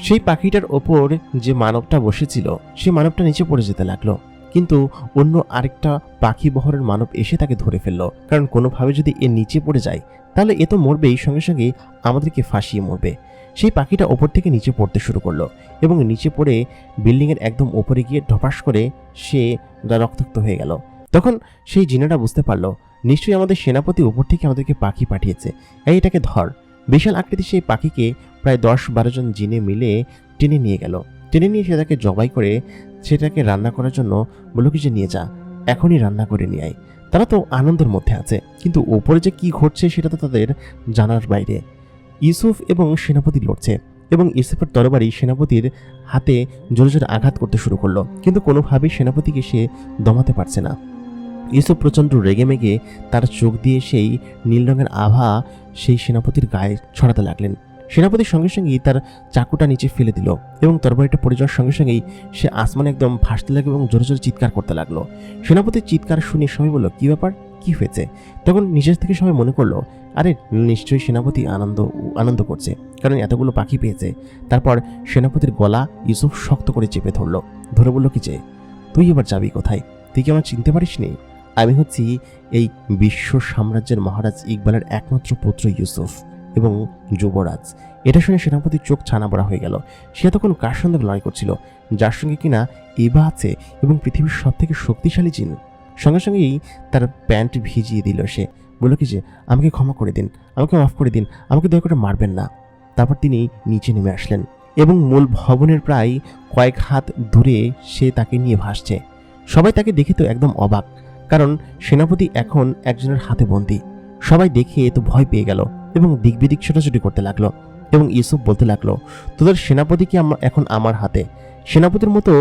সেই পাখিটার ওপর যে মানবটা বসেছিল সে মানবটা নিচে পড়ে যেতে লাগলো, কিন্তু অন্য আরেকটা পাখি বহরের মানব এসে তাকে ধরে ফেললো, কারণ কোনোভাবে যদি এ নিচে পড়ে যায় তাহলে এ তো মরবেই, সঙ্গে সঙ্গে আমাদেরকে ফাঁসিয়ে মরবে। সেই পাখিটা ওপর থেকে নিচে পড়তে শুরু করলো এবং নিচে পড়ে বিল্ডিংয়ের একদম ওপরে গিয়ে ঢপাস করে সে রক্তাক্ত হয়ে গেল। তখন সেই জিনেরা বুঝতে পারলো নিশ্চয়ই আমাদের সেনাপতি উপর থেকে আমাদেরকে পাখি পাঠিয়েছে, এটাকে ধর। বিশাল আকৃতির সেই পাখিকে প্রায় 10-12 জন জিনে মিলে টেনে নিয়ে গেল। টেনে নিয়ে সেটাকে জবাই করে সেটাকে রান্না করার জন্য বলল নিয়ে যা, এখনই রান্না করে নিয়ে আয়। তারা তো আনন্দের মধ্যে আছে, কিন্তু ওপরে যে কি ঘটছে সেটা তো তাদের জানার বাইরে। ইউসুফ এবং সেনাপতি লড়ছে এবং ইউসুফের তরবারি সেনাপতির হাতে জোরে জোরে আঘাত করতে শুরু করলো, কিন্তু কোনোভাবেই সেনাপতিকে সে দমাতে পারছে না। ইউসুফ প্রচণ্ড রেগে মেগে তার চোখ দিয়ে সেই নীল রঙের আভা সেই সেনাপতির গায়ে ছড়াতে লাগলেন। সেনাপতির সঙ্গে সঙ্গেই তার চাকুটা নিচে ফেলে দিল এবং তরবারিটা পড়ে যাওয়ার সঙ্গে সঙ্গেই সে আসমানে একদম ভাসতে লাগলো এবং জোরে জোরে চিৎকার করতে লাগলো। সেনাপতির চিৎকার শুনে সবাই বলল, কি ব্যাপার, কি হয়েছে? তখন নিজের থেকে সবাই মনে করলো, আরে নিশ্চয়ই সেনাপতি আনন্দ করছে, কারণ এতগুলো পাখি পেয়েছে। তারপর সেনাপতির গলা ইউসুফ শক্ত করে চেপে ধরে বলল তুই এবার যাবি কোথায়? তুই কি আমার চিনতে পারিস নি? আমি হচ্ছি এই বিশ্ব সাম্রাজ্যের মহারাজ ইকবালের একমাত্র পুত্র ইউসুফ এবং যুবরাজ। এটা শুনে সেনাপতির চোখ ছানা বড়া হয়ে গেল। সে তখন কার সঙ্গে লড়াই করছিল? যার সঙ্গে কিনা এবা আছে এবং পৃথিবীর সব থেকে শক্তিশালী জিন। সঙ্গে সঙ্গেই তার প্যান্ট ভিজিয়ে দিল। সে বলল কি যে আমাকে ক্ষমা করে দিন, আমাকে মাফ করে দিন, আমাকে দয়া করে মারবেন না। তারপর তিনি নিচে নেমে আসলেন এবং মূল ভবনের প্রায় কয়েক হাত দূরে সে তাকে নিয়ে ভাসছে। সবাই তাকে দেখে তো একদম অবাক, কারণ সেনাপতি এখন একজনের হাতে বন্দী। সবাই দেখে তো ভয় পেয়ে গেল এবং দিক বিদিক ছোটাছুটি করতে লাগলো এবং ইউসুফ বলতে লাগলো, তোদের সেনাপতি কি এখন আমার হাতে? সেনাপতির মতো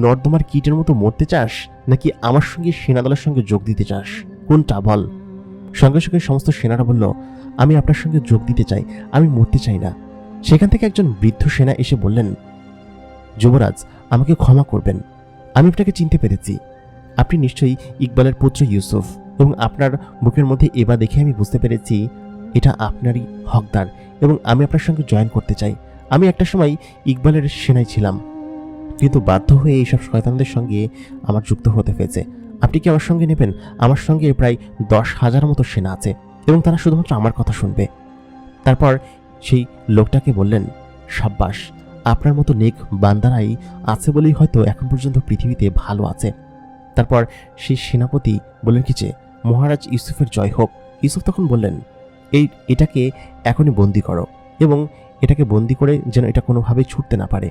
নর্দমার কীটের মতো মরতে চাস, নাকি আমার সঙ্গে সেনাদলের সঙ্গে যোগ দিতে চাস? কোনটা বল? সঙ্গে সঙ্গে সমস্ত সেনারা বলল, আমি আপনার সঙ্গে যোগ দিতে চাই, আমি মরতে চাই না। সেখান থেকে একজন বৃদ্ধ সেনা এসে বললেন, যুবরাজ, আমাকে ক্ষমা করবেন, আমি আপনাকে চিনতে পেরেছি। আপনি নিশ্চয়ই ইকবালের পুত্র ইউসুফ, এবং আপনার বুকের মধ্যে এবা দেখে আমি বুঝতে পেরেছি এটা আপনারই হকদার, এবং আমি আপনার সঙ্গে জয়েন করতে চাই। আমি একটা সময় ইকবালের সেনায় ছিলাম, কিন্তু বাধ্য হয়ে এইসব শয়তানদের সঙ্গে আমার যুক্ত হতে হয়েছে। আপনি কি আমার সঙ্গে নেবেন? আমার সঙ্গে প্রায় 10,000 মতো সেনা আছে এবং তারা শুধুমাত্র আমার কথা শুনবে। তারপর সেই লোকটাকে বললেন, সাব্বাস, আপনার মতো নেক বান্দারাই আছে বলেই হয়তো এখন পর্যন্ত পৃথিবীতে ভালো আছে। তারপর সেই সেনাপতি বললেন কি যে, মহারাজ ইউসুফের জয় হোক। ইউসুফ তখন বললেন, এটাকে এখনই বন্দি করো, এবং এটাকে বন্দি করে যেন এটা কোনোভাবেই ছুটতে না পারে,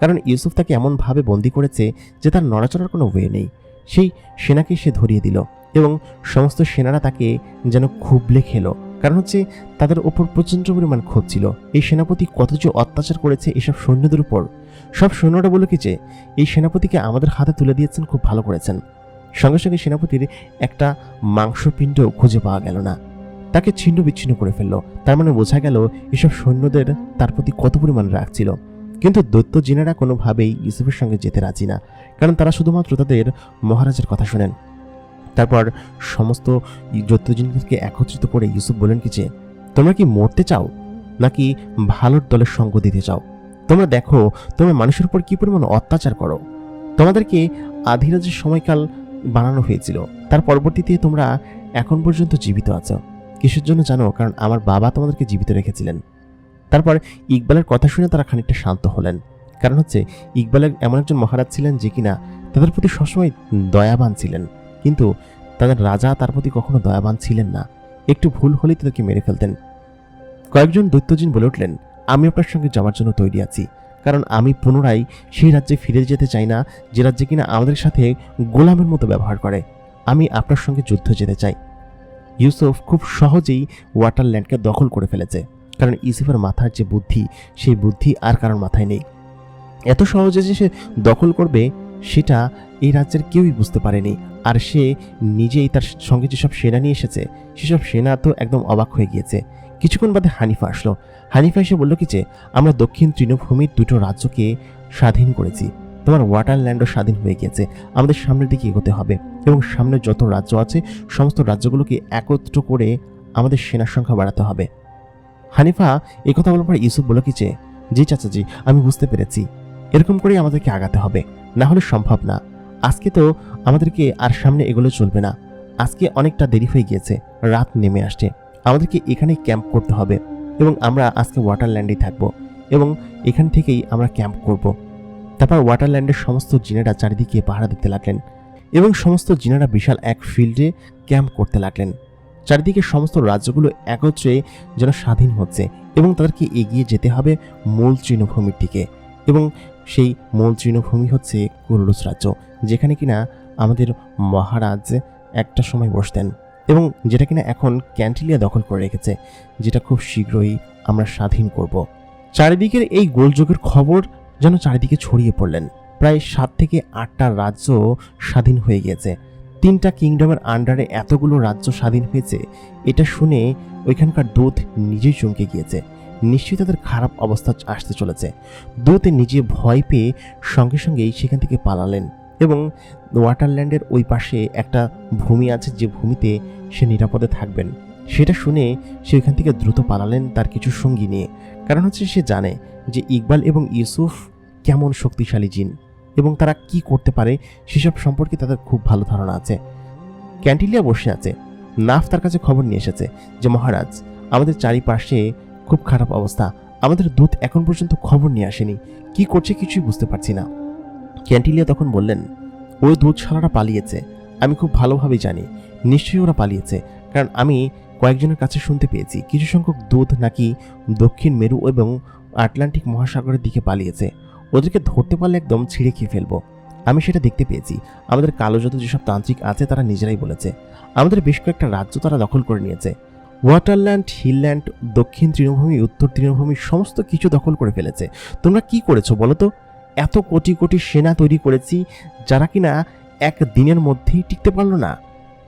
কারণ ইউসুফ তাকে এমনভাবে বন্দি করেছে যে তার নড়াচড়ার কোনো ওয়ে নেই। সেই সেনাকে সে ধরিয়ে দিল এবং সমস্ত সেনারা তাকে যেন খুবলে খেলো, কারণ হচ্ছে তাদের ওপর প্রচণ্ড পরিমাণ ক্ষোভ ছিল। এই সেনাপতি কত যে অত্যাচার করেছে এসব সৈন্যদের উপর। সব সৈন্যরা বলে কি যে, এই সেনাপতিকে আমাদের হাতে তুলে দিয়েছেন, খুব ভালো করেছেন। সঙ্গে সঙ্গে সেনাপতির একটা মাংসপিণ্ড খুঁজে পাওয়া গেল না, তাকে ছিন্ন বিচ্ছিন্ন করে ফেললো। তার মানে বোঝা গেল এসব সৈন্যদের তার প্রতি কত পরিমাণ রাগ ছিল। কিন্তু দৈত্য জিনেরা কোনোভাবেই ইউসুফের সঙ্গে যেতে রাজি না, কারণ তারা শুধুমাত্র তাদের মহারাজের কথা শোনেন। তারপর সমস্ত দৈত্য জিনকে একত্রিত করে ইউসুফ বলেন কি যে, তোমরা কি মরতে চাও, নাকি ভালোর দলের সঙ্গ দিতে চাও? তোমরা দেখো তোমরা মানুষের উপর কি পরিমাণ অত্যাচার করো। তোমাদেরকে আধিরাজের সময়কাল বানানো হয়েছিল, তার পরবর্তীতে তোমরা এখন পর্যন্ত জীবিত আছো। কিসের জন্য জানো? কারণ আমার বাবা তোমাদেরকে জীবিত রেখেছিলেন। তারপর ইকবালের কথা শুনে তারা খানিকটা শান্ত হলেন, কারণ হচ্ছে ইকবালের এমন একজন মহারাজ ছিলেন যে কিনা তাদের প্রতি সবসময় দয়াবান ছিলেন, কিন্তু তাদের রাজা তার প্রতি কখনো দয়াবান ছিলেন না। একটু ভুল হলেই তাদেরকে মেরে ফেলতেন। কয়েকজন দৈত্যজিন বলে উঠলেন, আমি আপনার সঙ্গে যাওয়ার জন্য তৈরি আছি, কারণ আমি পুনরায় সেই রাজ্যে ফিরে যেতে চাই না যে রাজ্যে কিনা আমাদের সাথে গোলামের মতো ব্যবহার করে। আমি আপনার সঙ্গে যুদ্ধ যেতে চাই। ইউসুফ খুব সহজেই ওয়াটারল্যান্ডকে দখল করে ফেলেছে, কারণ ইউসুফের মাথার যে বুদ্ধি, সেই বুদ্ধি আর কারোর মাথায় নেই। এত সহজে যে সে দখল করবে সেটা এই রাজ্যের কেউই বুঝতে পারেনি। আর সে নিজেই তার সঙ্গে যেসব সেনা নিয়ে এসেছে সেসব সেনা তো একদম অবাক হয়ে গিয়েছে। কিছুক্ষণ বাদে হানিফা আসলো। হানিফা এসে বলল কি যে, আমরা দক্ষিণ তৃণভূমির 2টো রাজ্যকে স্বাধীন করেছি, তোমার ওয়াটারল্যান্ডও স্বাধীন হয়ে গিয়েছে। আমাদের সামনের দিকে এগোতে হবে এবং সামনে যত রাজ্য আছে সমস্ত রাজ্যগুলোকে একত্র করে আমাদের সেনার সংখ্যা বাড়াতে হবে। হানিফা এই কথা বলার পর ইউসুফ বলল কি যে, জি চাচাজি, আমি বুঝতে পেরেছি, এরকম করেই আমাদেরকে আগাতে হবে, না হলে সম্ভব না। আজকে তো আমাদেরকে আর সামনে এগোলে চলবে না, আজকে অনেকটা দেরি হয়ে গিয়েছে, রাত নেমে আসছে, আমাদেরকে এখানেই ক্যাম্প করতে হবে এবং আমরা আজকে ওয়াটারল্যান্ডেই থাকবো এবং এখান থেকেই আমরা ক্যাম্প করব। তারপর ওয়াটারল্যান্ডের সমস্ত জিনেরা চারিদিকে পাহারা দিতে লাগলেন এবং সমস্ত জিনেরা বিশাল এক ফিল্ডে ক্যাম্প করতে লাগলেন। চারিদিকে সমস্ত রাজ্যগুলো একত্রে যেন স্বাধীন হচ্ছে এবং তাদেরকে এগিয়ে যেতে হবে মূল তৃণভূমির দিকে, এবং সেই মূল তৃণভূমি হচ্ছে কুরুলুস রাজ্য, যেখানে কিনা আমাদের মহারাজ একটা সময় বসতেন এবং যেটা কিনা এখন ক্যান্টিলিয়া দখল করে রেখেছে, যেটা খুব শীঘ্রই আমরা স্বাধীন করব। চারিদিকের এই গোলযোগের খবর যেন চারিদিকে ছড়িয়ে পড়লেন। প্রায় 7 থেকে 8টা রাজ্য স্বাধীন হয়ে গিয়েছে। 3টা কিংডমের আন্ডারে এতগুলো রাজ্য স্বাধীন হয়েছে, এটা শুনে ওইখানকার দূত নিজেই চমকে গিয়েছে। নিশ্চয়ই তাদের খারাপ অবস্থা আসতে চলেছে। দূত নিজে ভয় পেয়ে সঙ্গে সঙ্গেই সেখান থেকে পালালেন এবং ওয়াটারল্যান্ডের ওই পাশে একটা ভূমি আছে, যে ভূমিতে সে নিরাপদে থাকবেন, সেটা শুনে সে ওইখান থেকে দ্রুত পালালেন তার কিছু সঙ্গী নিয়ে। কারণ হচ্ছে সে জানে যে ইকবাল এবং ইউসুফ কেমন শক্তিশালী জিন এবং তারা কি করতে পারে সেসব সম্পর্কে তাদের খুব ভালো ধারণা আছে। ক্যান্টিলিয়া বসে আছে, নাফ তার কাছে খবর নিয়ে এসেছে যে, মহারাজ, আমাদের চারিপাশে খুব খারাপ অবস্থা, আমাদের দূত এখন পর্যন্ত খবর নিয়ে আসেনি, কি করছে কিছুই বুঝতে পারছি না। ক্যান্টিলিয়া তখন বললেন, ওই দুধশালারা পালিয়েছে। আমি খুব ভালোভাবেই জানি নিশ্চয়ই ওরা পালিয়েছে, কারণ আমি কয়েকজনের কাছে শুনতে পেয়েছি কিছু সংখ্যক দুধ নাকি দক্ষিণ মেরু এবং আটলান্টিক মহাসাগরের দিকে পালিয়েছে। ওদেরকে ধরতে পারলে একদম ছিঁড়ে খেয়ে ফেলবো। আমি সেটা দেখতে পেয়েছি। আমাদের কালো যত যেসব তান্ত্রিক আছে তারা নিজেরাই বলেছে আমাদের বেশ কয়েকটা রাজ্য তারা দখল করে নিয়েছে। ওয়াটারল্যান্ড, হিলল্যান্ড, দক্ষিণ তৃণভূমি, উত্তর তৃণভূমি সমস্ত কিছু দখল করে ফেলেছে। তোমরা কি করেছো বলো তো? এত কোটি কোটি সেনা তৈরি করেছি যারা কিনা এক দিনের মধ্যেই টিকতে পারলো না।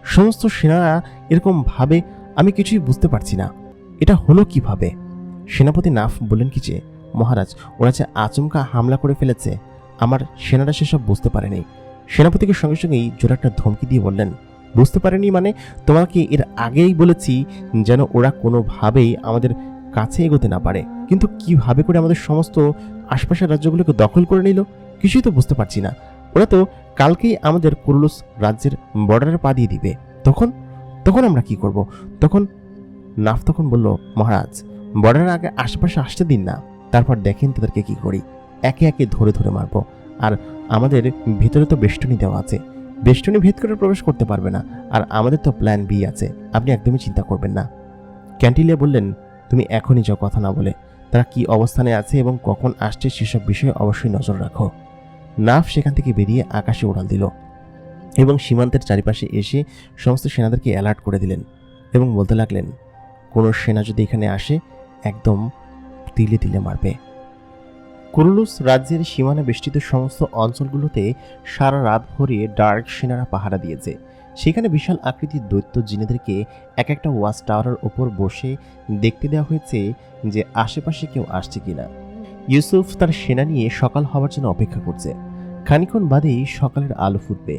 সমস্ত সেনারা এরকম ভাবে, আমি কিছুই বুঝতে পারছি না এটা হলো কিভাবে। সেনাপতি নাফ বললেন কি যে, মহারাজ, ওরা যে আচমকা হামলা করে ফেলেছে, আমার সেনারা সেসব বুঝতে পারেনি। সেনাপতিকে সঙ্গে সঙ্গেই জোরে একটা ধমকি দিয়ে বললেন, বুঝতে পারেনি মানে? তোমাকে এর আগেই বলেছি যেন ওরা কোনোভাবেই আমাদের কাছে এগোতে না পারে, কিন্তু কিভাবে করে আমাদের সমস্ত আশপাশের রাজ্যগুলোকে দখল করে নিল কিছুই তো বুঝতে পারছি না। ওরা তো কালকেই আমাদের কুরুলুস রাজ্যের বর্ডারে পা দিয়ে দিবে। তখন তখন আমরা কি করব? তখন নাফ তখন বলল, মহারাজ, বর্ডারের আগে আশেপাশে আসতে দিন না, তারপর দেখেন তাদেরকে কি করি। একে একে ধরে ধরে মারবো। আর আমাদের ভেতরে তো বেষ্টনী দেওয়া আছে, বেষ্টনী ভেদ করে প্রবেশ করতে পারবে না। আর আমাদের তো প্ল্যান বি আছে, আপনি একদমই চিন্তা করবেন না। ক্যান্টিলিয়া বললেন, তুমি এখনই যাও, কথা না বলে। তারা কি অবস্থানে আছে এবং কখন আসছে সেসব বিষয়ে অবশ্যই নজর রাখো। নাফ সেখান থেকে বেরিয়ে আকাশে উড়াল দিল এবং সীমান্তের চারিপাশে এসে সমস্ত সেনাদেরকে অ্যালার্ট করে দিলেন এবং বলতে লাগলেন, কোনো সেনা যদি এখানে আসে একদম তিলে তিলে মারবে। কুরুলুস রাজ্যের সীমানা বেষ্টিত সমস্ত অঞ্চলগুলোতে সারা রাত ভরিয়ে ডার্ক সেনারা পাহারা দিয়েছে। সেখানে বিশাল আকৃতির দৈত্য জিনেদেরকে এক একটা ওয়াচ টাওয়ারের ওপর বসে দেখতে দেওয়া হয়েছে যে আশেপাশে কেউ আসছে কিনা। ইউসুফ তার সেনা নিয়ে সকাল হওয়ার জন্য অপেক্ষা করছে। খানিকক্ষণ বাদেই সকালের আলো ফুটবে।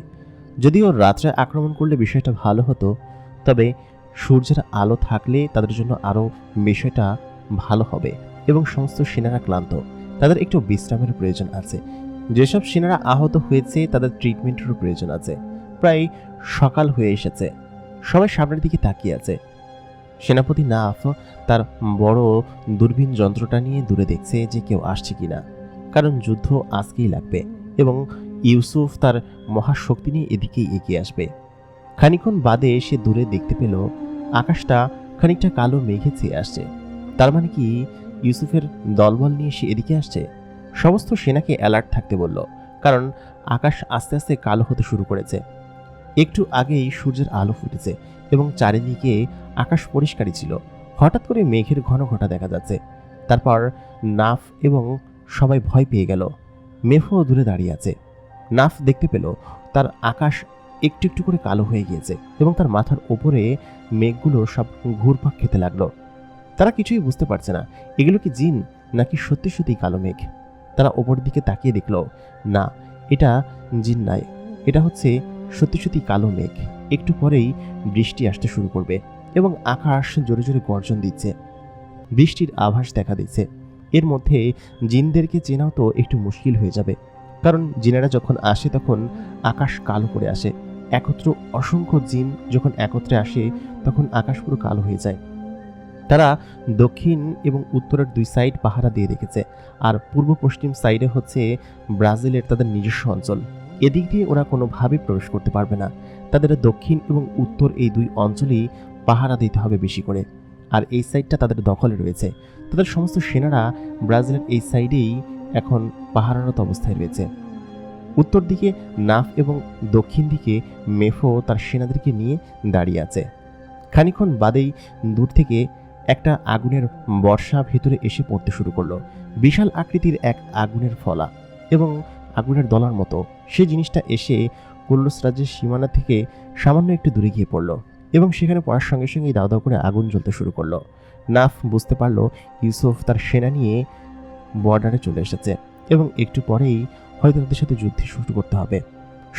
যদিও রাত্রে আক্রমণ করলে বিষয়টা ভালো হতো, তবে সূর্যের আলো থাকলে তাদের জন্য আরও বিষয়টা ভালো হবে এবং সমস্ত সেনারা ক্লান্ত, তাদের একটু বিশ্রামের প্রয়োজন আছে। যেসব সেনারা আহত হয়েছে তাদের ট্রিটমেন্টেরও প্রয়োজন আছে। প্রায় সকাল হয়ে এসেছে, সবাই সামনের দিকে তাকিয়ে আছে। সেনাপতি নাফ তার বড় দূরবীন যন্ত্রটা নিয়ে দূরে দেখছে যে কেউ আসছে কিনা, কারণ যুদ্ধ আজকেই লাগবে এবং ইউসুফ তার মহাশক্তি নিয়ে এদিকেই এগিয়ে আসবে। খানিকক্ষণ বাদে সে দূরে দেখতে পেল আকাশটা খানিকটা কালো মেঘে ছেয়ে আসছে। তার মানে কি ইউসুফের দলবল নিয়ে সে এদিকে আসছে? সমস্ত সেনাকে অ্যালার্ট থাকতে বলল, কারণ আকাশ আস্তে আস্তে কালো হতে শুরু করেছে। একটু আগেই সূর্যের আলো ফুটেছে এবং চারিদিকে আকাশ পরিষ্কারই ছিল। হঠাৎ করে মেঘের ঘন ঘটা দেখা যাচ্ছে। তারপর নাফ এবং সবাই ভয় পেয়ে গেল। মেফো দূরে দাঁড়িয়ে আছে। নাফ দেখতে পেল তার আকাশ একটু একটু করে কালো হয়ে গিয়েছে এবং তার মাথার ওপরে মেঘগুলো সব ঘুরপাক খেতে লাগলো। তারা কিছুই বুঝতে পারছে না এগুলো কি জিন নাকি সত্যি সত্যি কালো মেঘ। তারা ওপর দিকে তাকিয়ে দেখল, না, এটা জিন নয়, এটা হচ্ছে সত্যি সত্যি কালো মেঘ। একটু পরেই বৃষ্টি আসতে শুরু করবে এবং আকাশ জোরে জোরে গর্জন দিচ্ছে, বৃষ্টির আভাস দেখা দিচ্ছে। এর মধ্যে জিনদেরকে চেনাও তো একটু মুশকিল হয়ে যাবে, কারণ জিনেরা যখন আসে তখন আকাশ কালো করে আসে। একত্র অসংখ্য জিন যখন একত্রে আসে তখন আকাশ পুরো কালো হয়ে যায়। তারা দক্ষিণ এবং উত্তরের দুই সাইড পাহারা দিয়ে রেখেছে, আর পূর্ব পশ্চিম সাইডে হচ্ছে ব্রাজিলের তাদের নিজস্ব অঞ্চল। এদিক দিয়ে ওরা কোনোভাবেই প্রবেশ করতে পারবে না। তাদের দক্ষিণ এবং উত্তর এই দুই অঞ্চলেই পাহারা দিতে হবে বেশি করে, আর এই সাইডটা তাদের দখলে রয়েছে। তাদের সমস্ত সেনারা ব্রাজিলের এই সাইডেই এখন পাহারারত অবস্থায় রয়েছে। উত্তর দিকে নাফ এবং দক্ষিণ দিকে মেফো তার সেনাদেরকে নিয়ে দাঁড়িয়ে আছে। খানিকক্ষণ বাদেই দূর থেকে একটা আগুনের বর্ষা ভেতরে এসে পড়তে শুরু করলো। বিশাল আকৃতির এক আগুনের ফলা এবং আগুনের দলার মতো সেই জিনিসটা এসে কুরুলুস রাজ্যের সীমানা থেকে সামান্য একটু দূরে গিয়ে পড়লো এবং সেখানে পড়ার সঙ্গে সঙ্গেই দাও দাও করে আগুন জ্বলতে শুরু করলো। নাফ বুঝতে পারলো ইউসুফ তার সেনা নিয়ে বর্ডারে চলে এসেছে এবং একটু পরেই হয়তো তাদের সাথে যুদ্ধ শুরু করতে হবে।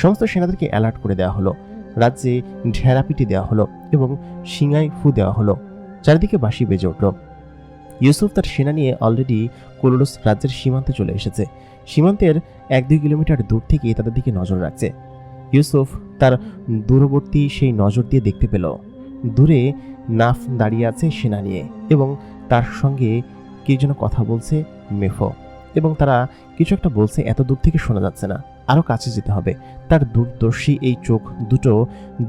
সমস্ত সেনাদেরকে অ্যালার্ট করে দেওয়া হলো, রাজ্যে ঢেরাপিটি দেওয়া হলো এবং সিঙায় ফু দেওয়া হলো। চারিদিকে বাঁশি বেজে উঠল। ইউসুফ তার সেনা নিয়ে অলরেডি কুরুলুস রাজ্যের সীমান্তে চলে এসেছে। সীমান্তের 1-2 কিলোমিটার দূর থেকে তাদের দিকে নজর রাখছে। ইউসুফ তার দূরবর্তী সেই নজর দিয়ে দেখতে পেল দূরে নাফ দাঁড়িয়ে আছে সেনা নিয়ে এবং তার সঙ্গে কে যেন কথা বলছে মেফো। এবং তারা কিছু একটা বলছে, এত দূর থেকে শোনা যাচ্ছে না, আরও কাছে যেতে হবে। তার দূরদর্শী এই চোখ দুটো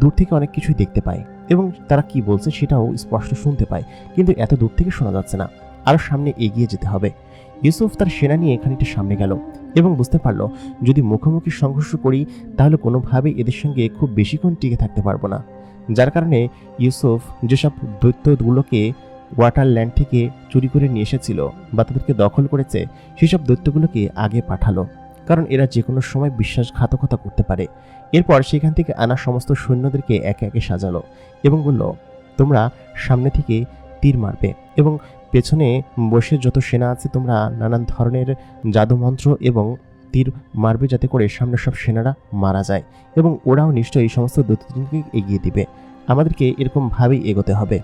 দূর থেকে অনেক কিছুই দেখতে পায় এবং তারা কি বলছে সেটাও স্পষ্ট শুনতে পায়, কিন্তু এত দূর থেকে শোনা যাচ্ছে না, আরও সামনে এগিয়ে যেতে হবে। ইউসুফ তার সেনা নিয়ে খানিকটা সামনে গেল এবং বুঝতে পারলো যদি মুখোমুখি সংঘর্ষ করি তাহলে কোনোভাবেই এদের সঙ্গে খুব বেশিক্ষণ টিকে থাকতে পারবো না। যার কারণে ইউসুফ যেসব দৈত্যগুলোকে ওয়াটারল্যান্ড থেকে চুরি করে নিয়ে এসেছিল বা তাদেরকে দখল করেছে সেসব দৈত্যগুলোকে আগে পাঠালো, কারণ এরা যে কোনো সময় বিশ্বাসঘাতকতা করতে পারে। এরপর সেখান থেকে আনা সমস্ত সৈন্যদেরকে একে একে সাজালো এবং বলল, তোমরা সামনে থেকে তীর মারবে এবং পেছনে বসে যত সেনা আছে তোমরা নানান ধরনের জাদুমন্ত্র এবং তীর মারবে যাতে করে সামনে সব সেনারা মারা যায় এবং ওরাও নিশ্চয়ই এই সমস্ত দৈত্যজিনকে এগিয়ে দিবে। আমাদেরকে এরকমভাবেই এগোতে হবে।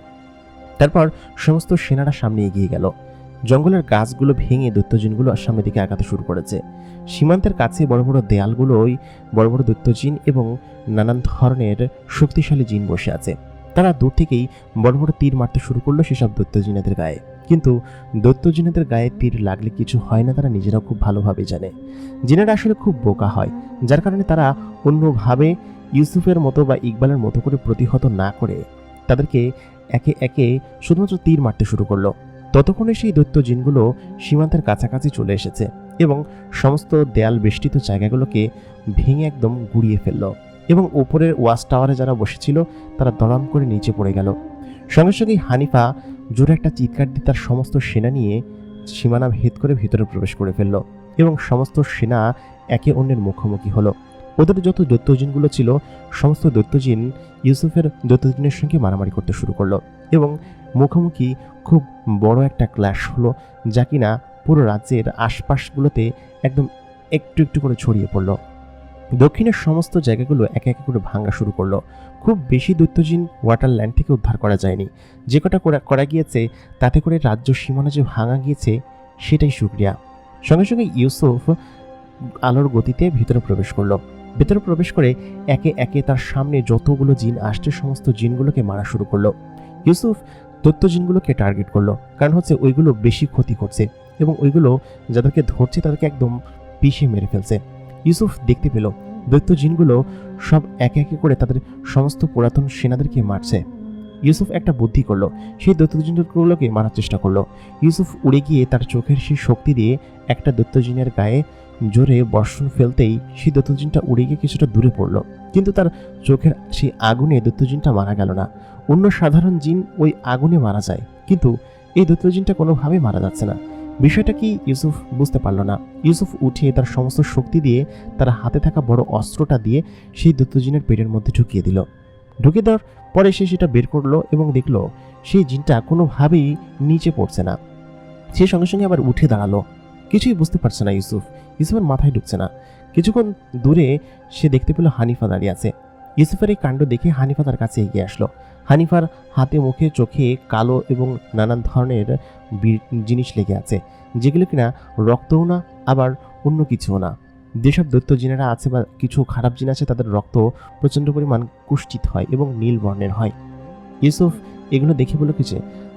তারপর সমস্ত সেনারা সামনে এগিয়ে গেল। জঙ্গলের গাছগুলো ভেঙে দৈত্যজিনগুলো সামনের দিকে আগাতে শুরু করেছে। সীমান্তের কাছে বড় বড় দেয়ালগুলোই বড় বড় দৈত্যজিন এবং নানান ধরনের শক্তিশালী জিন বসে আছে। তারা দূর থেকেই বড় বড় তীর মারতে শুরু করলো সেসব দৈত্যজিনেদের গায়ে, কিন্তু দৈত্যজিনেদের গায়ে তীর লাগলে কিছু হয় না, তারা নিজেরাও খুব ভালোভাবে জানে। জিনেরা আসলে খুব বোকা হয়, যার কারণে তারা অন্যভাবে ইউসুফের মতো বা ইকবালের মতো করে প্রতিহত না করে তাদেরকে একে একে শুধুমাত্র তীর মারতে শুরু করলো। ততক্ষণে সেই দৈত্য জিনগুলো সীমান্তের কাছাকাছি চলে এসেছে এবং সমস্ত দেয়াল বেষ্টিত জায়গাগুলোকে ভেঙে একদম গুড়িয়ে ফেলল এবং উপরের ওয়াচ টাওয়ারে যারা বসেছিল তারা দড়াম করে নিচে পড়ে গেল। সঙ্গে সঙ্গেই হানিফা জোরে একটা চিৎকার দিয়ে তার সমস্ত সেনা নিয়ে সীমানা ভেদ করে ভিতরে প্রবেশ করে ফেলল এবং সমস্ত সেনা একে অন্যের মুখোমুখি হলো। ওদের যত দৈত্যজিনগুলো ছিল সমস্ত দৈত্যজিন ইউসুফের দৈত্যজিনের সঙ্গে মারামারি করতে শুরু করলো এবং মুখোমুখি খুব বড় একটা ক্ল্যাশ হলো, যা কিনা পুরো রাজ্যের আশপাশগুলোতে একদম একটু একটু করে ছড়িয়ে পড়লো। দক্ষিণের সমস্ত জায়গাগুলো একে একে করে ভাঙা শুরু করলো। খুব বেশি দৈত্যজিন ওয়াটারল্যান্ড থেকে উদ্ধার করা যায়নি, যে কটা করা গিয়েছে তাতে করে রাজ্য সীমানা যে ভাঙা গিয়েছে সেটাই শুকরিয়া। সঙ্গে সঙ্গে ইউসুফ আলোর গতিতে ভিতরে প্রবেশ করলো। ভেতরে প্রবেশ করে একে একে তার সামনে যতগুলো জিন আসছে সমস্ত জিনগুলোকে মারা শুরু করলো। ইউসুফ দৈত্য জিনগুলোকে টার্গেট করলো, কারণ হচ্ছে ওইগুলো বেশি ক্ষতি করছে এবং ওইগুলো যাদেরকে ধরছে তাদেরকে একদম পিষে মেরে ফেলছে। ইউসুফ দেখতে পেল দৈত্য জিনগুলো সব একে একে করে তাদের সমস্ত পুরাতন সেনাদেরকে মারছে। ইউসুফ একটা বুদ্ধি করলো, সেই দৈত্য জিনগুলোকে মারার চেষ্টা করলো। ইউসুফ উড়ে গিয়ে তার চোখের সেই শক্তি দিয়ে একটা দৈত্য জিনের গায়ে জোরে বর্ষণ ফেলতেই সেই দৈত্যজিনটা উড়ে গিয়ে কিছুটা দূরে পড়ল, কিন্তু তার চোখের সেই আগুনে দৈত্যজিনটা মারা গেল না। অন্য সাধারণ জিন ওই আগুনে মারা যায়, কিন্তু এই দৈত্যজিনটা কোনোভাবেই মারা যাচ্ছে না। বিষয়টা কি ইউসুফ বুঝতে পারল না। ইউসুফ উঠে তার সমস্ত শক্তি দিয়ে তার হাতে থাকা বড় অস্ত্রটা দিয়ে সেই দৈত্যজিনের পেটের মধ্যে ঢুকিয়ে দিল। ঢুকিয়ে দেওয়ার পরে সে সেটা বের করলো এবং দেখলো সেই জিনটা কোনোভাবেই নিচে পড়ছে না। সে সঙ্গে সঙ্গে আবার উঠে দাঁড়ালো। কিছুই বুঝতে পারছে না ইউসুফের মাথায় ঢুকছে না। কিছুক্ষণ দূরে সে দেখতে পেল হানিফা দাঁড়িয়ে আছে। ইউসুফের এই কাণ্ড দেখে হানিফা তার কাছে এগিয়ে আসলো। হানিফার হাতে মুখে চোখে কালো এবং নানান ধরনের জিনিস লেগে আছে, যেগুলো কিনা রক্তও না আবার অন্য কিছুও না। যেসব দৈত্য জিনেরা আছে বা কিছু খারাপ জিন আছে তাদের রক্ত প্রচণ্ড পরিমাণ কুষ্ঠিত হয় এবং নীল বর্ণের হয়। ইউসুফ এগুলো দেখে বলল, কিছু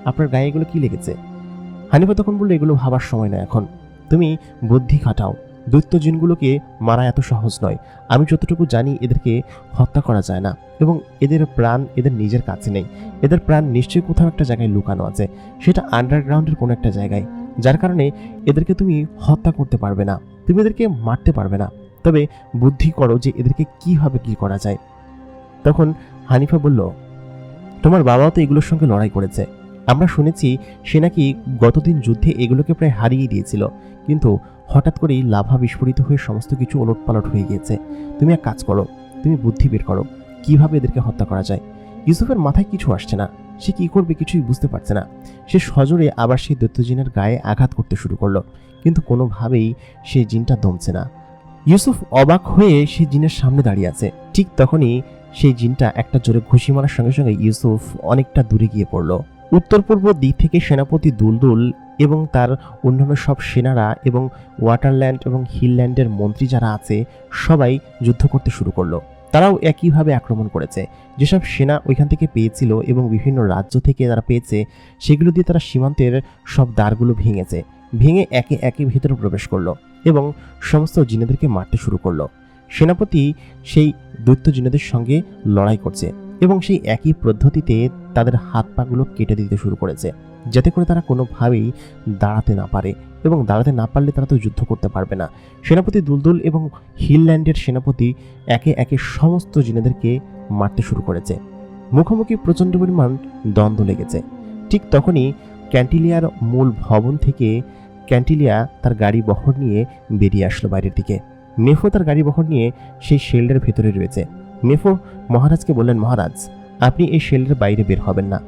আপনার গায়ে এগুলো কি লেগেছে? হানিফা তখন বললো, এগুলো ভাবার সময় না, এখন তুমি বুদ্ধি খাটাও। দৈত্য জিনগুলোকে মারা এত সহজ নয়। আমি যতটুকু জানি এদেরকে হত্যা করা যায় না এবং এদের প্রাণ এদের নিজের কাছে নেই। এদের প্রাণ নিশ্চয়ই কোথাও একটা জায়গায় লুকানো আছে, সেটা আন্ডারগ্রাউন্ডের কোনো একটা জায়গায়, যার কারণে এদেরকে তুমি হত্যা করতে পারবে না, তুমি এদেরকে মারতে পারবে না। তবে বুদ্ধি করো যে এদেরকে কিভাবে কি করা যায়। তখন হানিফা বলল, তোমার বাবাও তো এগুলোর সঙ্গে লড়াই করেছে, আমরা শুনেছি সে নাকি গতদিন যুদ্ধে এগুলোকে প্রায় হারিয়ে দিয়েছিল, কিন্তু হঠাৎ করেই লাভা বিস্ফোরিত হয়ে সমস্ত কিছু ওলটপালট হয়ে গিয়েছে। তুমি এক কাজ করো, তুমি বুদ্ধি বের করো কিভাবে এদেরকে হত্যা করা যায়। ইউসুফের মাথায় কিছু আসছে না, সে কি করবে কিছুই বুঝতে পারছে না। সে সজোরে আবার সেই দৈত্যজিনের গায়ে আঘাত করতে শুরু করলো, কিন্তু কোনোভাবেই সেই জিনটা দমছে না। ইউসুফ অবাক হয়ে সেই জিনের সামনে দাঁড়িয়ে আছে। ঠিক তখনই সেই জিনটা একটা জোরে ঘুষি মারার সঙ্গে সঙ্গে ইউসুফ অনেকটা দূরে গিয়ে পড়ল। উত্তর পূর্ব দিক থেকে সেনাপতি দুলদুল এবং তার অন্যান্য সব সেনারা এবং ওয়াটারল্যান্ড এবং হিলল্যান্ডের মন্ত্রী যারা আছে সবাই যুদ্ধ করতে শুরু করলো। তারাও একইভাবে আক্রমণ করেছে। যেসব সেনা ওইখান থেকে পেয়েছিল এবং বিভিন্ন রাজ্য থেকে যারা পেয়েছে সেগুলো দিয়ে তারা সীমান্তের সব দ্বারগুলো ভেঙেছে ভেঙে একে একে ভেতরে প্রবেশ করলো এবং সমস্ত জিনেদেরকে মারতে শুরু করলো। সেনাপতি সেই দৈত্য জিনেদের সঙ্গে লড়াই করছে এবং সেই একই পদ্ধতিতে তাদের হাত পাগুলো কেটে দিতে শুরু করেছে, যাতে করে তারা কোনোভাবেই দাঁড়াতে না পারে, এবং দাঁড়াতে না পারলে তারা তো যুদ্ধ করতে পারবে না। সেনাপতি দুলদুল এবং হিলল্যান্ডের সেনাপতি একে একে সমস্ত জিনেদেরকে মারতে শুরু করেছে। মুখোমুখি প্রচণ্ড পরিমাণ দ্বন্দ্ব লেগেছে। ঠিক তখনই ক্যান্টিলিয়ার মূল ভবন থেকে ক্যান্টিলিয়া তার গাড়ি বহর নিয়ে বেরিয়ে আসলো বাইরের দিকে। মেফো তার গাড়ি বহর নিয়ে সেই শেল্ডের ভেতরে রয়েছে। মেফো মহারাজকে বললেন, মহারাজ, আপনি এই শেল্ডের বাইরে বের হবেন না।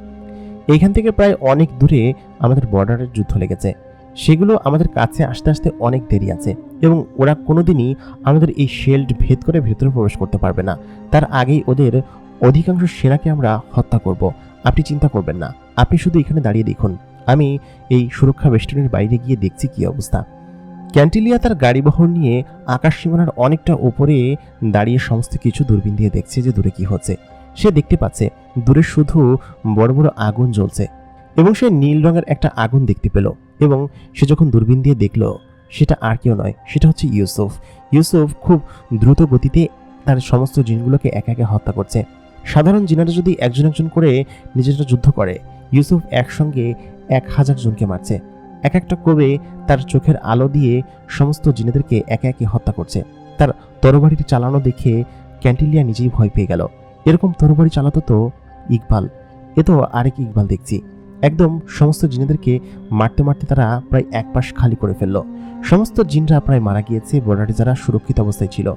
এইখান থেকে প্রায় অনেক দূরে আমাদের বর্ডারের যুদ্ধ লেগেছে, সেগুলো আমাদের কাছে আসতে আসতে অনেক দেরি আছে, এবং ওরা কোনোদিনই আমাদের এই শেল্ড ভেদ করে ভেতরে প্রবেশ করতে পারবে না। তার আগেই ওদের অধিকাংশ সেনাকে আমরা হত্যা করব। আপনি চিন্তা করবেন না, আপনি শুধু এখানে দাঁড়িয়ে দেখুন, আমি এই সুরক্ষা বেষ্টনীর বাইরে গিয়ে দেখছি কি অবস্থা। ক্যান্টিলিয়া তার গাড়িবহর নিয়ে আকাশ সীমানার অনেকটা ওপরে দাঁড়িয়ে সমস্ত কিছু দূরবীন দিয়ে দেখছে যে দূরে কি হচ্ছে। সে দেখতে পাচ্ছে দূরে শুধু বড় বড় আগুন জ্বলছে, এবং সে নীল রঙের একটা আগুন দেখতে পেল। এবং সে যখন দূরবীন দিয়ে দেখল, সেটা আর কেউ নয়, সেটা হচ্ছে ইউসুফ। ইউসুফ খুব দ্রুত গতিতে তার সমস্ত জিনগুলোকে একে একে হত্যা করছে। সাধারণ জিনেরা যদি একজন একজন করে নিজেরা যুদ্ধ করে, ইউসুফ একসঙ্গে 1000 জনকে মারছে। এক একটা কবে তার চোখের আলো দিয়ে সমস্ত জিনেদেরকে একে একে হত্যা করছে। তার তরবারিটি চালানো দেখে ক্যান্টিলিয়া নিজেই ভয় পেয়ে গেল। এরকম তরবারি চালাতো তো ইকবাল, এ তো আরেক ইকবাল দেখছি। একদম সমস্ত জিনেদেরকে মারতে মারতে তারা প্রায় এক পাশ খালি করে ফেলল। সমস্ত জিনরা প্রায় মারা গিয়েছে, বর্ডারে যারা সুরক্ষিত অবস্থায় ছিল,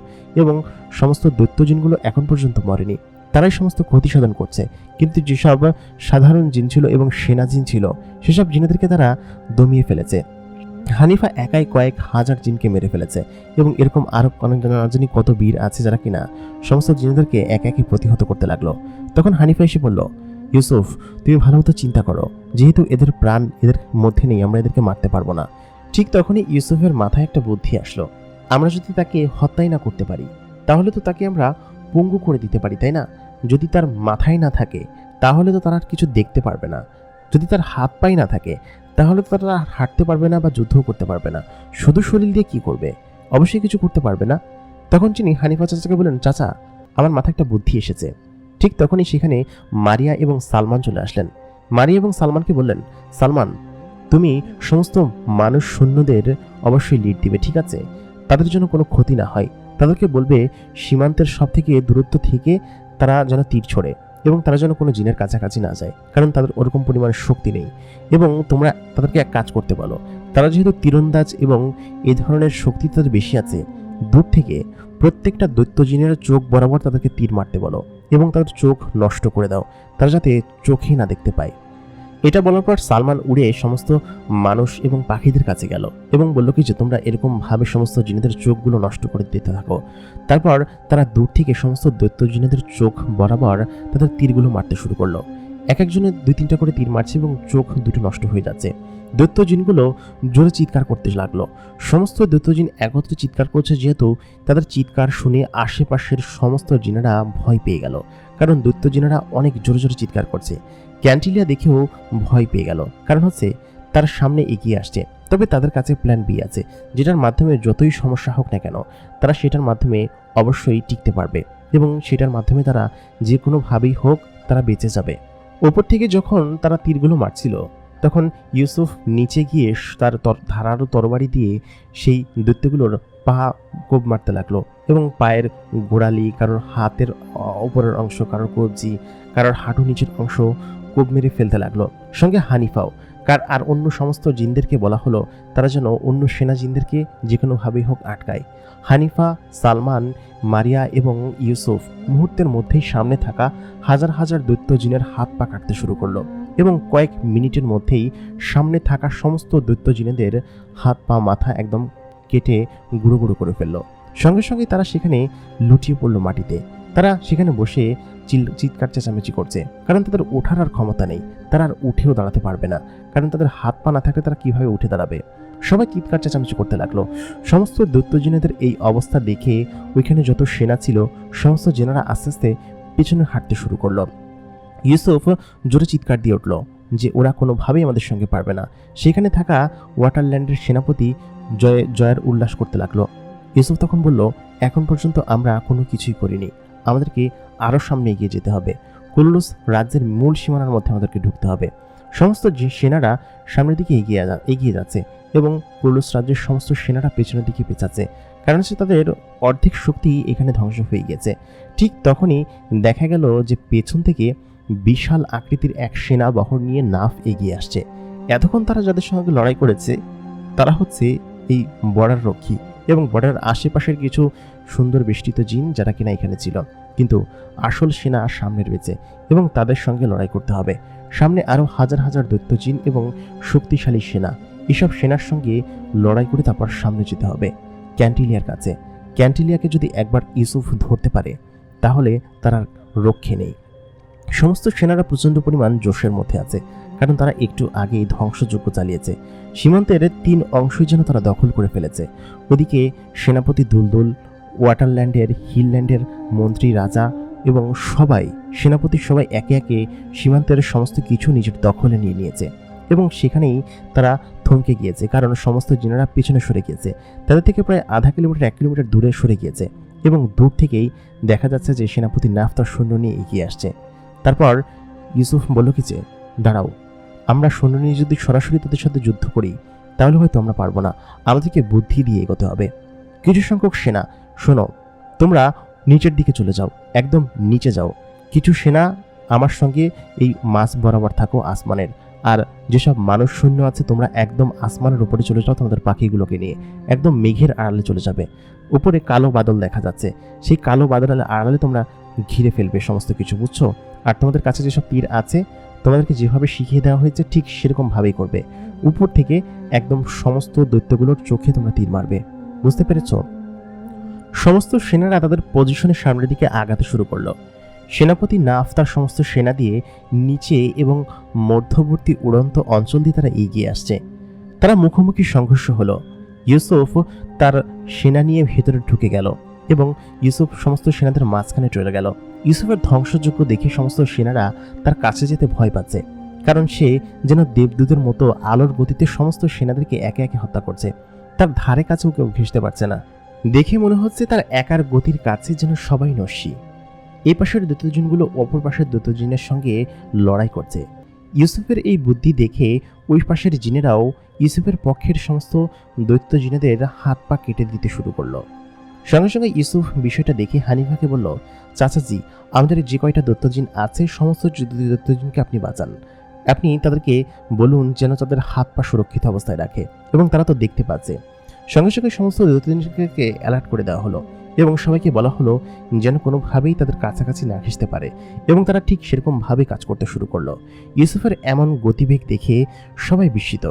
এবং সমস্ত দৈত্য জিনগুলো এখন পর্যন্ত মরেনি। তারাই সমস্ত ক্ষতি সাধন করছে। কিন্তু যেসব সাধারণ জিন ছিল এবং সেনা জিন ছিল, সেসব জিনেদেরকে তারা দমিয়ে ফেলেছে। হানিফা একাই কয়েক হাজার জিনকে মেরে ফেলেছে, এবং এরকম আরো অনেক জানি কত বীর আছে যারা কিনা সমস্ত জিনেদেরকে এক একে প্রতিহত করতে লাগলো। তখন হানিফা এসে বলল, ইউসুফ, তুমি ভালো মতো চিন্তা করো, যেহেতু এদের প্রাণ এদের মধ্যে নেই, আমরা এদেরকে মারতে পারবো না। ঠিক তখনই ইউসুফের মাথায় একটা বুদ্ধি আসলো। আমরা যদি তাকে হত্যাই না করতে পারি, তাহলে তো তাকে আমরা পঙ্গু করে দিতে পারি, তাই না? যদি তার মাথায় না থাকে, তাহলে তো তারা আর কিছু দেখতে পারবে না। যদি তার হাত পাই না থাকে, তাহলে তো তারা হাঁটতে পারবে না বা যুদ্ধও করতে পারবে না। শুধু শরীর দিয়ে কি করবে? অবশ্যই কিছু করতে পারবে না। তখন তিনি হানিফা চাচাকে বললেন, চাচা, আমার মাথায় একটা বুদ্ধি এসেছে। ঠিক তখনই সেখানে মারিয়া এবং সালমান চলে আসলেন। মারিয়া এবং সালমানকে বললেন, সালমান, তুমি সমস্ত মানুষ সৈন্যদের অবশ্যই লিড দিবে, ঠিক আছে? তাদের জন্য কোনো ক্ষতি না হয়। তাদেরকে বলবে সীমান্তের সব থেকে দূরত্ব থেকে তারা যেন তীর ছোড়ে, এবং তারা যেন কোনো জিনের কাছাকাছি না যায়, কারণ তাদের ওরকম পরিমাণ শক্তি নেই। এবং তোমরা তাদেরকে এক কাজ করতে বলো, তারা যেহেতু তীরন্দাজ এবং এই ধরনের শক্তি তাদের বেশি আছে, দূর থেকে প্রত্যেকটা দৈত্য জিনের চোখ বরাবর তাদেরকে তীর মারতে বলো, এবং তাদের চোখ নষ্ট করে দাও, তারা যাতে চোখেই না দেখতে পায়। এটা বলার পর সালমান উড়ে সমস্ত মানুষ এবং পাখিদের কাছে গেল এবং বলল কি যে তোমরা এরকম ভাবে সমস্ত জিনেদের চোখগুলো নষ্ট করে দিতে থাকো। তারপর তারা দূর থেকে সমস্ত দৈত্য জিনেদের চোখ বরাবর তাদের তীরগুলো মারতে শুরু করলো। এক একজনের 2-3টা করে তীর মারছে এবং চোখ দুটো নষ্ট হয়ে যাচ্ছে। দৈত্য জিনগুলো জোরে চিৎকার করতে লাগলো। সমস্ত দৈত্য জিন একত্রে চিৎকার করছে, যেহেতু তাদের চিৎকার শুনে আশেপাশের সমস্ত জিনেরা ভয় পেয়ে গেল, কারণ দৈত্য জিনেরা অনেক জোরে জোরে চিৎকার করছে। ক্যান্টিলিয়া দেখেও ভয় পেয়ে গেল, কারণ হচ্ছে তার সামনে এগিয়ে আসছে। তবে তাদের কাছে প্ল্যান বি আছে, যেটার মাধ্যমে যতই সমস্যা হোক না কেন, তারা সেটার মাধ্যমে অবশ্যই টিকতে পারবে, এবং সেটার মাধ্যমে তারা যে কোনোভাবেই হোক তারা বেঁচে যাবে। ওপর থেকে যখন তারা তীরগুলো মারছিল, তখন ইউসুফ নিচে গিয়ে তার ধারালো তরবারি দিয়ে সেই দৈত্যগুলোর পা কোপ মারতে লাগলো, এবং পায়ের গোড়ালি, কারোর হাতের উপরের অংশ, কারোর কবজি, কারোর হাঁটু নিচের অংশ কোপ মেরে ফেলতে লাগলো। সঙ্গে হানিফাও। আর অন্য সমস্ত জিনদেরকে বলা হলো তারা যেন অন্য সেনা জিনদেরকে যে কোনোভাবেই হোক আটকায়। হানিফা, সালমান, মারিয়া এবং ইউসুফ মুহূর্তের মধ্যেই সামনে থাকা হাজার হাজার দৈত্য জিনের হাত পা কাটতে শুরু করলো, এবং কয়েক মিনিটের মধ্যেই সামনে থাকা সমস্ত দৈত্য জিনেদের হাত পা মাথা একদম কেটে গুঁড়ো গুঁড়ো করে ফেললো। সঙ্গে সঙ্গে তারা সেখানে লুটিয়ে পড়লো মাটিতে। তারা সেখানে বসে চিৎকার চেঁচামেচি করছে, কারণ তাদের ওঠার আর ক্ষমতা নেই। তারা আর উঠেও দাঁড়াতে পারবে না, কারণ তাদের হাত পা না থাকলে তারা কিভাবে উঠে দাঁড়াবে। সবাই চিৎকার চেঁচামেচি করতে লাগলো। সমস্ত দৈত্য জিনেদের এই অবস্থা দেখে ওইখানে যত সেনা ছিল সমস্ত জেনারা আস্তে আস্তে পিছনে হাঁটতে শুরু করলো। ইউসুফ জোরে চিৎকার দিয়ে উঠল, যে ওরা কোনোভাবেই আমাদের সঙ্গে পারবে না। সেখানে থাকা ওয়াটারল্যান্ডের সেনাপতি জয়ের উল্লাস করতে লাগলো। ইউসুফ তখন বলল, এখন পর্যন্ত আমরা কোনো কিছুই করিনি, আমাদেরকে আরও সামনে এগিয়ে যেতে হবে। কুলুস রাজ্যের মূল সীমানার মধ্যে আমাদেরকে ঢুকতে হবে। সমস্ত যে সেনারা সামনের দিকে এগিয়ে যাচ্ছে এবং কুলুস রাজ্যের সমস্ত সেনারা পেছনের দিকে পেঁচাচ্ছে, কারণ সে তাদের অর্ধেক শক্তি এখানে ধ্বংস হয়ে গেছে। ঠিক তখনই দেখা গেল যে পেছন থেকে বিশাল আকৃতির এক সেনা বহর নিয়ে নাফ এগিয়ে আসছে। এতক্ষণ তারা যাদের সঙ্গে লড়াই করেছে তারা হচ্ছে এই বর্ডার রক্ষী এবং বর্ডারের আশেপাশের কিছু সুন্দর বেষ্টিত জিন যারা কিনা এখানে ছিল, কিন্তু আসল সেনা সামনে রয়েছে এবং তাদের সঙ্গে লড়াই করতে হবে। সামনে আরও হাজার হাজার দৈত্য জিন এবং শক্তিশালী সেনা, এসব সেনার সঙ্গে লড়াই করে তারপর সামনে যেতে হবে ক্যান্টিলিয়ার কাছে। ক্যান্টিলিয়াকে যদি একবার ইউসুফ ধরতে পারে তাহলে তার আর রক্ষে নেই। সমস্ত সেনারা প্রচণ্ড পরিমাণ জোশের মধ্যে আছে, কারণ তারা একটু আগেই ধ্বংসযজ্ঞ চালিয়েছে। সীমান্তের 3 অংশই যেন তারা দখল করে ফেলেছে। ওদিকে সেনাপতি দুলদুল, ওয়াটারল্যান্ডের, হিলল্যান্ডের মন্ত্রী, রাজা এবং সেনাপতি সবাই একে একে সীমান্তের সমস্ত কিছু নিজের দখলে নিয়ে নিয়েছে এবং সেখানেই তারা থমকে গিয়েছে, কারণ সমস্ত জিনেরা পিছনে সরে গিয়েছে। তাদের থেকে প্রায় আধা কিলোমিটার 1 কিলোমিটার দূরে সরে গিয়েছে এবং দূর থেকেই দেখা যাচ্ছে যে সেনাপতি নাফ তার সৈন্য নিয়ে এগিয়ে আসছে। তারপর ইউসুফ বলল কি যে, দাঁড়াও, আমরা সৈন্য নিয়ে যদি সরাসরি তাদের সাথে যুদ্ধ করি তাহলে হয়তো আমরা পারবো না, আমাদেরকে বুদ্ধি দিয়ে এগোতে হবে। কিছু সংখ্যক সেনা, শোনো, তোমরা নিচের দিকে চলে যাও, একদম নিচে যাও। কিছু সেনা আমার সঙ্গে এই মাঝ বরাবর থাকো আসমানের, আর যেসব মানুষ সৈন্য আছে তোমরা একদম আসমানের উপরে চলে যাও, তোমাদের পাখিগুলোকে নিয়ে একদম মেঘের আড়ালে চলে যাবে। উপরে কালো বাদল দেখা যাচ্ছে, সেই কালো বাদলের আড়ালে তোমরা ঘিরে ফেলবে সমস্ত কিছু, বুঝছো? আর তোমাদের কাছে যেসব তীর আছে তোমাদেরকে যেভাবে শিখিয়ে দেওয়া হয়েছে ঠিক সেরকম ভাবেই করবে। উপর থেকে একদম সমস্ত দৈত্যগুলোর চোখে তোমরা তীর মারবে, বুঝতে পেরেছ? সমস্ত সেনারা তাদের পজিশনের সামনের দিকে আগাতে শুরু করলো। সেনাপতি নাফ তার সমস্ত সেনা দিয়ে নিচে এবং মধ্যবর্তী উড়ন্ত অঞ্চল দিয়ে তারা এগিয়ে আসছে। তারা মুখোমুখি সংঘর্ষ হলো। ইউসুফ তার সেনা নিয়ে ভেতরে ঢুকে গেল এবং ইউসুফ সমস্ত সেনাদের মাঝখানে চলে গেল। ইউসুফের ধ্বংসযজ্ঞ দেখে সমস্ত সেনারা তার কাছে যেতে ভয় পাচ্ছে, কারণ সে যেন দেবদূতের মতো আলোর গতিতে সমস্ত সেনাদেরকে একে একে হত্যা করছে। তার ধারে কাছেও কেউ ঘেঁষতে পারছে না। দেখে মনে হচ্ছে তার একার গতির কাছে যেন সবাই নস্যি। এই পাশের দৈত্যজিনগুলো অপর পাশের দৈত্যজিনের সঙ্গে লড়াই করছে। ইউসুফের এই বুদ্ধি দেখে ওই পাশের জিনেরাও ইউসুফের পক্ষের সমস্ত দৈত্য জিনেদের হাত পা কেটে দিতে শুরু করলো। সঙ্গে সঙ্গে ইউসুফ বিষয়টা দেখে হানিফাকে বলল, চাচাজি, আমাদের যে কয়টা দৈত্যজিন আছে সমস্ত দৈত্যজিনকে আপনি বাঁচান। আপনি তাদেরকে বলুন যেন তাদের হাত পা সুরক্ষিত অবস্থায় রাখে, এবং তারা তো দেখতে পাচ্ছে। সঙ্গে সঙ্গে সমস্ত দৈত্যজিনকে অ্যালার্ট করে দেওয়া হলো এবং সবাইকে বলা হলো যেন কোনোভাবেই তাদের কাছাকাছি না ঘেঁষতে পারে, এবং তারা ঠিক সেরকমভাবে কাজ করতে শুরু করলো। ইউসুফের এমন গতিবেগ দেখে সবাই বিস্মিত,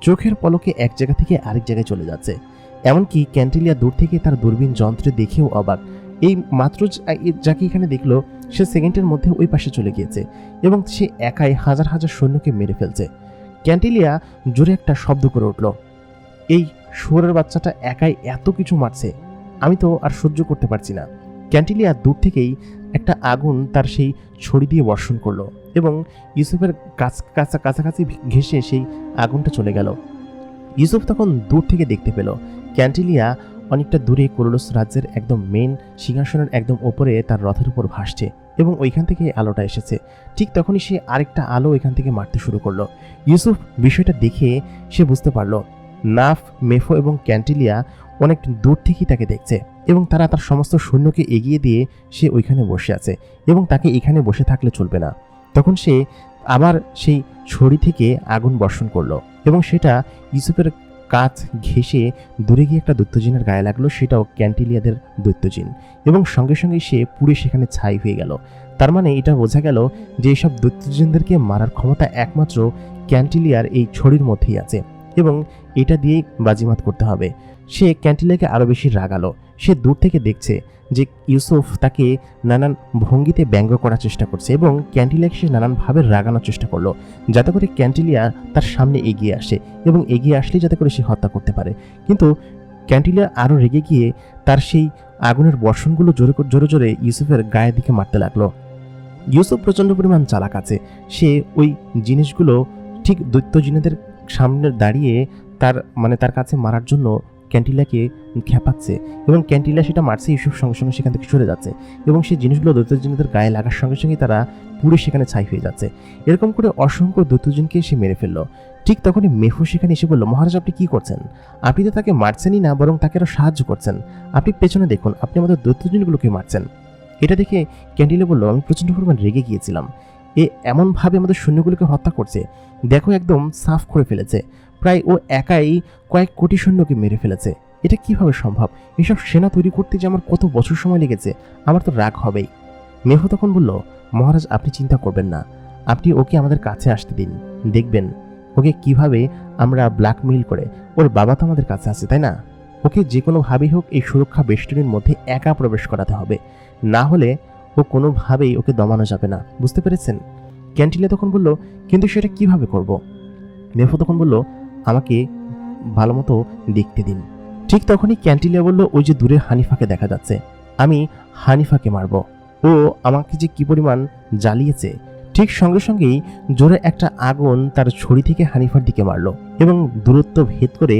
চোখের পলকে এক জায়গা থেকে আরেক জায়গায় চলে যাচ্ছে। এমনকি ক্যান্টিলিয়া দূর থেকে তার দূরবীন যন্ত্রে দেখেও অবাক। এই মাত্র যাকে এখানে দেখলো সে সেকেন্ডের মধ্যে ওই পাশে চলে গিয়েছে এবং সে একাই হাজার হাজার সৈন্যকে মেরে ফেলছে। ক্যান্টিলিয়া জোরে একটা শব্দ করে উঠল, এই শুয়োরের বাচ্চাটা একাই এত কিছু মারছে, আমি তো আর সহ্য করতে পারছি না। ক্যান্টিলিয়া দূর থেকেই একটা আগুন তার সেই ছড়ি দিয়ে বর্ষণ করলো এবং ইউসুফের কাছাকাছি ঘেঁষে সেই আগুনটা চলে গেল। ইউসুফ তখন দূর থেকে দেখতে পেল ক্যান্টিলিয়া অনেকটা দূরে কুলুস রাজ্যের একদম মেন সিংহাসনের একদম ওপরে তার রথের উপর ভাসছে এবং ওইখান থেকে আলোটা এসেছে। ঠিক তখনই সে আরেকটা আলো এখান থেকে মারতে শুরু করলো। ইউসুফ বিষয়টা দেখে সে বুঝতে পারলো নাফ, মেফো এবং ক্যান্টিলিয়া অনেক দূর থেকেই তাকে দেখছে এবং তারা তার সমস্ত সৈন্যকে এগিয়ে দিয়ে সে ওইখানে বসে আছে এবং তাকে এখানে বসে থাকলে চলবে না। তখন সে আবার সেই ছড়ি থেকে আগুন বর্ষণ করলো এবং সেটা ইউসুফের কাছ ঘেঁষে দূরে গিয়ে একটা দৈত্যজিনের গায়ে লাগলো, সেটাও ক্যান্টিলিয়াদের দৈত্যজিন, এবং সঙ্গে সঙ্গে সে পুড়ে সেখানে ছাই হয়ে গেল। তার মানে এটা বোঝা গেল যে এইসব দৈত্যজিনদেরকে মারার ক্ষমতা একমাত্র ক্যান্টিলিয়ার এই ছড়ির মধ্যেই আছে এবং এটা দিয়েই বাজিমাত করতে হবে। সে ক্যান্টিলিয়াকে আরও বেশি রাগালো। সে দূর থেকে দেখছে যে ইউসুফ তাকে নানান ভঙ্গিতে ব্যঙ্গ করার চেষ্টা করছে এবং ক্যান্টিলিয়াকে সে নানানভাবে রাগানোর চেষ্টা করলো যাতে করে ক্যান্টিলিয়া তার সামনে এগিয়ে আসে এবং এগিয়ে আসলেই যাতে করে সে হত্যা করতে পারে। কিন্তু ক্যান্টিলিয়া আরও রেগে গিয়ে তার সেই আগুনের বর্ষণগুলো জোরে জোরে ইউসুফের গায়ের দিকে মারতে লাগলো। ইউসুফ প্রচণ্ড পরিমাণ চালাক আছে। সে ওই জিনিসগুলো ঠিক দৈত্য জিনেদের সামনে দাঁড়িয়ে তার কাছে মারার জন্য ক্যান্টিলাকে খেপাচ্ছে এবং ক্যান্টিলা সেটা মারছে। ইউসুফ সঙ্গে সঙ্গে সেখান থেকে সরে যাচ্ছে এবং সেই জিনিসগুলো দৈত্যজিনদের গায়ে লাগার সঙ্গে সঙ্গে তারা পুরো সেখানে ছাই হয়ে যাচ্ছে। এরকম করে অসংখ্য দৈত্যজিনকে সে মেরে ফেললো। ঠিক তখনই মেহু সেখানে এসে বলল, মহারাজ আপনি কি করছেন? আপনি তো তাকে মারছেনই না, বরং তাকে আরও সাহায্য করছেন। আপনি পেছনে দেখুন, আপনি আমাদের দৈত্যজিনগুলোকে মারছেন। এটা দেখে ক্যান্টিলা বলল, আমি প্রচণ্ড পরিমাণ রেগে গিয়েছিলাম। এ এমনভাবে আমাদের সৈন্যগুলোকে হত্যা করছে, দেখো একদম সাফ করে ফেলেছে। প্রায় ও একাই কয়েক কোটি সৈন্যকে মেরে ফেলেছে। এটা কিভাবে সম্ভব? এসব সেনা তৈরি করতে যে আমার কত বছর সময় লেগেছে, আমার তো রাগ হবেই। মেহু তখন বলল, মহারাজ আপনি চিন্তা করবেন না, আপনি ওকে আমাদের কাছে আসতে দিন, দেখবেন ওকে কিভাবে আমরা ব্ল্যাকমেইল করে, ওর বাবা তো আমাদের কাছে আছে তাই না, ওকে যে কোনোভাবেই হোক এই সুরক্ষা বেষ্টনীর মধ্যে একা প্রবেশ করাতে হবে, না হলে ও কোনোভাবেই ওকে দমানো যাবে না, বুঝতে পেরেছেন? ক্যান্টিলে তখন বলল, কিন্তু সেটা কিভাবে করব? মেহু তখন বলল, আমাকে ভালো মতো দেখতে দিন। ঠিক তখনই ক্যান্টিলিয়া বলল, ওই যে দূরে হানিফাকে দেখা যাচ্ছে, আমি হানিফাকে মারব। ও আমাকে যে কি পরিমাণ জ্বালিয়েছে। ঠিক সঙ্গে সঙ্গেই জোরে একটা আগুন তার ছড়ি থেকে হানিফার দিকে মারল এবং দূরত্ব ভেদ করে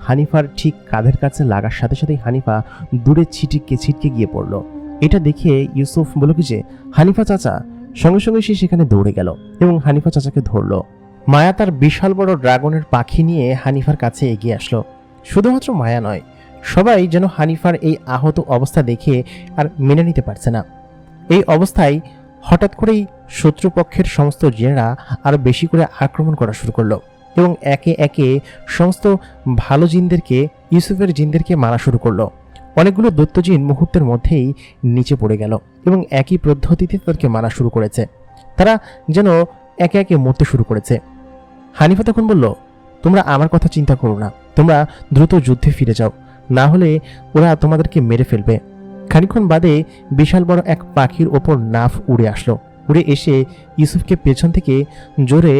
হানিফার ঠিক কাঁধের কাছে লাগার সাথে সাথেই হানিফা দূরে ছিটকে গিয়ে পড়ল। এটা দেখে ইউসুফ বলল কি যে, হানিফা চাচা। সঙ্গে সঙ্গে সে সেখানে দৌড়ে গেল এবং হানিফা চাচাকে ধরল। মায়া তার বিশাল বড় ড্রাগনের পাখি নিয়ে হানিফার কাছে এগিয়ে আসলো। শুধুমাত্র মায়া নয়, সবাই যেন হানিফার এই আহত অবস্থা দেখে আর মেনে নিতে পারছে না। এই অবস্থায় হঠাৎ করেই শত্রুপক্ষের সমস্ত জিনেরা আরও বেশি করে আক্রমণ করা শুরু করলো এবং একে একে সমস্ত ভালো জিনদেরকে, ইউসুফের জিনদেরকে মারা শুরু করলো। অনেকগুলো দৈত্য জিন মুহূর্তের মধ্যেই নিচে পড়ে গেল এবং একই পদ্ধতিতে তাদেরকে মারা শুরু করেছে। তারা যেন একে একে মরতে শুরু করেছে। হানিফা তখন বলল, তোমরা আমার কথা চিন্তা করো না, তোমরা দ্রুত যুদ্ধে ফিরে যাও, না হলে ওরা তোমাদেরকে মেরে ফেলবে। খানিকক্ষণ বাদে বিশাল বড় এক পাখির ওপর নাফ উড়ে আসলো। উড়ে এসে ইউসুফকে পেছন থেকে জোরে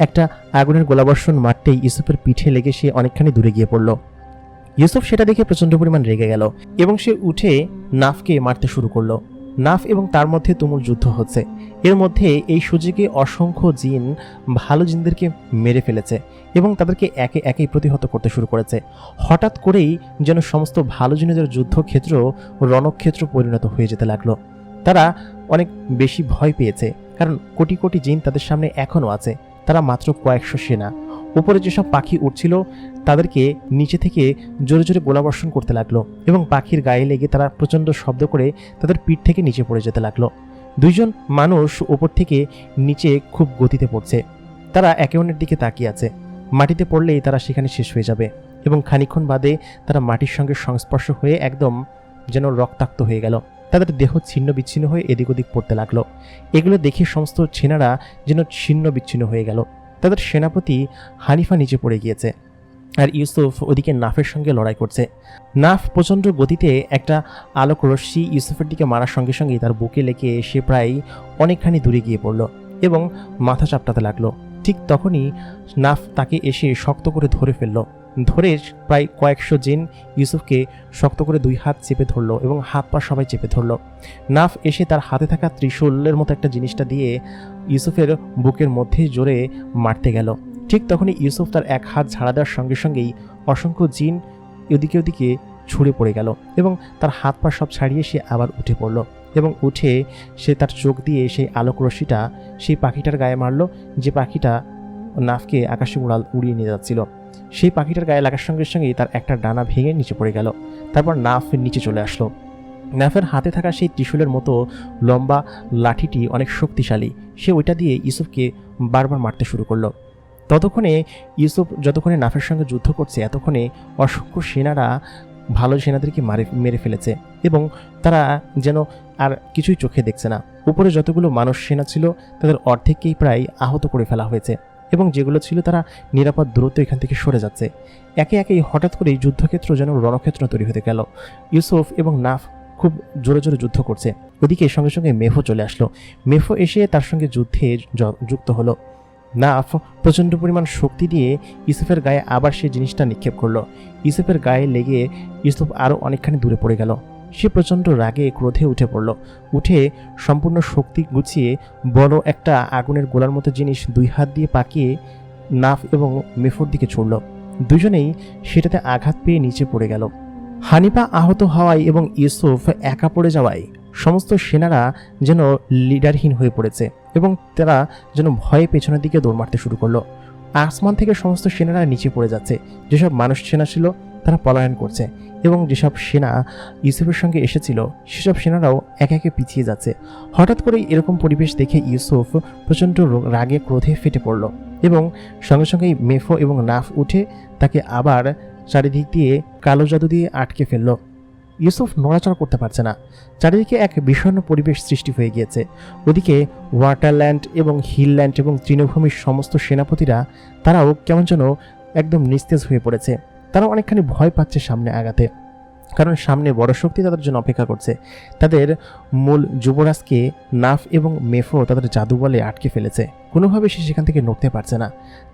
একটা আগুনের গোলাবর্ষণ মারতেই ইউসুফের পিঠে লেগে সে অনেকখানি দূরে গিয়ে পড়ল। ইউসুফ সেটা দেখে প্রচণ্ড পরিমাণ রেগে গেল এবং সে উঠে নাফকে মারতে শুরু করলো। নাফ এবং তার মধ্যে তুমুল যুদ্ধ হচ্ছে। এর মধ্যে এই সুযোগে অসংখ্য জিন ভালো জিনদেরকে মেরে ফেলেছে এবং তাদেরকে একে একেই প্রতিহত করতে শুরু করেছে। হঠাৎ করেই যেন সমস্ত ভালো জিনেদের যুদ্ধক্ষেত্র রণক্ষেত্র পরিণত হয়ে যেতে লাগলো। তারা অনেক বেশি ভয় পেয়েছে, কারণ কোটি কোটি জিন তাদের সামনে এখনও আছে। তারা মাত্র কয়েকশো সেনা। উপরে যেসব পাখি উঠছিল তাদেরকে নিচে থেকে জোরে জোরে গোলাবর্ষণ করতে লাগলো এবং পাখির গায়ে লেগে তারা প্রচণ্ড শব্দ করে তাদের পিঠ থেকে নিচে পড়ে যেতে লাগলো। দুইজন মানুষ উপর থেকে নিচে খুব গতিতে পড়ছে। তারা একে অন্যের দিকে তাকিয়ে আছে। মাটিতে পড়লেই তারা সেখানে শেষ হয়ে যাবে এবং খানিকক্ষণ বাদে তারা মাটির সঙ্গে সংস্পর্শ হয়ে একদম যেন রক্তাক্ত হয়ে গেল। তাদের দেহ ছিন্ন বিচ্ছিন্ন হয়ে এদিক ওদিক পড়তে লাগলো। এগুলো দেখে সমস্ত সেনারা যেন ছিন্ন বিচ্ছিন্ন হয়ে গেল। তাদের সেনাপতি হানিফা নিচে পড়ে গিয়েছে আর ইউসুফ ওদিকে নাফের সঙ্গে লড়াই করছে। নাফ প্রচণ্ড গতিতে একটা আলোক রশ্মি ইউসুফের দিকে মারার সঙ্গে সঙ্গেই তার বুকে লেগে সে প্রায় অনেকখানি দূরে গিয়ে পড়ল এবং মাথা চাপটাতে লাগলো। ঠিক তখনই নাফ তাকে এসে শক্ত করে ধরে ফেলল। ধরে প্রায় কয়েকশো জিন ইউসুফকে শক্ত করে দুই হাত চেপে ধরলো এবং হাত পা সবাই চেপে ধরলো। নাফ এসে তার হাতে থাকা ত্রিশূলের মতো একটা জিনিসটা দিয়ে ইউসুফের বুকের মধ্যে জোরে মারতে গেল। ঠিক তখনই ইউসুফ তার এক হাত ঝাড়া দেওয়ার সঙ্গে সঙ্গেই অসংখ্য জিন এদিকে ওদিকে ছুঁড়ে পড়ে গেল এবং তার হাত পা সব ছাড়িয়ে সে আবার উঠে পড়ল এবং উঠে সে তার চোখ দিয়ে সেই আলোক রশ্মিটা সেই পাখিটার গায়ে মারল, যে পাখিটা নাফকে আকাশে উড়িয়ে নিয়ে যাচ্ছিল। সেই পাখিটার গায়ে লাগার সঙ্গে সঙ্গেই তার একটা ডানা ভেঙে নিচে পড়ে গেল। তারপর নাফ নিচে চলে আসলো। নাফের হাতে থাকা সেই ত্রিশূলের মতো লম্বা লাঠিটি অনেক শক্তিশালী। সে ওইটা দিয়ে ইউসুফকে বারবার মারতে শুরু করলো। ততক্ষণে ইউসুফ যতক্ষণে নাফের সঙ্গে যুদ্ধ করছে, এতক্ষণে অসংখ্য সেনারা ভালো সেনাদেরকে মেরে ফেলেছে এবং তারা যেন আর কিছুই চোখে দেখছে না। উপরে যতগুলো মানুষ সেনা ছিল তাদের অর্ধেককেই প্রায় আহত করে ফেলা হয়েছে এবং যেগুলো ছিল তারা নিরাপদ দূরত্ব এখান থেকে সরে যাচ্ছে। একে একেই হঠাৎ করেই যুদ্ধক্ষেত্র যেন রণক্ষেত্র তৈরি হতে গেল। ইউসুফ এবং নাফ খুব জোরে জোরে যুদ্ধ করছে। ওদিকে সঙ্গে সঙ্গে মেহু চলে আসলো। মেহু এসে তার সঙ্গে যুদ্ধে যুক্ত হলো। নাফ প্রচণ্ড পরিমাণ শক্তি দিয়ে ইউসুফের গায়ে আবার সেই জিনিসটা নিক্ষেপ করলো। ইউসুফের গায়ে লেগে ইউসুফ আরও অনেকখানি দূরে পড়ে গেল। সে প্রচণ্ড রাগে ক্রোধে উঠে পড়ল। উঠে সম্পূর্ণ শক্তি গুছিয়ে বড় একটা আগুনের গোলার মতো জিনিস 2 হাত দিয়ে পাকিয়ে নাফ এবং মেফোর দিকে ছুড়ল। দুজনেই সেটাতে আঘাত পেয়ে নিচে পড়ে গেল। হানিফা আহত হওয়ায় এবং ইউসুফ একা পড়ে যাওয়ায় সমস্ত সেনারা যেন লিডারহীন হয়ে পড়েছে এবং তারা যেন ভয়ে পেছনের দিকে দৌড় মারতে শুরু করলো। আসমান থেকে সমস্ত সেনারা নিচে পড়ে যাচ্ছে। যেসব মানুষ সেনা ছিল তারা পলায়ন করছে এবং যেসব সেনা ইউসুফের সঙ্গে এসেছিল সেসব সেনারাও একে একে পিছিয়ে যাচ্ছে। হঠাৎ করেই এরকম পরিবেশ দেখে ইউসুফ প্রচণ্ড রাগে ক্রোধে ফেটে পড়ল এবং সঙ্গে সঙ্গেই মেফো এবং নাফ উঠে তাকে আবার চারিদিক দিয়ে কালো জাদু দিয়ে আটকে ফেলল। ইউসুফ নড়াচড়া করতে পারছে না। চারিদিকে এক বিষণ্ণ পরিবেশ সৃষ্টি হয়ে গিয়েছে। ওদিকে ওয়াটারল্যান্ড এবং হিলল্যান্ড এবং তৃণভূমির সমস্ত সেনাপতিরা তারাও কেমন যেন একদম নিস্তেজ হয়ে পড়েছে। তারা অনেকখানি ভয় পাচ্ছে সামনে আগাতে, কারণ সামনে বড় শক্তি তাদের জন্য অপেক্ষা করছে। তাদের মূল যুবরাজকে নাফ এবং মেফো তাদের জাদু বলে আটকে ফেলেছে। কোনোভাবে সে সেখান থেকে নড়তে পারছে না।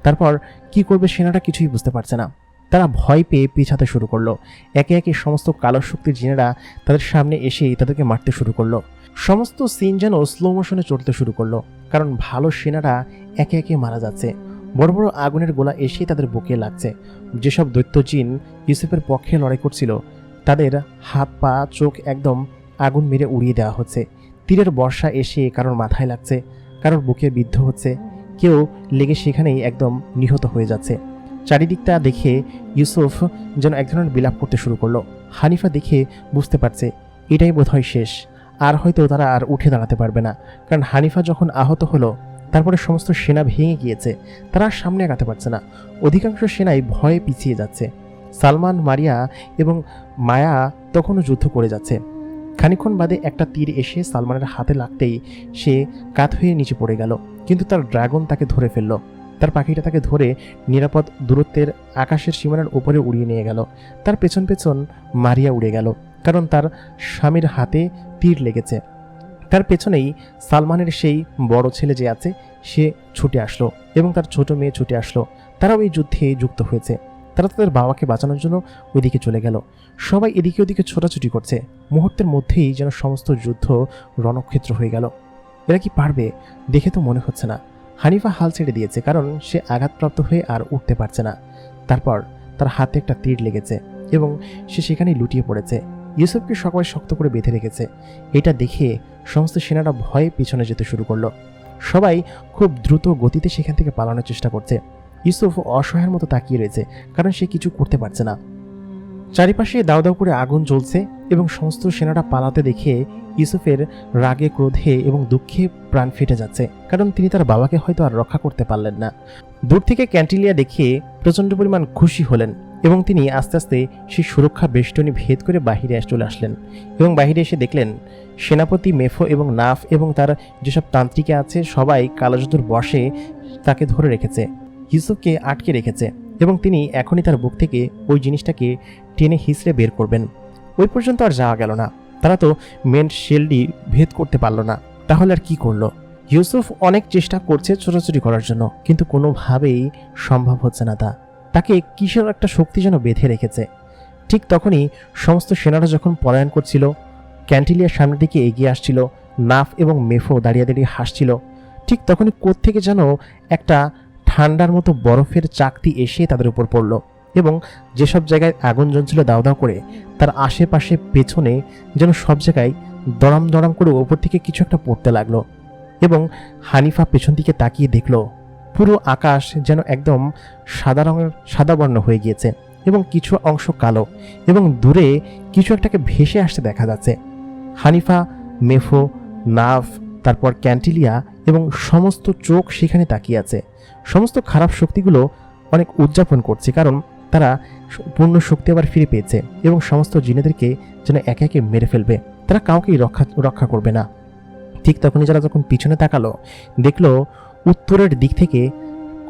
তারপর কি করবে সেনারা কিছুই বুঝতে পারছে না। তারা ভয় পেয়ে পিছাতে শুরু করলো। একে একে সমস্ত কালো শক্তির জিনেরা তাদের সামনে এসেই তাদেরকে মারতে শুরু করলো। সমস্ত সিন যেন স্লো মোশনে চলতে শুরু করলো, কারণ ভালো সেনারা একে একে মারা যাচ্ছে। বড় বড় আগুনের গোলা এসেই তাদের বুকে লাগছে। যেসব দৈত্য জিন ইউসুফের পক্ষে লড়াই করছিল তাদের হাত পা চোখ একদম আগুন মেরে উড়িয়ে দেওয়া হচ্ছে। তীরের বর্ষা এসে কারোর মাথায় লাগছে, কারোর বুকে বিদ্ধ হচ্ছে, কেউ লেগে সেখানেই একদম নিহত হয়ে যাচ্ছে। চারিদিকটা দেখে ইউসুফ যেন এক ধরনের বিলাপ করতে শুরু করলো। হানিফা দেখে বুঝতে পারছে এটাই বোধহয় শেষ, আর হয়তো তারা আর উঠে দাঁড়াতে পারবে না। কারণ হানিফা যখন আহত হলো তারপরে সমস্ত সেনা ভেঙে গিয়েছে, তারা আর সামনে আগাতে পারছে না। অধিকাংশ সেনাই ভয়ে পিছিয়ে যাচ্ছে। সালমান, মারিয়া এবং মায়া তখনও যুদ্ধ করে যাচ্ছে। খানিকক্ষণ বাদে একটা তীর এসে সালমানের হাতে লাগতেই সে কাত হয়ে নিচে পড়ে গেল, কিন্তু তার ড্রাগন তাকে ধরে ফেলল। তার পাখিটা তাকে ধরে নিরাপদ দূরত্বের আকাশের সীমানার উপরে উড়িয়ে নিয়ে গেল। তার পেছন পেছন মারিয়া উড়ে গেল, কারণ তার স্বামীর হাতে তীর লেগেছে। তার পেছনেই সালমানের সেই বড় ছেলে যে আছে সে ছুটে আসলো এবং তার ছোট মেয়ে ছুটে আসলো। তারাও এই যুদ্ধে যুক্ত হয়েছে। তারা তাদের বাবাকে বাঁচানোর জন্য ওইদিকে চলে গেল। সবাই এদিকে ওদিকে ছোটাছুটি করছে। মুহূর্তের মধ্যেই যেন সমস্ত যুদ্ধ রণক্ষেত্র হয়ে গেল। এরা কি পারবে? দেখে তো মনে হচ্ছে না। হানিফা হাল ছেড়ে দিয়েছে, কারণ সে আঘাতপ্রাপ্ত হয়ে আর উঠতে পারছে না। তারপর তার হাতে একটা তীর লেগেছে এবং সে সেখানেই লুটিয়ে পড়েছে। ইউসুফকে সবাই শক্ত করে বেঁধে রেখেছে। এটা দেখে সমস্ত সেনারা ভয়ে পিছনে যেতে শুরু করলো। সবাই খুব দ্রুত গতিতে সেখান থেকে পালানোর চেষ্টা করছে। ইউসুফ অসহায়ের মতো তাকিয়ে রয়েছে, কারণ সে কিছু করতে পারছে না। চারিপাশে দাও দাও করে আগুন জ্বলছে এবং সমস্ত সেনারা পালাতে দেখে ইউসুফের রাগে ক্রোধে এবং দুঃখে প্রাণ ফেটে যাচ্ছে, কারণ তিনি তার বাবাকে হয়তো আর রক্ষা করতে পারলেন না। দূর থেকে ক্যান্টিলিয়া দেখে প্রচণ্ড পরিমাণ খুশি হলেন এবং তিনি আস্তে আস্তে সেই সুরক্ষা বেষ্টনী ভেদ করে বাহিরে চলে আসলেন এবং বাহিরে এসে দেখলেন সেনাপতি মেফো এবং নাফ এবং তার যেসব তান্ত্রিকা আছে সবাই কালোজাদুর বশে তাকে ধরে রেখেছে, ইউসুফকে আটকে রেখেছে এবং তিনি এখনই তার বুক থেকে ওই জিনিসটাকে টেনে হিঁচড়ে বের করবেন। ওই পর্যন্ত আর যাওয়া গেল না। তারা তো মেন শেলটি ভেদ করতে পারল না, তাহলে আর কি করলো? ইউসুফ অনেক চেষ্টা করছে ছোটাছুটি করার জন্য, কিন্তু কোনোভাবেই সম্ভব হচ্ছে না। তাকে কিসের একটা শক্তি যেন বেঁধে রেখেছে। ঠিক তখনই সমস্ত সেনারা যখন পলায়ন করছিল, ক্যান্টিলিয়ার সামনের দিকে এগিয়ে আসছিল, নাফ এবং মেফো দাঁড়িয়ে দাঁড়িয়ে হাসছিল, ঠিক তখনই কোত্থেকে যেন একটা ঠান্ডার মতো বরফের চাকতি এসে তাদের উপর পড়ল এবং যেসব জায়গায় আগুন জ্বলছিল দাও দাও করে, তার আশেপাশে পেছনে যেন সব জায়গায় দড়াম দড়াম করে ওপর থেকে কিছু একটা পড়তে লাগলো। এবং হানিফা পেছন দিকে তাকিয়ে দেখল পুরো আকাশ যেন একদম সাদা বর্ণ হয়ে গিয়েছে এবং কিছু অংশ কালো এবং দূরে কিছু একটাকে ভেসে আসতে দেখা যাচ্ছে। হানিফা, মেফো, নাফ, তারপর ক্যান্টিলিয়া এবং সমস্ত চোখ সেখানে তাকিয়ে আছে। সমস্ত খারাপ শক্তিগুলো অনেক উদযাপন করছে, কারণ তারা পূর্ণ শক্তি আবার ফিরে পেয়েছে এবং সমস্ত জিনেদেরকে যেন একে একে মেরে ফেলবে। তারা কাউকেই রক্ষা করবে না। ঠিক তখনই যারা যখন পিছনে তাকালো, দেখলো উত্তরের দিক থেকে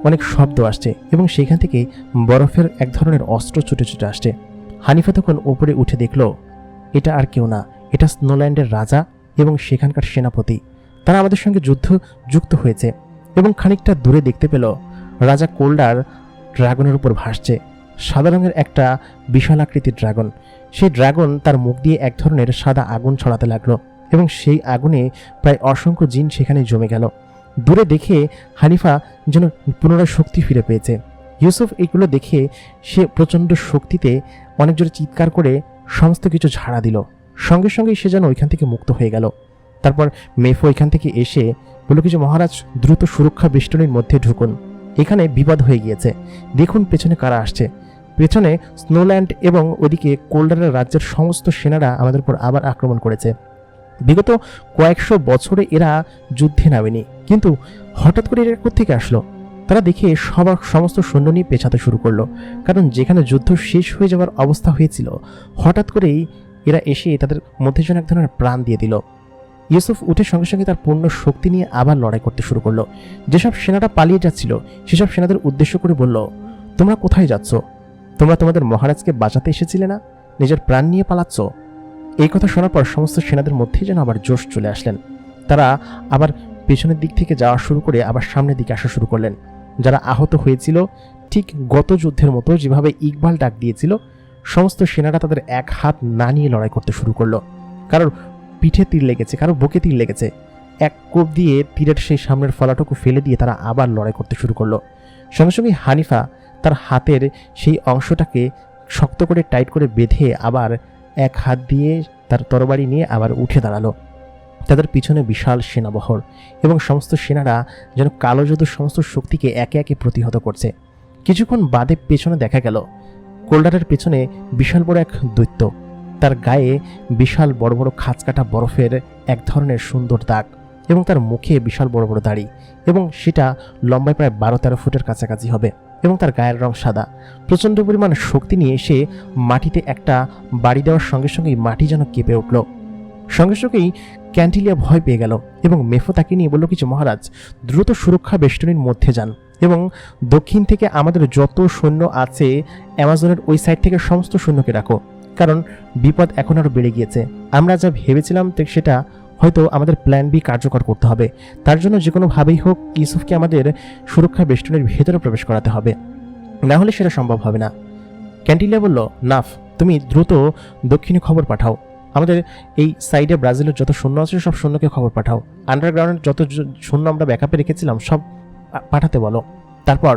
অনেক শব্দ আসছে এবং সেখান থেকে বরফের এক ধরনের অস্ত্র ছুটে ছুটে আসছে। হানিফা তখন ওপরে উঠে দেখলো এটা আর কেউ না, এটা স্নোল্যান্ডের রাজা এবং সেখানকার সেনাপতি। তারা আমাদের সঙ্গে যুক্ত হয়েছে এবং খানিকটা দূরে দেখতে পেল রাজা কোল্ডার ড্রাগনের উপর ভাসছে। সাদা রঙের একটা বিশাল আকৃতির ড্রাগন। সেই ড্রাগন তার মুখ দিয়ে এক ধরনের সাদা আগুন ছড়াতে লাগলো এবং সেই আগুনে প্রায় অসংখ্য জিন সেখানে জমে গেল। দূরে দেখে হানিফা যেন পুনরায় শক্তি ফিরে পেয়েছে। ইউসুফ এইগুলো দেখে সে প্রচণ্ড শক্তিতে অনেক জোরে চিৎকার করে সমস্ত কিছু ঝাড়া দিল। সঙ্গে সঙ্গেই সে যেন ওইখান থেকে মুক্ত হয়ে গেল। তারপর মেফো ওইখান থেকে এসে বলল কি যে মহারাজ, দ্রুত সুরক্ষা বেষ্টনীর মধ্যে ঢুকুন, এখানে বিপদ হয়ে গিয়েছে। দেখুন পেছনে কারা আসছে। পেছনে স্নোল্যান্ড এবং ওদিকে কোল্ডারের রাজ্যের সমস্ত সেনারা আমাদের উপর আবার আক্রমণ করেছে। বিগত কয়েকশো বছরে এরা যুদ্ধে নামেনি, কিন্তু হঠাৎ করে এরা কোত্থেকে আসলো? তারা দেখে সমস্ত সৈন্য নিয়ে পেছাতে শুরু করলো, কারণ যেখানে যুদ্ধ শেষ হয়ে যাওয়ার অবস্থা হয়েছিল হঠাৎ করেই এরা এসে তাদের মধ্যে যেন এক ধরনের প্রাণ দিয়ে দিল। ইউসুফ উঠে সঙ্গে সঙ্গে তার পূর্ণ শক্তি নিয়ে আবার লড়াই করতে শুরু করলো। যেসব সেনারা পালিয়ে যাচ্ছিল সেসব সেনাদের উদ্দেশ্য করে বলল, তোমরা কোথায় যাচ্ছ? তোমরা তোমাদের মহারাজকে বাঁচাতে এসেছিলে না, নিজের প্রাণ নিয়ে পালাচ্ছ? এই কথা শোনার পর সমস্ত সেনাদের মধ্যে যেন আবার জোশ চলে আসলেন। তারা আবার পেছনের দিক থেকে যাওয়া শুরু করে আবার সামনের দিকে আসা শুরু করলেন। যারা আহত হয়েছিল, ঠিক গত যুদ্ধের মতো যেভাবে ইকবাল ডাক দিয়েছিল, সমস্ত সেনারা তাদের এক হাত না নিয়ে লড়াই করতে শুরু করলো। কারোর পিঠে তীর লেগেছে, কারো বুকে তীর লেগেছে। এক কোপ দিয়ে তীরের সেই সামনের ফলাটুকু ফেলে দিয়ে তারা আবার লড়াই করতে শুরু করলো। সঙ্গে সঙ্গে হানিফা তার হাতের সেই অংশটাকে শক্ত করে টাইট করে বেঁধে আবার এক হাত দিয়ে তার তরবারি নিয়ে আবার উঠে দাঁড়ালো। তাদের পিছনে বিশাল সেনাবহর এবং সমস্ত সেনারা যেন কালো জাদুর সমস্ত শক্তিকে একে একে প্রতিহত করছে। কিছুক্ষণ বাদে পেছনে দেখা গেল কোল্ডারের পেছনে বিশাল বড় এক দৈত্য। তার গায়ে বিশাল বড় বড় খাঁচকাটা বরফের এক ধরনের সুন্দর দাগ এবং তার মুখে বিশাল বড় বড় দাড়ি, এবং সেটা লম্বায় প্রায় 12-13 ফুটের কাছাকাছি হবে, এবং তার গায়ের রং সাদা। প্রচণ্ড পরিমাণ শক্তি নিয়ে সে মাটিতে একটা বাড়ি দেওয়ার সঙ্গে সঙ্গেই মাটি যেন কেঁপে উঠল। সঙ্গে সঙ্গেই ক্যান্টিলিয়া ভয় পেয়ে গেল এবং মেফো তাকে নিয়ে বলল কিছু, মহারাজ দ্রুত সুরক্ষা বেষ্টনীর মধ্যে যান এবং দক্ষিণ থেকে আমাদের যত সৈন্য আছে অ্যামাজনের ওই সাইড থেকে সমস্ত সৈন্যকে রাখো, কারণ বিপদ এখন আরও বেড়ে গিয়েছে। আমরা যা ভেবেছিলাম সেটা হয়তো আমাদের প্ল্যান বি কার্যকর করতে হবে। তার জন্য যে কোনোভাবেই হোক ইউসুফকে আমাদের সুরক্ষা বেষ্টনীর ভেতরে প্রবেশ করাতে হবে, না হলে সেটা সম্ভব হবে না। ক্যান্টিলিয়া বলল, নাফ তুমি দ্রুত দক্ষিণে খবর পাঠাও, আমাদের এই সাইডে ব্রাজিলের যত সৈন্য আছে সব সৈন্যকে খবর পাঠাও, আন্ডারগ্রাউন্ডের যত সৈন্য আমরা ব্যাকআপে রেখেছিলাম সব পাঠাতে বলো। তারপর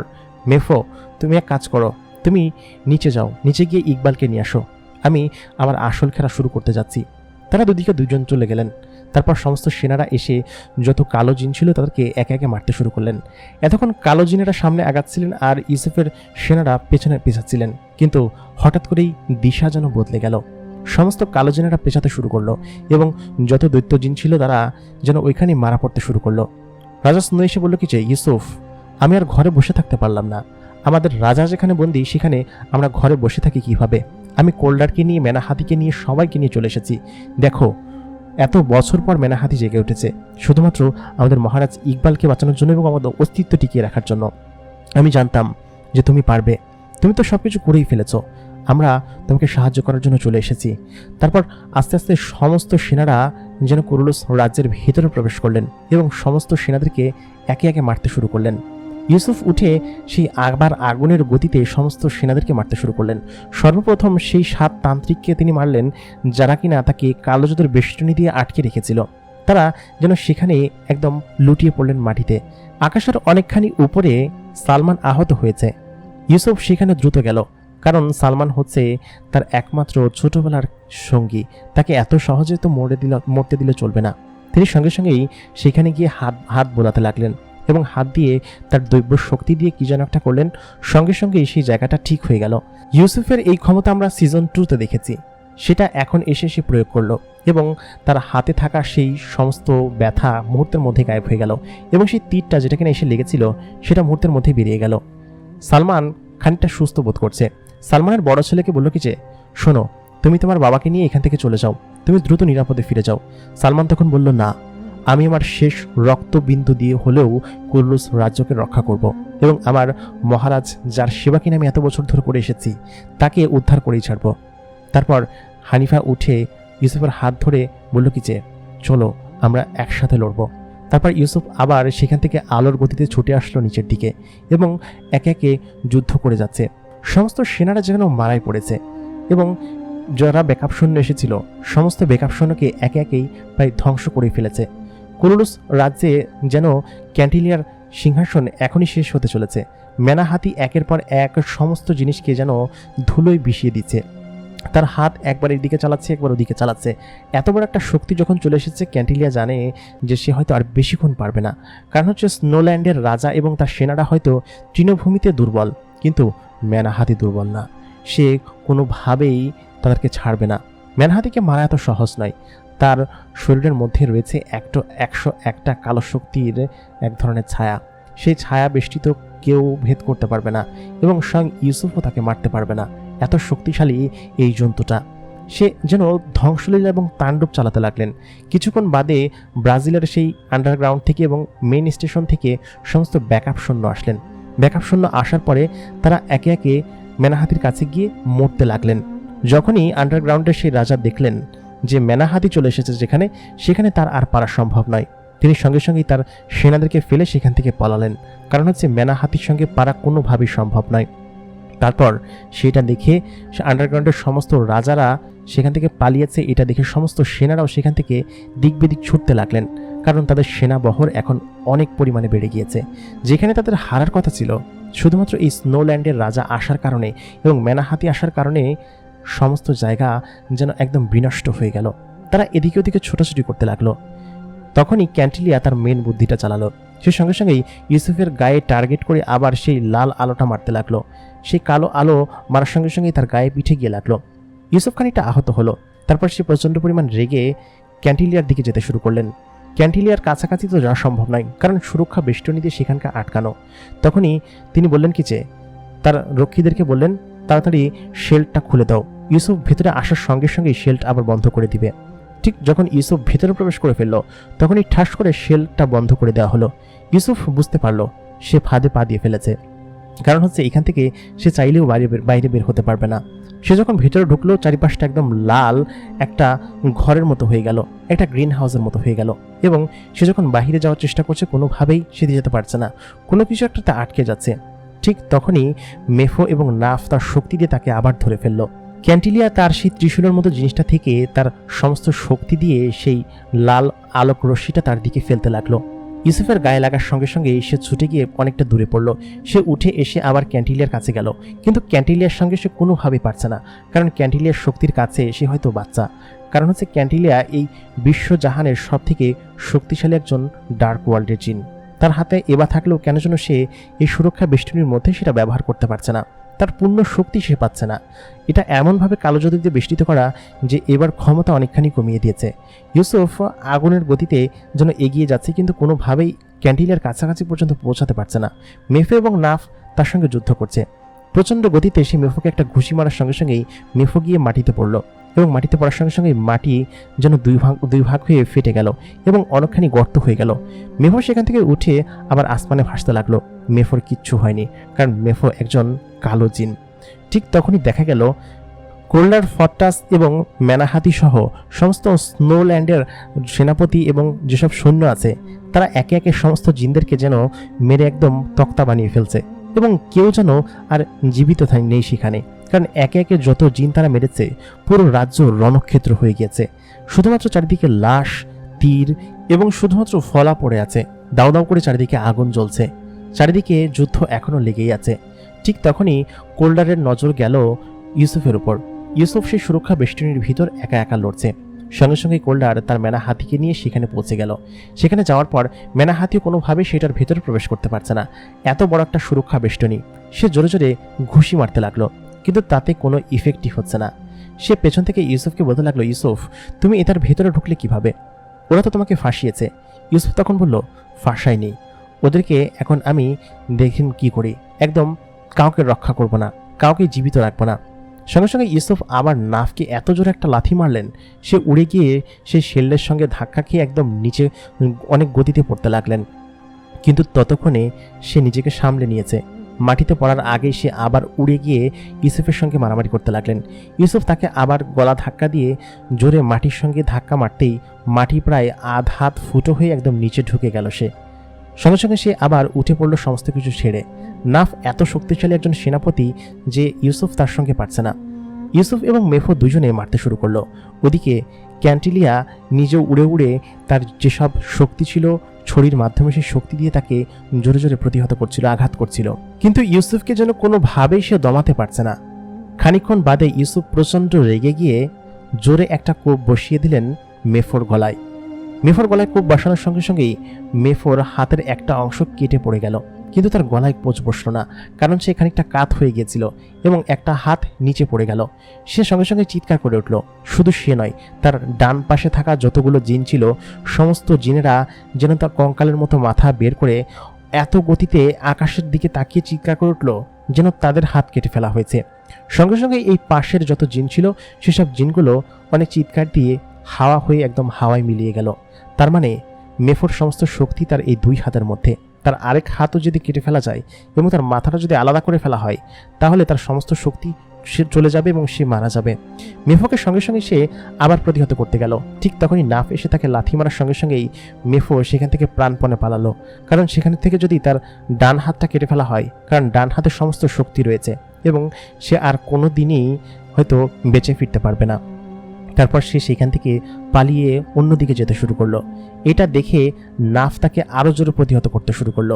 মেফো তুমি এক কাজ করো, তুমি নিচে যাও, নিচে গিয়ে ইকবালকে নিয়ে আসো, আমি আমার আসল খেলা শুরু করতে যাচ্ছি। তারা দুদিকে দুজন চলে গেলেন। তারপর সমস্ত সেনারা এসে যত কালো জিন ছিল তাদেরকে একে একে মারতে শুরু করলেন। এতক্ষণ কালো জিনেরা সামনে আগাচ্ছিলেন আর ইউসুফের সেনারা পেছনে পেছাচ্ছিলেন, কিন্তু হঠাৎ করেই দিশা যেন বদলে গেল। সমস্ত কালো জিনেরা পেছাতে শুরু করলো এবং যত দৈত্য জিন ছিল তারা যেন ওইখানে মারা পড়তে শুরু করলো। রাজা স্নো এসে বলল কি যে, ইউসুফ আমি আর ঘরে বসে থাকতে পারলাম না, আমাদের রাজা যেখানে বন্দী সেখানে আমরা ঘরে বসে থাকি কিভাবে? আমি কোল্ডারকে নিয়ে, মেনাহাতিকে নিয়ে, সবাইকে নিয়ে চলে এসেছি। দেখো এত বছর পর মেনাহাতি জেগে উঠেছে শুধুমাত্র আমাদের মহারাজ ইকবালকে বাঁচানোর জন্য এবং আমাদের অস্তিত্ব টিকিয়ে রাখার জন্য। আমি জানতাম যে তুমি পারবে, তুমি তো সব কিছু করেই ফেলেছ, আমরা তোমাকে সাহায্য করার জন্য চলে এসেছি। তারপর আস্তে আস্তে সমস্ত সেনারা যেন কুরুলুস রাজ্যের ভেতরে প্রবেশ করলেন এবং সমস্ত সেনাদেরকে একে একে মারতে শুরু করলেন। ইউসুফ উঠে সেই আবার আগুনের গতিতে সমস্ত সেনাদেরকে মারতে শুরু করলেন। সর্বপ্রথম সেই 7 তান্ত্রিককে তিনি মারলেন যারা কিনা তাকে কালো জাদুর বেষ্টনী দিয়ে আটকে রেখেছিল। তারা যেন সেখানে একদম লুটিয়ে পড়লেন মাটিতে। আকাশের অনেকখানি উপরে সালমান আহত হয়েছে। ইউসুফ সেখানে দ্রুত গেল, কারণ সালমান হচ্ছে তার একমাত্র ছোটবেলার সঙ্গী, তাকে এত সহজে তো মরতে দিলে চলবে না। তিনি সঙ্গে সঙ্গেই সেখানে গিয়ে হাত বোলাতে লাগলেন এবং হাত দিয়ে তার দৈব্য শক্তি দিয়ে কি যেন একটা করলেন। সঙ্গে সঙ্গেই সেই জায়গাটা ঠিক হয়ে গেল। ইউসুফের এই ক্ষমতা আমরা সিজন 2-তে দেখেছি, সেটা এখন এসে সে প্রয়োগ করলো এবং তার হাতে থাকা সেই সমস্ত ব্যথা মুহূর্তের মধ্যে গায়েব হয়ে গেল এবং সেই তীরটা যেটা কিনা এসে লেগেছিল সেটা মুহূর্তের মধ্যে বেরিয়ে গেল। সালমান খানিকটা সুস্থ বোধ করছে। সালমানের বড় ছেলেকে বলল কি যে, শোনো তুমি তোমার বাবাকে নিয়ে এখান থেকে চলে যাও, তুমি দ্রুত নিরাপদে ফিরে যাও। সালমান তখন বলল, না, আমি আমার শেষ রক্তবিন্দু দিয়ে হলেও কুরুলুস রাজ্যকে রক্ষা করব এবং আমার মহারাজ যার সেবা কিনা আমি এত বছর ধরে করে এসেছি তাকে উদ্ধার করেই ছাড়ব। তারপর হানিফা উঠে ইউসুফের হাত ধরে বলল কি যে, চলো আমরা একসাথে লড়ব। তারপর ইউসুফ আবার সেখান থেকে আলোর গতিতে ছুটে আসলো নিচের দিকে এবং একে একে যুদ্ধ করে যাচ্ছে। সমস্ত সেনারা যেন মারাই পড়েছে এবং যারা ব্যাকআপ সৈন্য এসেছিল সমস্ত ব্যাকআপ সৈন্যকে একে একেই প্রায় ধ্বংস করে ফেলেছে। কুরুলুস রাজ্যে যেন ক্যান্টিলিয়ার সিংহাসন এখনই শেষ হতে চলেছে। মেনাহাতি একের পর এক সমস্ত জিনিসকে যেন ধুলোয় মিশিয়ে দিচ্ছে। তার হাত একবার এদিকে চালাচ্ছে, একবার ওদিকে চালাচ্ছে। এত বড় একটা শক্তি যখন চলে এসেছে, ক্যান্টিলিয়া জানে যে সে হয়তো আর বেশিক্ষণ পারবে না। কারণ হচ্ছে স্নোল্যান্ডের রাজা এবং তার সেনারা হয়তো তৃণভূমিতে দুর্বল, কিন্তু মেনাহাতি দুর্বল না। সে কোনোভাবেই তাদেরকে ছাড়বে না। মেনাহাতিকে মারা এত সহজ নয়। তার শরীরের মধ্যে রয়েছে 101টা কালো শক্তির এক ধরনের ছায়া। সেই ছায়া বেষ্টিত কেউ ভেদ করতে পারবে না এবং স্বয়ং ইউসুফও তাকে মারতে পারবে না। এত শক্তিশালী এই জন্তুটা। সে যেন ধ্বংসলীলা এবং তাণ্ডব চালাতে লাগলেন। কিছুক্ষণ বাদে ব্রাজিলের সেই আন্ডারগ্রাউন্ড থেকে এবং মেন স্টেশন থেকে সমস্ত ব্যাকআপ সৈন্য আসলেন। ব্যাকআপ সৈন্য আসার পরে তারা একে একে মেনাহাতির কাছে গিয়ে মরতে লাগলেন। যখনই আন্ডারগ্রাউন্ডের সেই রাজা দেখলেন যে মেনাহাতি চলে এসেছে সেখানে তার আর পারা সম্ভব নয়, তিনি সঙ্গে সঙ্গেই তার সেনাদেরকে ফেলে সেখান থেকে পালালেন। কারণ হচ্ছে মেনাহাতির সঙ্গে পারা কোনোভাবেই সম্ভব নয়। তারপর সেটা দেখে আন্ডারগ্রাউন্ডের সমস্ত রাজারা সেখান থেকে পালিয়েছে, এটা দেখে সমস্ত সেনারাও সেখান থেকে দিক বেদিক ছুটতে লাগলেন। কারণ তাদের সেনাবহর এখন অনেক পরিমাণে বেড়ে গিয়েছে। যেখানে তাদের হারার কথা ছিল, শুধুমাত্র এই স্নোল্যান্ডের রাজা আসার কারণে এবং মেনাহাতি আসার কারণে সমস্ত জায়গা যেন একদম বিনষ্ট হয়ে গেল। তারা এদিকে ওদিকে ছোটাছুটি করতে লাগলো। তখনই ক্যান্টিলিয়া তার মেন বুদ্ধিটা চালালো। সে সঙ্গে সঙ্গেই ইউসুফের গায়ে টার্গেট করে আবার সেই লাল আলোটা মারতে লাগলো। সেই কালো আলো মারার সঙ্গে সঙ্গেই তার গায়ে পিঠে গিয়ে লাগলো। ইউসুফ খানিকটা আহত হলো। তারপর সে প্রচণ্ড পরিমাণ রেগে ক্যান্টিলিয়ার দিকে যেতে শুরু করলেন। ক্যান্টিলিয়ার কাছাকাছি তো যাওয়া সম্ভব নয়, কারণ সুরক্ষা বেষ্টনী দিয়ে সেখানকার আটকানো। তখনই তিনি বললেন কি যে তার রক্ষীদেরকে বললেন, তাড়াতাড়ি শেল্ডটা খুলে দাও। ইউসুফ ভেতরে আসার সঙ্গে সঙ্গেই শেল্ড আবার বন্ধ করে দিবে। ঠিক যখন ইউসুফ ভেতরে প্রবেশ করে ফেলল, তখনই ঠাস করে শেল্ডটা বন্ধ করে দেওয়া হলো। ইউসুফ বুঝতে পারল সে ফাঁদে পা দিয়ে ফেলেছে। কারণ হচ্ছে এখান থেকে সে চাইলেও বাইরে বের হতে পারবে না। সে যখন ভেতরে ঢুকলো, চারিপাশটা একদম লাল একটা ঘরের মতো হয়ে গেল, একটা গ্রিন হাউসের মতো হয়ে গেল। এবং সে যখন বাইরে যাওয়ার চেষ্টা করছে, কোনোভাবেই সে দিয়ে যেতে পারছে না, কোনো কিছু একটাতে আটকে যাচ্ছে। ঠিক তখনই মেফো এবং নাফ তার শক্তি দিয়ে তাকে আবার ধরে ফেলল। ক্যান্টিলিয়া তার সেই ত্রিশূলের মতো জিনিসটা থেকে তার সমস্ত শক্তি দিয়ে সেই লাল আলোক রশ্মিটা তার দিকে ফেলতে লাগলো। ইউসুফের গায়ে লাগার সঙ্গে সঙ্গে সে ছুটে গিয়ে অনেকটা দূরে পড়ল। সে উঠে এসে আবার ক্যান্টিলিয়ার কাছে গেল, কিন্তু ক্যান্টিলিয়ার সঙ্গে সে কোনোভাবেই পারছে না। কারণ ক্যান্টিলিয়ার শক্তির কাছে সে হয়তো বাচ্চা। কারণ হচ্ছে ক্যান্টিলিয়া এই বিশ্বজাহানের সব থেকে শক্তিশালী একজন ডার্ক ওয়ার্ল্ডের জিন। তার হাতে এবার থাকলেও কেন যেন সে এই সুরক্ষা বেষ্টনীর মধ্যে সেটা ব্যবহার করতে পারছে না। তার পূর্ণ শক্তি সে পাচ্ছে না। এটা এমনভাবে কালো জাদু দিয়ে বেষ্টিত করা যে এবার ক্ষমতা অনেকখানি কমিয়ে দিয়েছে। ইউসুফ আগুনের গতিতে যেন এগিয়ে যাচ্ছে, কিন্তু কোনোভাবেই ক্যান্টিলিয়ার কাছাকাছি পর্যন্ত পৌঁছাতে পারছে না। মেফো এবং নাফ তার সঙ্গে যুদ্ধ করছে। প্রচণ্ড গতিতে সে মেফোকে একটা ঘুষি মারার সঙ্গে সঙ্গেই মেফো গিয়ে মাটিতে পড়ল এবং মাটিতে পড়ার সঙ্গে সঙ্গে মাটি যেন দুই ভাগ হয়ে ফেটে গেল এবং অনেকখানি গর্ত হয়ে গেল। মেফো সেখান থেকে উঠে আবার আসমানে ভাসতে লাগলো। মেফোর কিচ্ছু হয়নি, কারণ মেফো একজন কালো জিন। ঠিক তখনই দেখা গেল কোল্ডার ফর্টাস এবং মেনাহাতি সহ সমস্ত স্নোল্যান্ডের সেনাপতি এবং যেসব সৈন্য আছে তারা একে একে সমস্ত জিনদেরকে যেন মেরে একদম তক্তা বানিয়ে ফেলছে এবং কেউ যেন আর জীবিত নেই সেখানে। কারণ একে একে যত জিন তারা মেরেছে, পুরো রাজ্য রণক্ষেত্র হয়ে গিয়েছে। শুধুমাত্র চারিদিকে লাশ, তীর এবং শুধুমাত্র ফলা পড়ে আছে। দাউ দাউ করে চারিদিকে আগুন জ্বলছে। চারিদিকে যুদ্ধ এখনও লেগেই আছে। ঠিক তখনই কোল্ডারের নজর গেল ইউসুফের উপর। ইউসুফ সেই সুরক্ষা বেষ্টনীর ভিতর একা একা লড়ছে। সঙ্গে সঙ্গে কোল্ডার তার মেনাহাতিকে নিয়ে সেখানে পৌঁছে গেল। সেখানে যাওয়ার পর মেনাহাতিও কোনোভাবেই সেটার ভিতরে প্রবেশ করতে পারছে না। এত বড় একটা সুরক্ষা বেষ্টনী। সে জোরে জোরে ঘুষি মারতে লাগলো, কিন্তু তাতে কোনো ইফেক্টিভ হচ্ছে না। সে পেছন থেকে ইউসুফকে বলতে লাগলো, ইউসুফ তুমি এটার ভেতরে ঢুকলে কিভাবে? ওরা তো তোমাকে ফাঁসিয়েছে। ইউসুফ তখন বলল, ফাঁসায়নি ওদেরকে, এখন আমি দেখেন কি করি, একদম কাউকে রক্ষা করব না, কাউকে জীবিত রাখবো না। সঙ্গে সঙ্গে ইউসুফ আবার নাফকে এত জোরে একটা লাথি মারলেন, সে উড়ে গিয়ে সেই শেল্ডের সঙ্গে ধাক্কা খেয়ে একদম নিচে অনেক গতিতে পড়তে লাগলেন। কিন্তু ততক্ষণে সে নিজেকে সামলে নিয়েছে। মাটিতে পড়ার আগে সে আবার উড়ে গিয়ে ইউসুফের সঙ্গে মারামারি করতে লাগলেন। ইউসুফ তাকে আবার গলা ধাক্কা দিয়ে জোরে মাটির সঙ্গে ধাক্কা মারতেই মাটি প্রায় আধ হাত ফুটো হয়ে একদম নিচে ঢুকে গেল সে। সঙ্গে সঙ্গে সে আবার উঠে পড়ল সমস্ত কিছু ছেড়ে। নাফ এত শক্তিশালী একজন সেনাপতি যে ইউসুফ তার সঙ্গে পারছে না। ইউসুফ এবং মেফো দুজনে মারতে শুরু করলো। ওদিকে ক্যান্টিলিয়া নিজেও উড়ে উড়ে তার যেসব শক্তি ছিল ছড়ির মাধ্যমে সেই শক্তি দিয়ে তাকে জোরে জোরে প্রতিহত করছিল, আঘাত করছিল। কিন্তু ইউসুফকে যেন কোনোভাবেই সে দমাতে পারছে না। খানিকক্ষণ বাদে ইউসুফ প্রচণ্ড রেগে গিয়ে জোরে একটা কোপ বসিয়ে দিলেন মেফোর গলায়। মেফোর গলায় কোপ বসানোর সঙ্গে সঙ্গেই মেফোর হাতের একটা অংশ কেটে পড়ে গেল, কিন্তু তার গলায় কোচ বসল না, কারণ সে খানিকটা কাত হয়ে গিয়েছিল এবং একটা হাত নিচে পড়ে গেল। সে সঙ্গে সঙ্গে চিৎকার করে উঠল। শুধু সে নয়, তার ডান পাশে থাকা যতগুলো জিন ছিল সমস্ত জিনেরা যেন তার কঙ্কালের মতো মাথা বের করে এত গতিতে আকাশের দিকে তাকিয়ে চিৎকার করে উঠল যেন তাদের হাত কেটে ফেলা হয়েছে। সঙ্গে সঙ্গে এই পাশের যত জিন ছিল সেসব জিনগুলো অনেক চিৎকার দিয়ে হাওয়া হয়ে একদম হাওয়ায় মিলিয়ে গেল। তার মানে মেফোর সমস্ত শক্তি তার এই দুই হাতের মধ্যে। তার আরেক হাতও যদি কেটে ফেলা যায় এবং তার মাথাটা যদি আলাদা করে ফেলা হয় তাহলে তার সমস্ত শক্তি সে চলে যাবে এবং সে মারা যাবে। মেফোকে সঙ্গে সঙ্গে সে আবার প্রতিহত করতে গেল। ঠিক তখনই নাফ এসে তাকে লাথি মারার সঙ্গে সঙ্গেই মেফো সেখান থেকে প্রাণপণে পালালো, কারণ সেখান থেকে যদি তার ডান হাতটা কেটে ফেলা হয়, কারণ ডান হাতে সমস্ত শক্তি রয়েছে এবং সে আর কোনো দিনই হয়তো বেঁচে ফিরতে পারবে না। তারপর সে সেখান থেকে পালিয়ে অন্যদিকে যেতে শুরু করলো। এটা দেখে নাফ তাকে আরও জোরে প্রতিহত করতে শুরু করলো।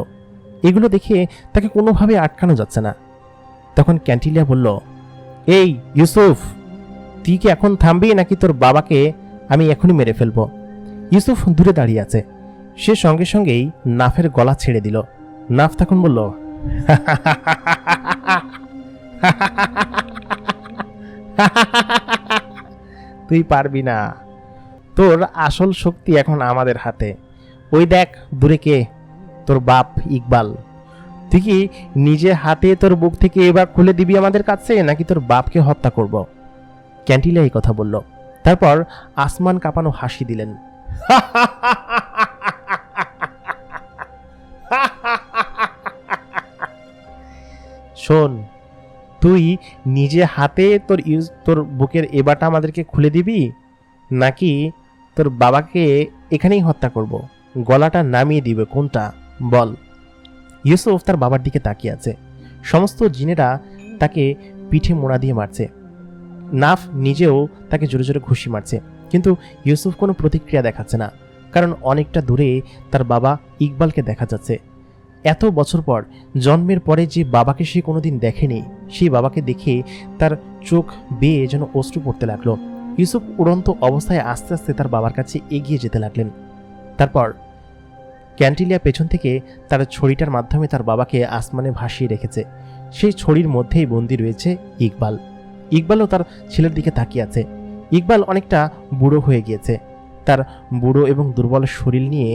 এগুলো দেখে তাকে কোনোভাবে আটকানো যাচ্ছে না। তখন ক্যান্টিলিয়া বলল, এই ইউসুফ, তুই কি এখন থামবি নাকি তোর বাবাকে আমি এখনই মেরে ফেলবো? ইউসুফ দূরে দাঁড়িয়ে আছে। সে সঙ্গে সঙ্গেই নাফের গলা ছেড়ে দিল। নাফ তখন বলল, তুই পারবি না, তোর আসল শক্তি এখন আমাদের হাতে। ওই দেখ দূরে কে, তোর বাপ ইকবাল। তুই কি নিজে হাতে তোর বুক থেকে এবার খুলে দিবি আমাদের কাছে, নাকি তোর বাপকে হত্যা করব? ক্যান্টিলিয়া এই কথা বলল। তারপর আসমান কাঁপানো হাসি দিলেন। শোন, তুই নিজে হাতে তোর বুকের এবারটা আমাদেরকে খুলে দিবি, নাকি তোর বাবাকে এখানেই হত্যা করব? গলাটা নামিয়ে দিবে, কোনটা বল? ইউসুফ তার বাবার দিকে তাকিয়ে আছে। সমস্ত জিনেরা তাকে পিঠে মোড়া দিয়ে মারছে। নাফ নিজেও তাকে জোরে জোরে ঘুষি মারছে, কিন্তু ইউসুফ কোনো প্রতিক্রিয়া দেখাচ্ছে না, কারণ অনেকটা দূরে তার বাবা ইকবালকে দেখা যাচ্ছে। এত বছর পর, জন্মের পরে যে বাবাকে সে কোনোদিন দেখেনি, সেই বাবাকে দেখে তার চোখ বেয়ে যেন অশ্রু পড়তে লাগলো। ইউসুফ উড়ন্ত অবস্থায় আস্তে আস্তে তার বাবার কাছে এগিয়ে যেতে লাগলেন। তারপর ক্যান্টিলিয়া পেছন থেকে তার ছড়িটার মাধ্যমে তার বাবাকে আসমানে ভাসিয়ে রেখেছে। সেই ছড়ির মধ্যেই বন্দী রয়েছে ইকবাল। ইকবালও তার ছেলের দিকে তাকিয়ে আছে। ইকবাল অনেকটা বুড়ো হয়ে গিয়েছে। তার বুড়ো এবং দুর্বল শরীর নিয়ে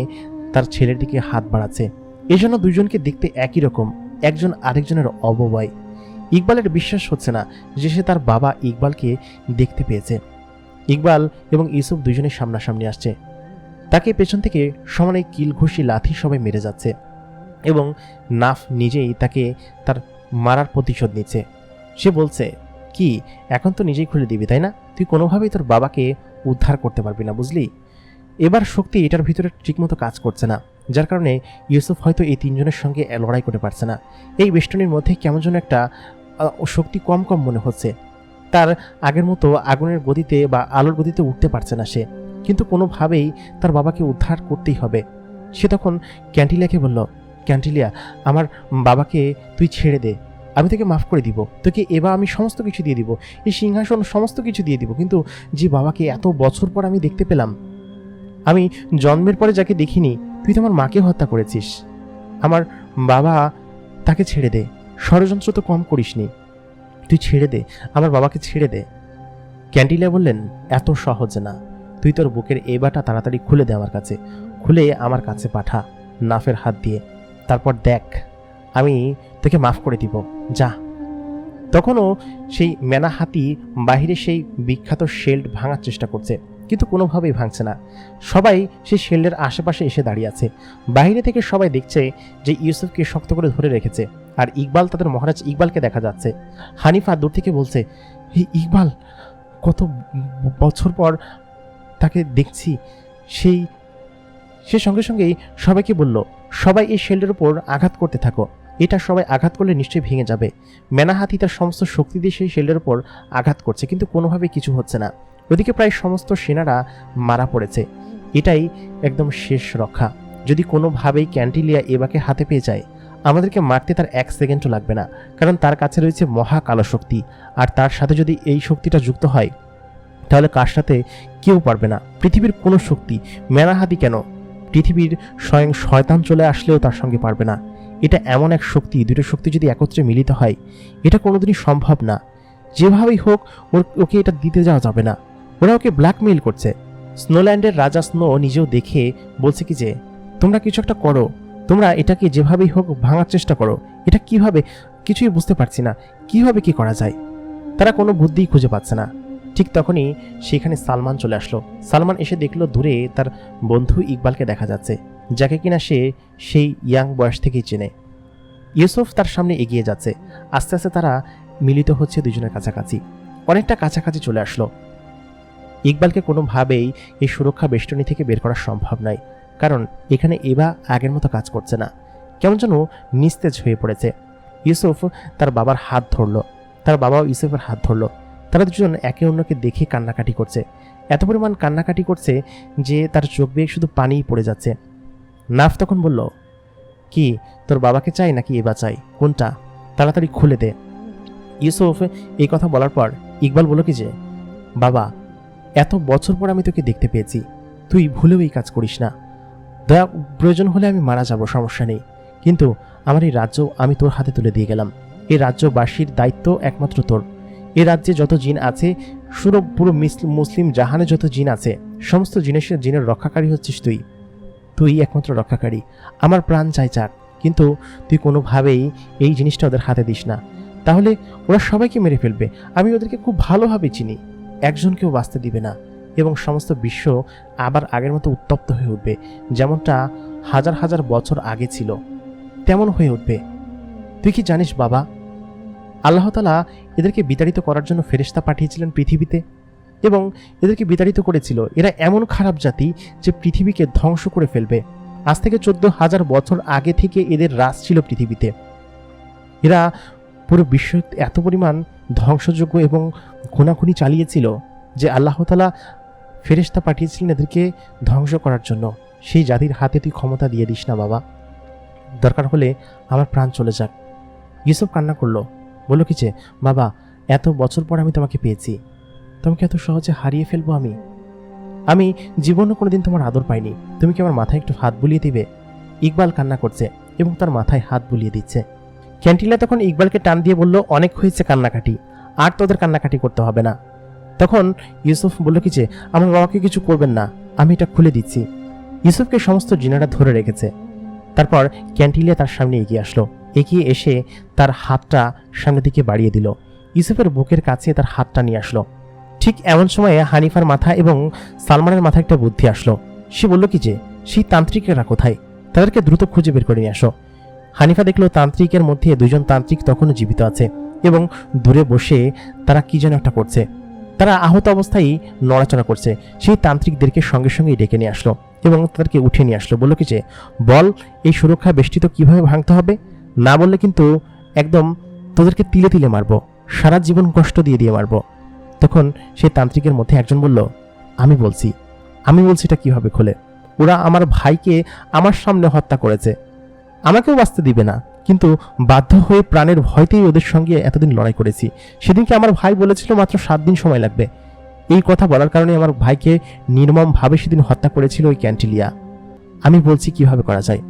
তার ছেলের দিকে হাত বাড়াচ্ছে। এই জন্য দুইজনকে দেখতে একই রকম, একজন আরেকজনের অবয়ব। ইকবালের বিশ্বাস হচ্ছে না যে সে তার বাবা ইকবালকে দেখতে পেয়েছে। ইকবাল এবং ইউসুফ দুজনের সামনাসামনি আসছে। তাকে পেছন থেকে সমানে কিল ঘুষি লাথি সবাই মেরে যাচ্ছে এবং নাফ নিজেই তাকে তার মারার প্রতিশোধ নিচ্ছে। সে বলছে, কি এখন তো নিজেই খুলে দিবি তাই না? তুই কোনোভাবেই তোর বাবাকে উদ্ধার করতে পারবি না, বুঝলি? এবার শক্তি এটার ভিতরে ঠিকমতো কাজ করছে না, যার কারণে ইউসুফ হয়তো এই তিনজনের সঙ্গে লড়াই করতে পারছে না। এই বেষ্টনীর মধ্যে কেমন যেন একটা শক্তি কম কম মনে হচ্ছে। তার আগের মতো আগুনের গতিতে বা আলোর গতিতে উঠতে পারছে না সে, কিন্তু কোনোভাবেই তার বাবাকে উদ্ধার করতেই হবে। সে তখন ক্যান্টিলিয়াকে বলল, ক্যান্টিলিয়া, আমার বাবাকে তুই ছেড়ে দে, আমি তোকে মাফ করে দিব, তোকে এবার আমি সমস্ত কিছু দিয়ে দিব, এই সিংহাসন সমস্ত কিছু দিয়ে দিব, কিন্তু যে বাবাকে এত বছর পর আমি দেখতে পেলাম, আমি জন্মের পরে যাকে দেখিনি, তুই তো আমার মাকে হত্যা করেছিস। আমার বাবা, তাকে ছেড়ে দে, ষড়যন্ত্র তো কম করিসনি, তুই ছেড়ে দে, আমার বাবাকে ছেড়ে দে। ক্যান্টিলিয়া বললেন, এত সহজ না, তুই তোর বুকের এবারটা তাড়াতাড়ি খুলে দে, আমার কাছে খুলে আমার কাছে পাঠা নাফের হাত দিয়ে, তারপর দেখ আমি তোকে মাফ করে দিব, যা। তখনও সেই মেনা হাতি বাহিরে সেই বিখ্যাত শেল্ড ভাঙার চেষ্টা করছে, কিন্তু কোনোভাবেই ভাঙছে না। সবাই সেই শেল্ডের আশেপাশে এসে দাঁড়িয়ে আছে। বাইরে থেকে সবাই দেখছে যে ইউসুফকে শক্ত করে ধরে রেখেছে, আর ইকবাল, তাদের মহারাজ ইকবালকে দেখা যাচ্ছে। হানিফা দূর থেকে বলছে, ইকবাল, কত বছর পর তাকে দেখছি, সে সঙ্গে সঙ্গেই সবাইকে বলল, সবাই এই শেল্ডের উপর আঘাত করতে থাকো, এটা সবাই আঘাত করলে নিশ্চয়ই ভেঙে যাবে। মেনাহাতি তার সমস্ত শক্তি দিয়ে সেই শেল্ডের উপর আঘাত করছে, কিন্তু কোনোভাবে কিছু হচ্ছে না। ওদিকে প্রায় সমস্ত সেনারা মারা পড়েছে। এটাই একদম শেষ রক্ষা। যদি কোনোভাবেই ক্যান্টিলিয়া এবাকে হাতে পেয়ে যায়, আমাদেরকে মারতে তার 1 সেকেন্ডও লাগবে না, কারণ তার কাছে রয়েছে মহাকালো শক্তি। আর তার সাথে যদি এই শক্তিটা যুক্ত হয়, তাহলে কার সাথে কেউ পারবে না। পৃথিবীর কোনো শক্তি, মেনাহাতি কেন, পৃথিবীর স্বয়ং শয়তান চলে আসলেও তার সঙ্গে পারবে না। এটা এমন এক শক্তি, দুটো শক্তি যদি একত্রে মিলিত হয়, এটা কোনোদিনই সম্ভব না। যেভাবেই হোক ওকে এটা দিতে যাওয়া যাবে না। ওরা ওকে ব্ল্যাকমেইল করছে। স্নোল্যান্ডের রাজা স্নো নিজেও দেখে বলছে কি যে, তোমরা কিছু একটা করো, তোমরা এটাকে যেভাবেই হোক ভাঙার চেষ্টা করো। এটা কিভাবে, কিছুই বুঝতে পারছি না, কিভাবে কি করা যায়। তারা কোনো বুদ্ধিই খুঁজে পাচ্ছে না। ঠিক তখনই সেখানে সালমান চলে আসলো। সালমান এসে দেখলো দূরে তার বন্ধু ইকবালকে দেখা যাচ্ছে, যাকে কিনা সে সেই ইয়াং বয়স থেকেই চেনে। ইউসুফ তার সামনে এগিয়ে যাচ্ছে। আস্তে আস্তে তারা মিলিত হচ্ছে দুজনের কাছাকাছি, অনেকটা কাছাকাছি চলে আসলো। ইকবালকে কোনোভাবেই এই সুরক্ষা বেষ্টনী থেকে বের করা সম্ভব নয়, কারণ এখানে এবা আগের মতো কাজ করছে না, কেমন যেন নিস্তেজ হয়ে পড়েছে। ইউসুফ তার বাবার হাত ধরল, তার বাবাও ইউসুফের হাত ধরল। তারা দুজন একে অন্যকে দেখে কান্নাকাটি করছে, এত পরিমাণ কান্নাকাটি করছে যে তার চোখ বেয়ে শুধু পানিই পড়ে যাচ্ছে। নাফ তখন বলল, কি তোর বাবাকে চাই নাকি এবা চাই, কোনটা, তাড়াতাড়ি খুলে দে। ইউসুফ এই কথা বলার পর ইকবাল বলল কি যে, বাবা এত বছর পর আমি তোকে দেখতে পেয়েছি, তুই ভুলেও এই কাজ করিস না। দয়া প্রয়োজন হলে আমি মারা যাব, সমস্যা নেই, কিন্তু আমার এই রাজ্য আমি তোর হাতে তুলে দিয়ে গেলাম। এই রাজ্যবাসীর দায়িত্ব একমাত্র তোর। এই রাজ্যে যত জিন আছে, পুরো মুসলিম জাহানে যত জিন আছে, সমস্ত জিনের রক্ষাকারী হচ্ছিস তুই। তুই একমাত্র রক্ষাকারী। আমার প্রাণ চাই চাক, কিন্তু তুই কোনোভাবেই এই জিনিসটা ওদের হাতে দিস না, তাহলে ওরা সবাইকে মেরে ফেলবে। আমি ওদেরকে খুব ভালোভাবে চিনি, একজনকেও বাঁচতে দিবে না, এবং সমস্ত বিশ্ব আবার আগের মতো উত্তপ্ত হয়ে উঠবে, যেমনটা হাজার হাজার বছর আগে ছিল তেমন হয়ে উঠবে। তুই কি জানিস বাবা, আল্লাহ তাআলা এদেরকে বিতাড়িত করার জন্য ফেরেশতা পাঠিয়েছিলেন পৃথিবীতে, এবং এদেরকে বিতাড়িত করেছিল। এরা এমন খারাপ জাতি যে পৃথিবীকে ধ্বংস করে ফেলবে। আজ থেকে 14,000 বছর আগে থেকে এদের রাজ ছিল পৃথিবীতে। এরা পুরো বিশ্ব এত পরিমাণ ধ্বংসযোগ্য এবং খুনাখুনি চালিয়েছিল যে আল্লাহ তাআলা ফেরেশতা পাঠিয়েছিলেন এদেরকে ধ্বংস করার জন্য। সেই জাতির হাতে তুই ক্ষমতা দিয়ে দিস না বাবা, দরকার হলে আমার প্রাণ চলে যাক। ইউসুফ কান্না করলো, বলল কি যে, বাবা এত বছর পর আমি তোমাকে পেয়েছি, তোমাকে এত সহজে হারিয়ে ফেলবো আমি জীবনে কোনোদিন তোমার আদর পাইনি, তুমি কি আমার মাথায় একটু হাত বুলিয়ে দিবে? ইকবাল কান্না করছে এবং তার মাথায় হাত বুলিয়ে দিচ্ছে। ক্যান্টিলা তখন ইকবালকে টান দিয়ে বলল, অনেক হয়েছে কান্নাকাটি, আর তোদের কান্নাকাটি করতে হবে না। তখন ইউসুফ বলল কি যে, আমার বাবাকে কিছু করবেন না, আমি এটা খুলে দিচ্ছি। ইউসুফকে সমস্ত জিনারা ধরে রেখেছে। তারপর ক্যান্টিলিয়া তার সামনে এগিয়ে আসলো, এগিয়ে এসে তার হাতটা সামনের দিকে বাড়িয়ে দিল, ইউসুফের বুকের কাছে তার হাতটা নিয়ে আসলো। ঠিক এমন সময়ে হানিফার মাথা এবং সালমানের মাথায় একটা বুদ্ধি আসলো। সে বলল কি যে, সেই তান্ত্রিকেরা কোথায়, তাদেরকে দ্রুত খুঁজে বের করে নিয়ে আসো। হানিফা দেখলো তান্ত্রিকের মধ্যে 2 জন তান্ত্রিক তখনও জীবিত আছে এবং দূরে বসে তারা কি যেন একটা করছে। তারা আহত অবস্থায় নড়াচড়া করছে। সেই তান্ত্রিকদেরকে সঙ্গে সঙ্গেই ডেকে নিয়ে আসলো এবং তাদেরকে উঠিয়ে নিয়ে আসলো। বলল কি যে, বল এই সুরক্ষা বেষ্টিত কিভাবে ভাঙতে হবে, না বললে কিন্তু একদম তোদেরকে তিলে তিলে মারবো, সারা জীবন কষ্ট দিয়ে দিয়ে মারবো। তখন সেই তান্ত্রিকের মধ্যে একজন বলল, আমি বলছি এটা কিভাবে খোলে। ওরা আমার ভাইকে আমার সামনে হত্যা করেছে, আমাকেও বাঁচতে দিবে না, কিন্তু বাধ্য হয়ে প্রাণের ভয়তেই ওদের সঙ্গে এতদিন লড়াই করেছি। সেদিনকে আমার ভাই বলেছিল মাত্র 7 দিন সময় লাগবে। এই কথা বলার কারণে আমার ভাইকে নির্মমভাবে সেদিন হত্যা করেছিল ওই ক্যান্টিলিয়া। আমি বলছি কিভাবে করা যায়।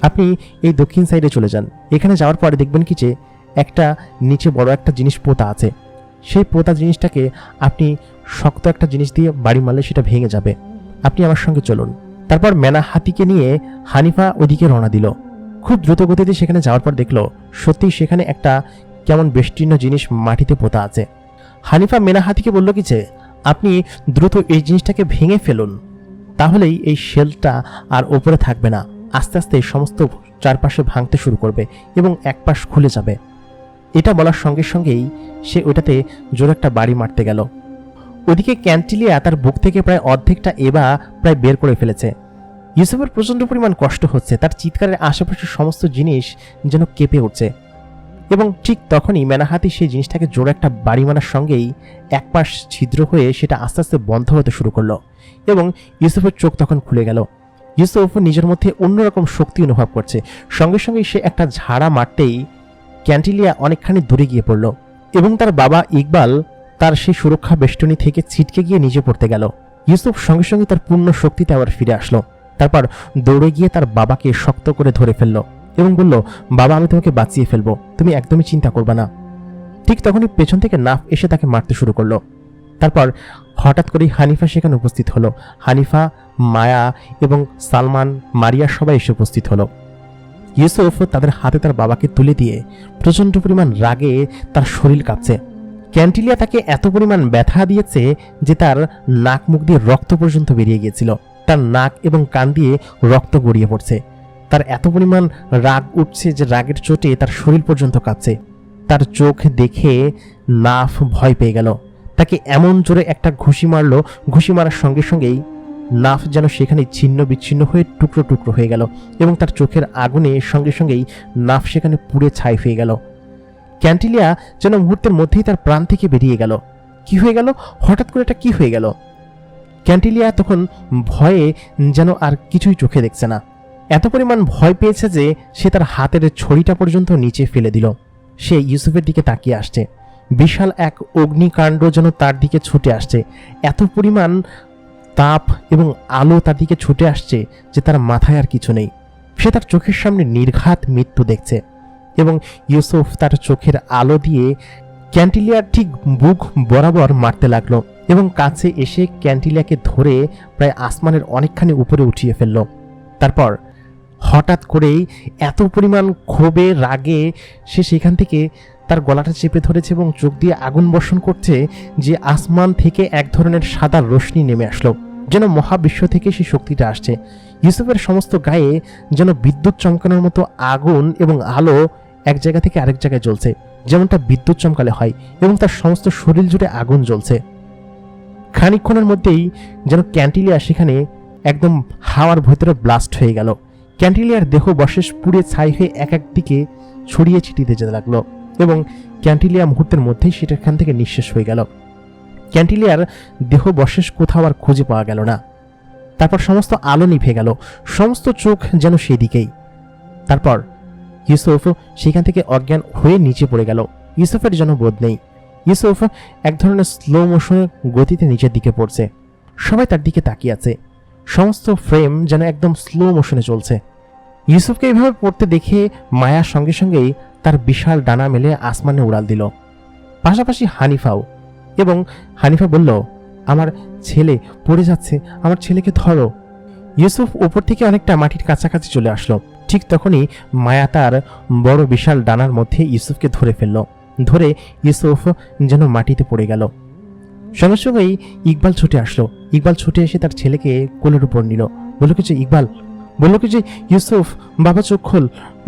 আপনি এই দক্ষিণ সাইডে চলে যান, এখানে যাওয়ার পরে দেখবেন কি যে একটা নিচে বড় একটা জিনিস পোতা আছে। সেই পোতা জিনিসটাকে আপনি শক্ত একটা জিনিস দিয়ে বাড়ি মারলে সেটা ভেঙে যাবে। আপনি আমার সঙ্গে চলুন। তারপর মেনা হাতিকে নিয়ে হানিফা ওইদিকে রওনা দিল। খুব দ্রুত গতিতে সেখানে যাওয়ার পর দেখলো সত্যিই সেখানে একটা কেমন বেষ্টিন্ন জিনিস মাটিতে পোতা আছে। হানিফা মেনা হাতিকে বলল কি যে, আপনি দ্রুত এই জিনিসটাকে ভেঙে ফেলুন, তাহলেই এই শেলটা আর ওপরে থাকবে না, আস্তে আস্তে সমস্ত চারপাশে ভাঙতে শুরু করবে এবং এক পাশ খুলে যাবে। এটা বলার সঙ্গে সঙ্গেই সে ওটাতে জোরে একটা বাড়ি মারতে গেল। ওদিকে ক্যান্টিলিয়া তার বুক থেকে প্রায় অর্ধেকটা এবা প্রায় বের করে ফেলেছে। ইউসুফের প্রচণ্ড পরিমাণ কষ্ট হচ্ছে, তার চিৎকারের আশেপাশের সমস্ত জিনিস যেন কেঁপে উঠছে। এবং ঠিক তখনই মেনাহাতি সেই জিনিসটাকে জোরে একটা বাড়ি মারার সঙ্গেই এক পাশ ছিদ্র হয়ে সেটা আস্তে আস্তে বন্ধ হতে শুরু করলো এবং ইউসুফের চোখ তখন খুলে গেল। ইউসুফ নিজের মধ্যে অন্যরকম শক্তি অনুভব করছে। সঙ্গে সঙ্গেই সে একটা ঝাড়া মারতেই ক্যান্টিলিয়া অনেকখানি দূরে গিয়ে পড়ল এবং তার বাবা ইকবাল তার সেই সুরক্ষা বেষ্টনী থেকে ছিটকে গিয়ে নিচে পড়তে গেল। ইউসুফ সঙ্গে সঙ্গে তার পূর্ণ শক্তিতে আবার ফিরে আসলো। তারপর দৌড়ে গিয়ে তার বাবাকে শক্ত করে ধরে ফেললো এবং বলল, বাবা, আমি তোমাকে বাঁচিয়ে ফেলবো, তুমি একদমই চিন্তা করবে না। ঠিক তখনই পেছন থেকে নাফ এসে তাকে মারতে শুরু করলো। তারপর হঠাৎ করেই হানিফা সেখানে উপস্থিত হলো। হানিফা, মায়া এবং সালমান, মারিয়া সবাই এসে উপস্থিত হলো। ইউসুফ তাদের হাতে তার বাবাকে তুলে দিয়ে প্রচণ্ড পরিমাণ রাগে তার শরীর কাঁপছে। ক্যান্টিলিয়া তাকে এত পরিমাণ ব্যথা দিয়েছে যে তার নাক মুখ দিয়ে রক্ত পর্যন্ত বেরিয়ে গিয়েছিল। তার নাক এবং কান দিয়ে রক্ত গড়িয়ে পড়ছে। তার এত পরিমাণ রাগ উঠছে যে রাগের চোটে তার শরীর পর্যন্ত কাঁপছে। তার চোখ দেখে নাফ ভয় পেয়ে গেল। তাকে এমন জোরে একটা ঘুষি মারল, ঘুষি মারার সঙ্গে সঙ্গেই নাফ যেন সেখানে ছিন্ন বিচ্ছিন্ন হয়ে টুকরো টুকরো হয়ে গেল এবং তার চোখের আগুনে সঙ্গে সঙ্গেই নাফ সেখানে পুড়ে ছাই হয়ে গেল। ক্যান্টিলিয়া যেন মুহূর্তের মধ্যেই তার প্রাণ থেকে বেরিয়ে গেল। কি হয়ে গেল? হঠাৎ করে এটা কি হয়ে গেল? ক্যান্টিলিয়া তখন ভয়ে যেন আর কিছুই চোখে দেখছে না। এত পরিমাণ ভয় পেয়েছে যে সে তার হাতের ছড়িটা পর্যন্ত নিচে ফেলে দিল। সে ইউসুফের দিকে তাকিয়ে আসছে। বিশাল এক অগ্নিকাণ্ড যেন তার দিকে ছুটে আসছে। এত পরিমাণ তাপ এবং আলো তার দিকে ছুটে আসছে যে তার মাথায় আর কিছু নেই। সে তার চোখের সামনে নির্ঘাত মৃত্যু দেখছে এবং ইউসুফ তার চোখের আলো দিয়ে ক্যান্টিলিয়ার ঠিক বুক বরাবর মারতে লাগলো এবং কাছে এসে ক্যান্টিলিয়াকে ধরে প্রায় আসমানের অনেকখানি উপরে উঠিয়ে ফেলল। তারপর হঠাৎ করেই এত পরিমাণ ক্ষোভে রাগে সে সেখান থেকে তার গলাটা চেপে ধরেছে এবং চোখ দিয়ে আগুন বর্ষণ করছে যে আসমান থেকে এক ধরনের সাদা রশ্মি নেমে আসলো, যেন মহাবিশ্ব থেকে সেই শক্তিটা আসছে। ইউসুফের সমস্ত গায়ে যেন বিদ্যুৎ চমকানোর মতো আগুন এবং আলো এক জায়গা থেকে আরেক জায়গায় জ্বলছে, যেমনটা বিদ্যুৎ চমকালে হয়, এবং তার সমস্ত শরীর জুড়ে আগুন জ্বলছে। খানিকক্ষণের মধ্যেই যেন ক্যান্টিলিয়া সেখানে একদম হাওয়ার ভেতরে ব্লাস্ট হয়ে গেল। ক্যান্টিলিয়ার দেহ বশেষ পুড়ে ছাই হয়ে এক এক দিকে ছড়িয়ে ছিটিয়ে যেতে লাগলো এবং ক্যান্টিলিয়া মুহূর্তের মধ্যেই সেটাখান থেকে নিঃশেষ হয়ে গেল। ক্যান্টিলিয়ার দেহ বশেষ কোথাও আর খুঁজে পাওয়া গেল না। তারপর সমস্ত আলো নিভে গেল, সমস্ত চোখ যেন সেই দিকেই। তারপর ইউসুফ সেখান থেকে অজ্ঞান হয়ে নিচে পড়ে গেল। ইউসুফের যেন বোধ নেই। ইউসুফ এক ধরনের স্লো মোশনের গতিতে নিচের দিকে পড়ছে। সবাই তার দিকে তাকিয়ে আছে। সমস্ত ফ্রেম যেন একদম স্লো মোশনে চলছে। ইউসুফকে এইভাবে পড়তে দেখে মায়ার সঙ্গে সঙ্গেই তার বিশাল ডানা মেলে আসমানে উড়াল দিল, পাশাপাশি হানিফাও। এবং হানিফা বলল, আমার ছেলে পড়ে যাচ্ছে, আমার ছেলেকে ধরো। ইউসুফ উপর থেকে অনেকটা মাটির কাছাকাছি চলে আসলো। ঠিক তখনই মায়া তার বড় বিশাল ডানার মধ্যে ইউসুফকে ধরে ফেলল। ধরে ইউসুফ যেন মাটিতে পড়ে গেল। সঙ্গে সঙ্গেই ইকবাল ছুটে আসলো। ইকবাল ছুটে এসে তার ছেলেকে কোলের উপর নিল। বলল কি যে ইকবাল, বলল কি যে ইউসুফ, বাবা চোখ খোল,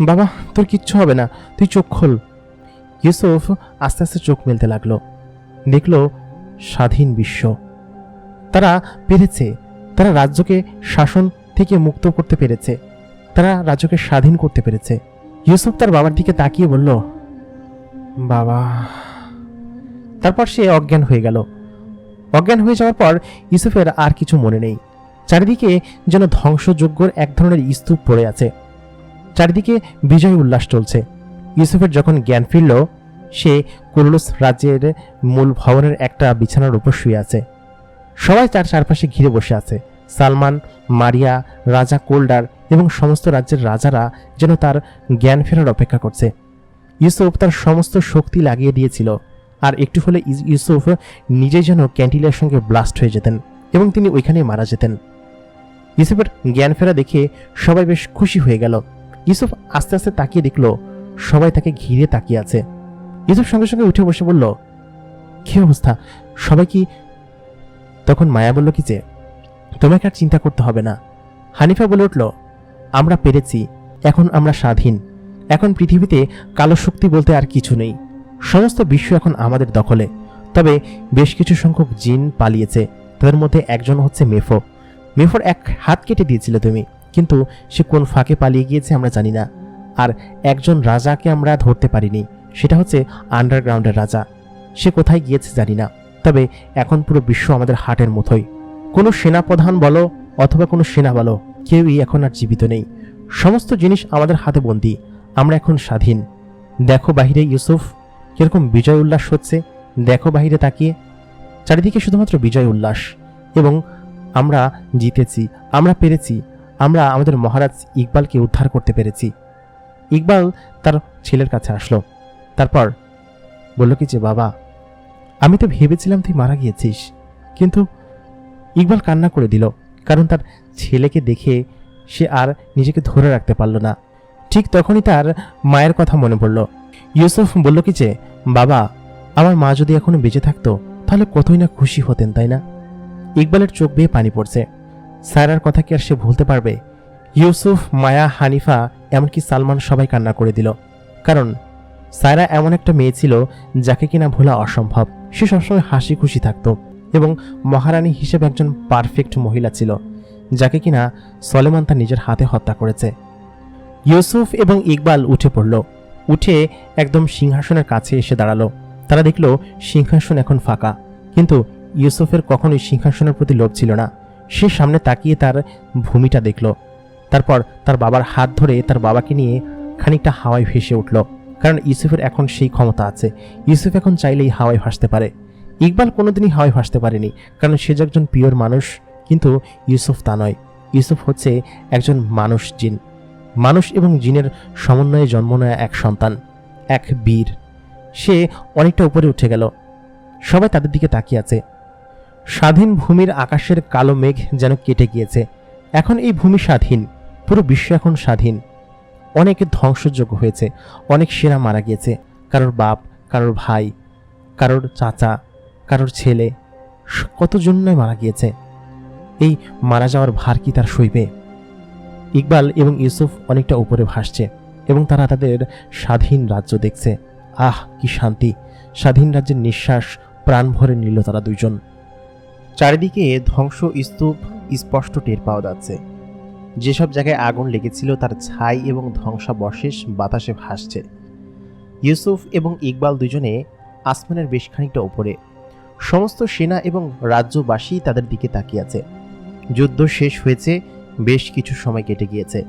বাবা তোর কিচ্ছু হবে না, তুই চোখ খোল। ইউসুফ আস্তে আস্তে চোখ মেলতে লাগলো। দেখল স্বাধীন বিশ্ব। তারা পেরেছে, তারা রাজ্যকে শাসন থেকে মুক্ত করতে পেরেছে, তারা রাজ্যকে স্বাধীন করতে পেরেছে। ইউসুফ তার বাবার দিকে তাকিয়ে বলল, বাবা। তারপর সে অজ্ঞান হয়ে গেল। অজ্ঞান হয়ে যাওয়ার পর ইউসুফের আর কিছু মনে নেই। চারিদিকে যেন ধ্বংসযজ্ঞর এক ধরনের স্তূপ পড়ে আছে। চারিদিকে বিজয় উল্লাস চলছে। ইউসুফের যখন জ্ঞান ফিরল, সে কুরুলুস রাজ্যের মূল ভবনের একটা বিছানার উপর শুয়ে আছে। সবাই তার চারপাশে ঘিরে বসে আছে। সালমান, মারিয়া, রাজা কোল্ডার এবং সমস্ত রাজ্যের রাজারা যেন তার জ্ঞান ফেরার অপেক্ষা করছে। ইউসুফ তার সমস্ত শক্তি লাগিয়ে দিয়েছিল, আর একটু হলে ইউসুফ নিজেই যেন ক্যান্টিলিয়ার সঙ্গে ব্লাস্ট হয়ে যেতেন এবং তিনি ওইখানেই মারা যেতেন। ইউসুফের জ্ঞান ফেরা দেখে সবাই বেশ খুশি হয়ে গেল। ইউসুফ আস্তে আস্তে তাকিয়ে দেখল সবাই তাকে ঘিরে তাকিয়ে আছে। ইউসুফ সঙ্গে সঙ্গে উঠে বসে বলল, কি অবস্থা সবাই কি? তখন মায়া বলল কি যে, তোমাকে আর চিন্তা করতে হবে না। হানিফা বলে উঠল, আমরা পেরেছি, এখন আমরা স্বাধীন। এখন পৃথিবীতে কালো শক্তি বলতে আর কিছু নেই। সমস্ত বিশ্ব এখন আমাদের দখলে। তবে বেশ কিছু সংখ্যক জিন পালিয়েছে। তাদের মধ্যে একজন হচ্ছে মেফো। মেফোর এক হাত কেটে দিয়েছিলে তুমি, কিন্তু সে কোন ফাঁকে পালিয়ে গিয়েছে আমরা জানি না। আর একজন রাজাকে আমরা ধরতে পারিনি, সেটা হচ্ছে আন্ডারগ্রাউন্ডের রাজা। সে কোথায় গিয়েছে জানি না। তবে এখন পুরো বিশ্ব আমাদের হাটের মতোই। কোনো সেনাপ্রধান বলো অথবা কোনো সেনা বলো, কেউই এখন আর জীবিত নেই। সমস্ত জিনিস আমাদের হাতে বন্দী। আমরা এখন স্বাধীন। দেখো বাহিরে ইউসুফ, কিরকম বিজয় উল্লাস হচ্ছে। দেখো বাহিরে তাকিয়ে, চারিদিকে শুধুমাত্র বিজয় উল্লাস। এবং আমরা জিতেছি, আমরা পেরেছি, আমরা আমাদের মহারাজ ইকবালকে উদ্ধার করতে পেরেছি। ইকবাল তার ছেলের কাছে আসলো। তারপর বলল কি যে, বাবা, আমি তো ভেবেছিলাম তুই মারা গিয়েছিস। কিন্তু ইকবাল কান্না করে দিল, কারণ তার ছেলেকে দেখে সে আর নিজেকে ধরে রাখতে পারল না। ঠিক তখনই তার মায়ের কথা মনে পড়ল। ইউসুফ বলল কি যে, বাবা, আমার মা যদি এখনো বেঁচে থাকতো তাহলে কতই না খুশি হতেন, তাই না? ইকবালের চোখ বেয়ে পানি পড়ছে। সায়রার কথা কি আর সে ভুলতে পারবে? ইউসুফ, মায়া, হানিফা, এমনকি সালমান সবাই কান্না করে দিল। কারণ সায়রা এমন একটা মেয়ে ছিল যাকে কিনা ভোলা অসম্ভব। সে সবসময় হাসি খুশি থাকত এবং মহারানী হিসেবে একজন পারফেক্ট মহিলা ছিল, যাকে কিনা সলেমান তার নিজের হাতে হত্যা করেছে। ইউসুফ এবং ইকবাল উঠে পড়ল। উঠে একদম সিংহাসনের কাছে এসে দাঁড়ালো। তারা দেখল সিংহাসন এখন ফাঁকা, কিন্তু ইউসুফের কখনোই সিংহাসনের প্রতি লোভ ছিল না। সে সামনে তাকিয়ে তার ভূমিটা দেখল। তারপর তার বাবার হাত ধরে তার বাবাকে নিয়ে খানিকটা হাওয়ায় ভেসে উঠল। কারণ ইউসুফের এখন সেই ক্ষমতা আছে। ইউসুফ এখন চাইলেই হাওয়ায় ভাসতে পারে। ইকবাল কোনোদিনই হাওয়ায় ভাসতে পারেনি, কারণ সে যে একজন পিওর মানুষ। কিন্তু ইউসুফ তা নয়। ইউসুফ হচ্ছে একজন মানুষ জিন। মানুষ এবং জিনের সমন্বয়ে জন্ম নেয়া এক সন্তান, এক বীর। সে অনেকটা উপরে উঠে গেল। সবাই তাদের দিকে তাকিয়ে আছে। স্বাধীন ভূমির আকাশের কালো মেঘ যেন কেটে গিয়েছে। এখন এই ভূমি স্বাধীন, পুরো বিশ্ব এখন স্বাধীন। অনেক ধ্বংসযোগ্য হয়েছে, অনেক সেনা মারা গিয়েছে। কারোর বাপ, কারোর ভাই, কারোর চাচা, কারোর ছেলে, কতজন নয় মারা গিয়েছে। এই মারা যাওয়ার ভার কি তার সইবে? ইকবাল এবং ইউসুফ অনেকটা উপরে ভাসছে এবং তারা তাদের স্বাধীন রাজ্য দেখছে। আহ, কি শান্তি! স্বাধীন রাজ্যের নিঃশ্বাস প্রাণ ভরে নিল তারা দুইজন। চারিদিকে ধ্বংস স্তূপ স্পষ্ট টের পাওয়া যাচ্ছে। যেসব জায়গায় আগুন লেগেছিল তার ছাই এবং ধ্বংসাবশেষ বাতাসে ভাসছে। ইউসুফ এবং ইকবাল দুজনে আসমানের বেশ খানিকটা উপরে। সমস্ত সেনা এবং রাজ্যবাসী তাদের দিকে তাকিয়ে আছে। যুদ্ধ শেষ হয়েছে, বেশ কিছু সময় কেটে গিয়েছে।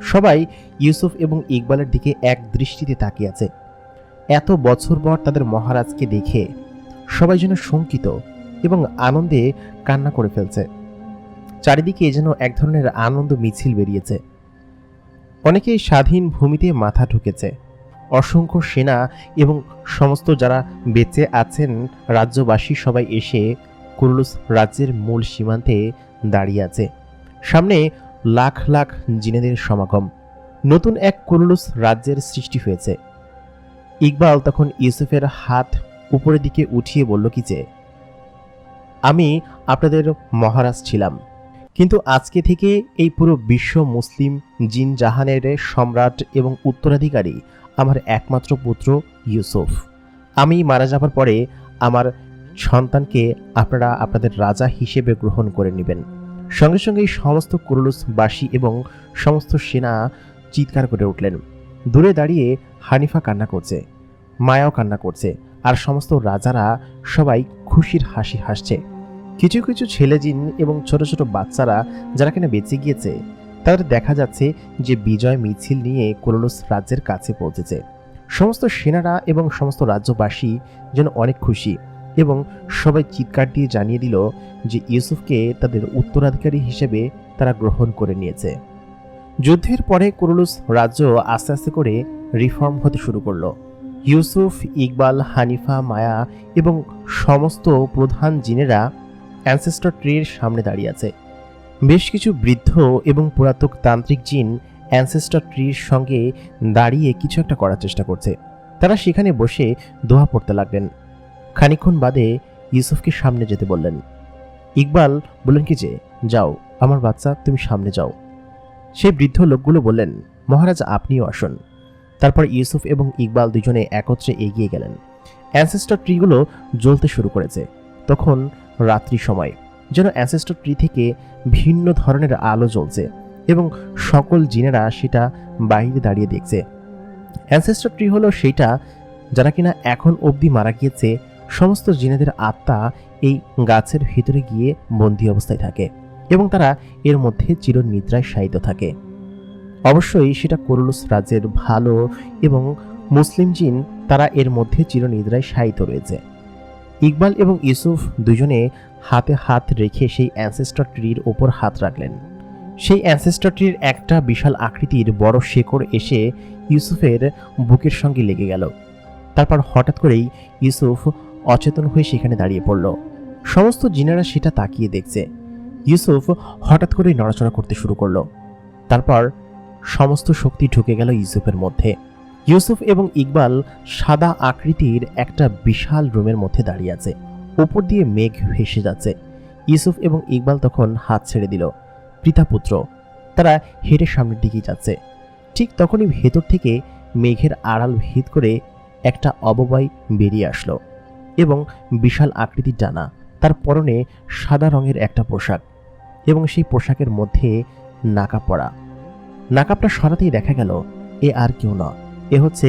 সবাই ইউসুফ এবং ইকবালের দিকে এক দৃষ্টিতে তাকিয়ে আছে। এত বছর পর তাদের মহারাজকে দেখে সবাই যেন শঙ্কিত এবং আনন্দে কান্না করে ফেলছে। চারিদিকে যেন এক ধরনের আনন্দ মিছিল বেরিয়েছে। অনেকেই স্বাধীন ভূমিতে মাথা ঢুকেছে। অসংখ্য সেনা এবং সমস্ত যারা বেঁচে আছেন রাজ্যবাসী সবাই এসে কুরুলুস রাজ্যের মূল সীমান্তে দাঁড়িয়ে আছে। সামনে লাখ লাখ জিনেদের সমাগম। নতুন এক কুরুলুস রাজ্যের সৃষ্টি হয়েছে। ইকবাল তখন ইউসুফের হাত উপরের দিকে উঠিয়ে বলল কি যে, আমি আপনাদের মহারাজ ছিলাম, কিন্তু আজকে থেকে এই পুরো বিশ্ব মুসলিম জিন জাহানের সম্রাট এবং উত্তরাধিকারী আমার একমাত্র পুত্র ইউসুফ। আমি মারা যাবার পরে আমার সন্তানকে আপনারা আপনাদের রাজা হিসেবে গ্রহণ করে নেবেন। সঙ্গে সঙ্গেই সমস্ত কুরুলুসবাসী এবং সমস্ত সেনা চিৎকার করে উঠলেন। দূরে দাঁড়িয়ে হানিফা কান্না করছে, মায়াও কান্না করছে, আর সমস্ত রাজারা সবাই খুশির হাসি হাসছে। কিছু কিছু ছেলে জিন এবং ছোট ছোট বাচ্চারা যারা কিনা বেঁচে গিয়েছে, তাদের দেখা যাচ্ছে যে বিজয় মিছিল নিয়ে কুরুলুস রাজ্যের কাছে পৌঁছেছে। সমস্ত সেনারা এবং সমস্ত রাজ্যবাসী যেন অনেক খুশি এবং সবাই চিৎকার দিয়ে জানিয়ে দিল যে ইউসুফকে তাদের উত্তরাধিকারী হিসেবে তারা গ্রহণ করে নিয়েছে। যুদ্ধের পরে কুরুলুস রাজ্য আস্তে আস্তে করে রিফর্ম হতে শুরু করলো। ইউসুফ, ইকবাল, হানিফা, মায়া এবং সমস্ত প্রধান জিনেরা অ্যানসেস্টর ট্রির সামনে দাঁড়িয়ে আছে। বেশ কিছু বৃদ্ধ এবং পুরাতন তান্ত্রিক জিন অ্যানসেস্টর ট্রির সঙ্গে দাঁড়িয়ে কিছু একটা করার চেষ্টা করছে। তারা সেখানে বসে দোয়া পড়তে লাগলেন। খানিকক্ষণ বাদে ইউসুফকে সামনে যেতে বললেন। ইকবাল বললেন কি যে, যাও আমার বাচ্চা, তুমি সামনে যাও। সেই বৃদ্ধ লোকগুলো বললেন, মহারাজ আপনিও আসুন। তারপর ইউসুফ এবং ইকবাল দুজনে একত্রে এগিয়ে গেলেন। অ্যানসেস্টর ট্রিগুলো জ্বলতে শুরু করেছে। তখন রাত্রি সময়, যেন অ্যানসেস্টর ট্রি থেকে ভিন্ন ধরনের আলো জ্বলছে এবং সকল জিনেরা সেটা বাইরে দাঁড়িয়ে দেখছে। অ্যানসেস্টর ট্রি হলো সেইটা যারা কিনা এখন অবধি মারা গিয়েছে, সমস্ত জিনেদের আত্মা এই গাছের ভিতরে গিয়ে বন্দী অবস্থায় থাকে এবং তারা এর মধ্যে চিরনিদ্রায় শায়িত থাকে। অবশ্যই সেটা কোরুলুস রাজ্যের ভালো এবং মুসলিম জিন, তারা এর মধ্যে চিরনিদ্রায় শায়িত রয়েছে। ইকবাল এবং ইউসুফ দুজনে হাতে হাত রেখে সেই অ্যানসেস্টর ট্রির ওপর হাত রাখলেন। সেই অ্যানসেস্টর ট্রির একটা বিশাল আকৃতির বড় শেকড় এসে ইউসুফের বুকের সঙ্গে লেগে গেল। তারপর হঠাৎ করেই ইউসুফ অচেতন হয়ে সেখানে দাঁড়িয়ে পড়ল। সমস্ত জিনেরা সেটা তাকিয়ে দেখছে। ইউসুফ হঠাৎ করেই নড়াচড়া করতে শুরু করলো। তারপর সমস্ত শক্তি ঢুকে গেল ইউসুফের মধ্যে। ইউসুফ এবং ইকবাল সাদা আকৃতির একটা বিশাল রুমের মধ্যে দাঁড়িয়ে আছে। উপর দিয়ে মেঘ ভেসে যাচ্ছে। ইউসুফ এবং ইকবাল তখন হাত ছেড়ে দিল। পিতাপুত্র তারা হেঁটে সামনের দিকেই যাচ্ছে। ঠিক তখনই ভেতর থেকে মেঘের আড়াল ভেদ করে একটা অবয়ব বেরিয়ে আসলো এবং বিশাল আকৃতির ডানা, তার পরনে সাদা রঙের একটা পোশাক এবং সেই পোশাকের মধ্যে নাকাব পরা। নাকাবটা সরাতেই দেখা গেল এ আর কেউ না, এ হচ্ছে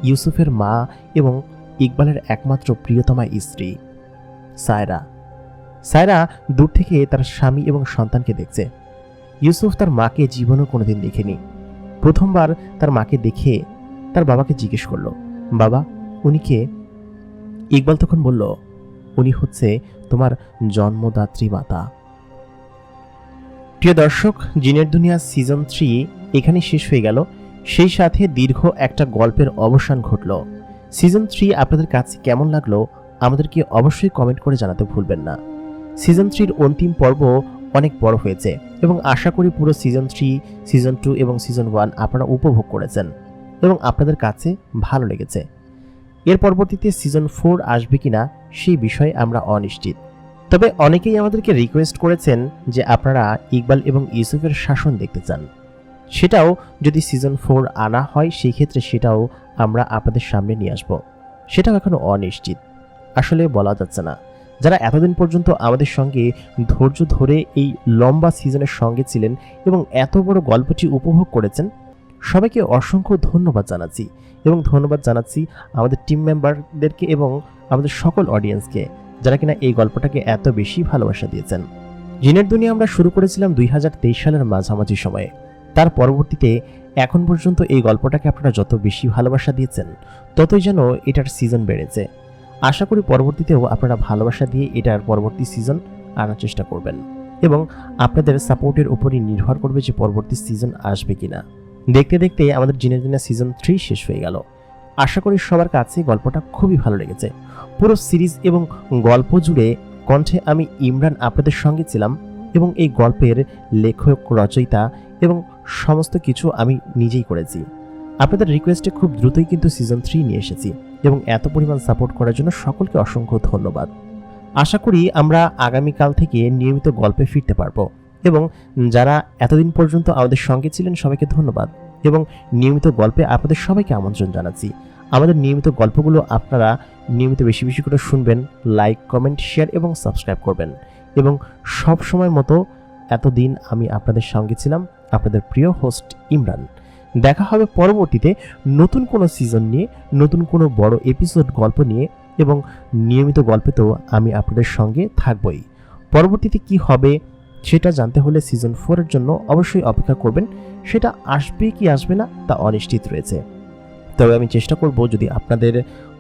ইউসুফের মা এবং ইকবালের একমাত্র প্রিয়তমা স্ত্রী সায়রা। সায়রা দূর থেকে তার স্বামী এবং সন্তানকে দেখছে। ইউসুফ তার মাকে জীবনেও কোনোদিন দেখেনি। প্রথমবার তার মাকে দেখে তার বাবাকে জিজ্ঞেস করলো, বাবা উনি কে? ইকবাল তখন বলল, উনি হচ্ছে তোমার জন্মদাত্রী মাতা। প্রিয় দর্শক, জিনের দুনিয়া সিজন 3 এখানে শেষ হয়ে গেল। সেই সাথে দীর্ঘ একটা গল্পের অবসান ঘটল। সিজন 3 আপনাদের কাছে কেমন লাগলো আমাদেরকে অবশ্যই কমেন্ট করে জানাতে ভুলবেন না। সিজন 3-র অন্তিম পর্ব অনেক বড় হয়েছে এবং আশা করি পুরো সিজন 3, সিজন 2 এবং সিজন 1 আপনারা উপভোগ করেছেন এবং আপনাদের কাছে ভালো লেগেছে। এর পরবর্তীতে সিজন 4 আসবে কিনা সেই বিষয়ে আমরা অনিশ্চিত। তবে অনেকেই আমাদেরকে রিকোয়েস্ট করেছেন যে আপনারা ইকবাল এবং ইউসুফের শাসন দেখতে চান। সেটাও যদি সিজন 4 আনা হয় সেই ক্ষেত্রে সেটাও আমরা আপনাদের সামনে নিয়ে আসব। সেটাও এখনো অনিশ্চিত, আসলে বলা যাচ্ছে না। যারা এতদিন পর্যন্ত আমাদের সঙ্গে ধৈর্য ধরে এই লম্বা সিজনের সঙ্গে ছিলেন এবং এত বড় গল্পটি উপভোগ করেছেন, সবাইকে অসংখ্য ধন্যবাদ জানাচ্ছি এবং ধন্যবাদ জানাচ্ছি আমাদের টিম মেম্বারদেরকে এবং আমাদের সকল অডিয়েন্সকে, যারা কিনা এই গল্পটাকে এত বেশি ভালোবাসা দিয়েছেন। জিনের দুনিয়া আমরা শুরু করেছিলাম 2023 সালের মাঝামাঝি সময়ে। তার পরবর্তীতে এখন পর্যন্ত এই গল্পটাকে আপনারা যত বেশি ভালোবাসা দিয়েছেন ততই যেন এটার সিজন বেড়েছে। আশা করি পরবর্তীতেও আপনারা ভালোবাসা দিয়ে এটার পরবর্তী সিজন আনার চেষ্টা করবেন এবং আপনাদের সাপোর্টের উপরই নির্ভর করবে যে পরবর্তী সিজন আসবে কিনা। দেখতে দেখতে আমাদের জিনের দুনিয়া সিজন 3 শেষ হয়ে গেল। আশা করি সবার কাছে গল্পটা খুবই ভালো লেগেছে। পুরো সিরিজ এবং গল্প জুড়ে কণ্ঠে আমি ইমরান আপনাদের সঙ্গে ছিলাম এবং এই গল্পের লেখক, রচয়িতা এবং সমস্ত কিছু আমি নিজেই করেছি। আপনাদের রিকোয়েস্টে খুব দ্রুতই কিন্তু সিজন 3 নিয়ে এসেছি এবং এত পরিমাণ সাপোর্ট করার জন্য সকলকে অসংখ্য ধন্যবাদ। আশা করি আমরা আগামীকাল থেকে নিয়মিত গল্পে ফিরতে পারবো এবং যারা এতদিন পর্যন্ত আমাদের সঙ্গে ছিলেন সবাইকে ধন্যবাদ এবং নিয়মিত গল্পে আপনাদের সবাইকে আমন্ত্রণ জানাচ্ছি। আমাদের নিয়মিত গল্পগুলো আপনারা নিয়মিত বেশি বেশি করে শুনবেন, লাইক, কমেন্ট, শেয়ার এবং সাবস্ক্রাইব করবেন এবং সব সময় মতো এতদিন আমি আপনাদের সঙ্গে ছিলাম আপনাদের প্রিয় হোস্ট ইমরান। দেখা হবে পরবর্তীতে নতুন কোনো সিজন নিয়ে, নতুন কোনো বড় এপিসোড গল্প নিয়ে এবং নিয়মিত গল্পে তো আমি আপনাদের সঙ্গে থাকবই। পরবর্তীতে কি হবে সেটা জানতে হলে সিজন 4 এর জন্য অবশ্যই অপেক্ষা করবেন। সেটা আসবে কি আসবে না তা অনিশ্চিত রয়েছে। তবে আমি চেষ্টা করব যদি আপনাদের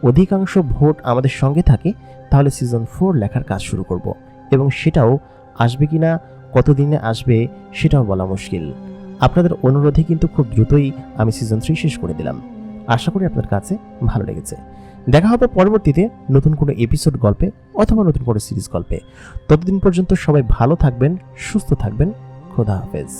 অধিকাংশ ভোট আমাদের সঙ্গে থাকে তাহলে সিজন 4 লেখার কাজ শুরু করব এবং সেটাও আসবে কিনা, কতদিনে আসবে সেটাও বলা মুশকিল। আপনাদের অনুরোধে কিন্তু খুব দ্রুতই আমি সিজন 3 শেষ করে দিলাম। আশা করি আপনার কাছে ভালো লেগেছে। দেখা হবে পরবর্তীতে নতুন কোনো এপিসোড গল্পে অথবা নতুন কোনো সিরিজ গল্পে। ততদিন পর্যন্ত সবাই ভালো থাকবেন, সুস্থ থাকবেন। খোদা হাফেজ।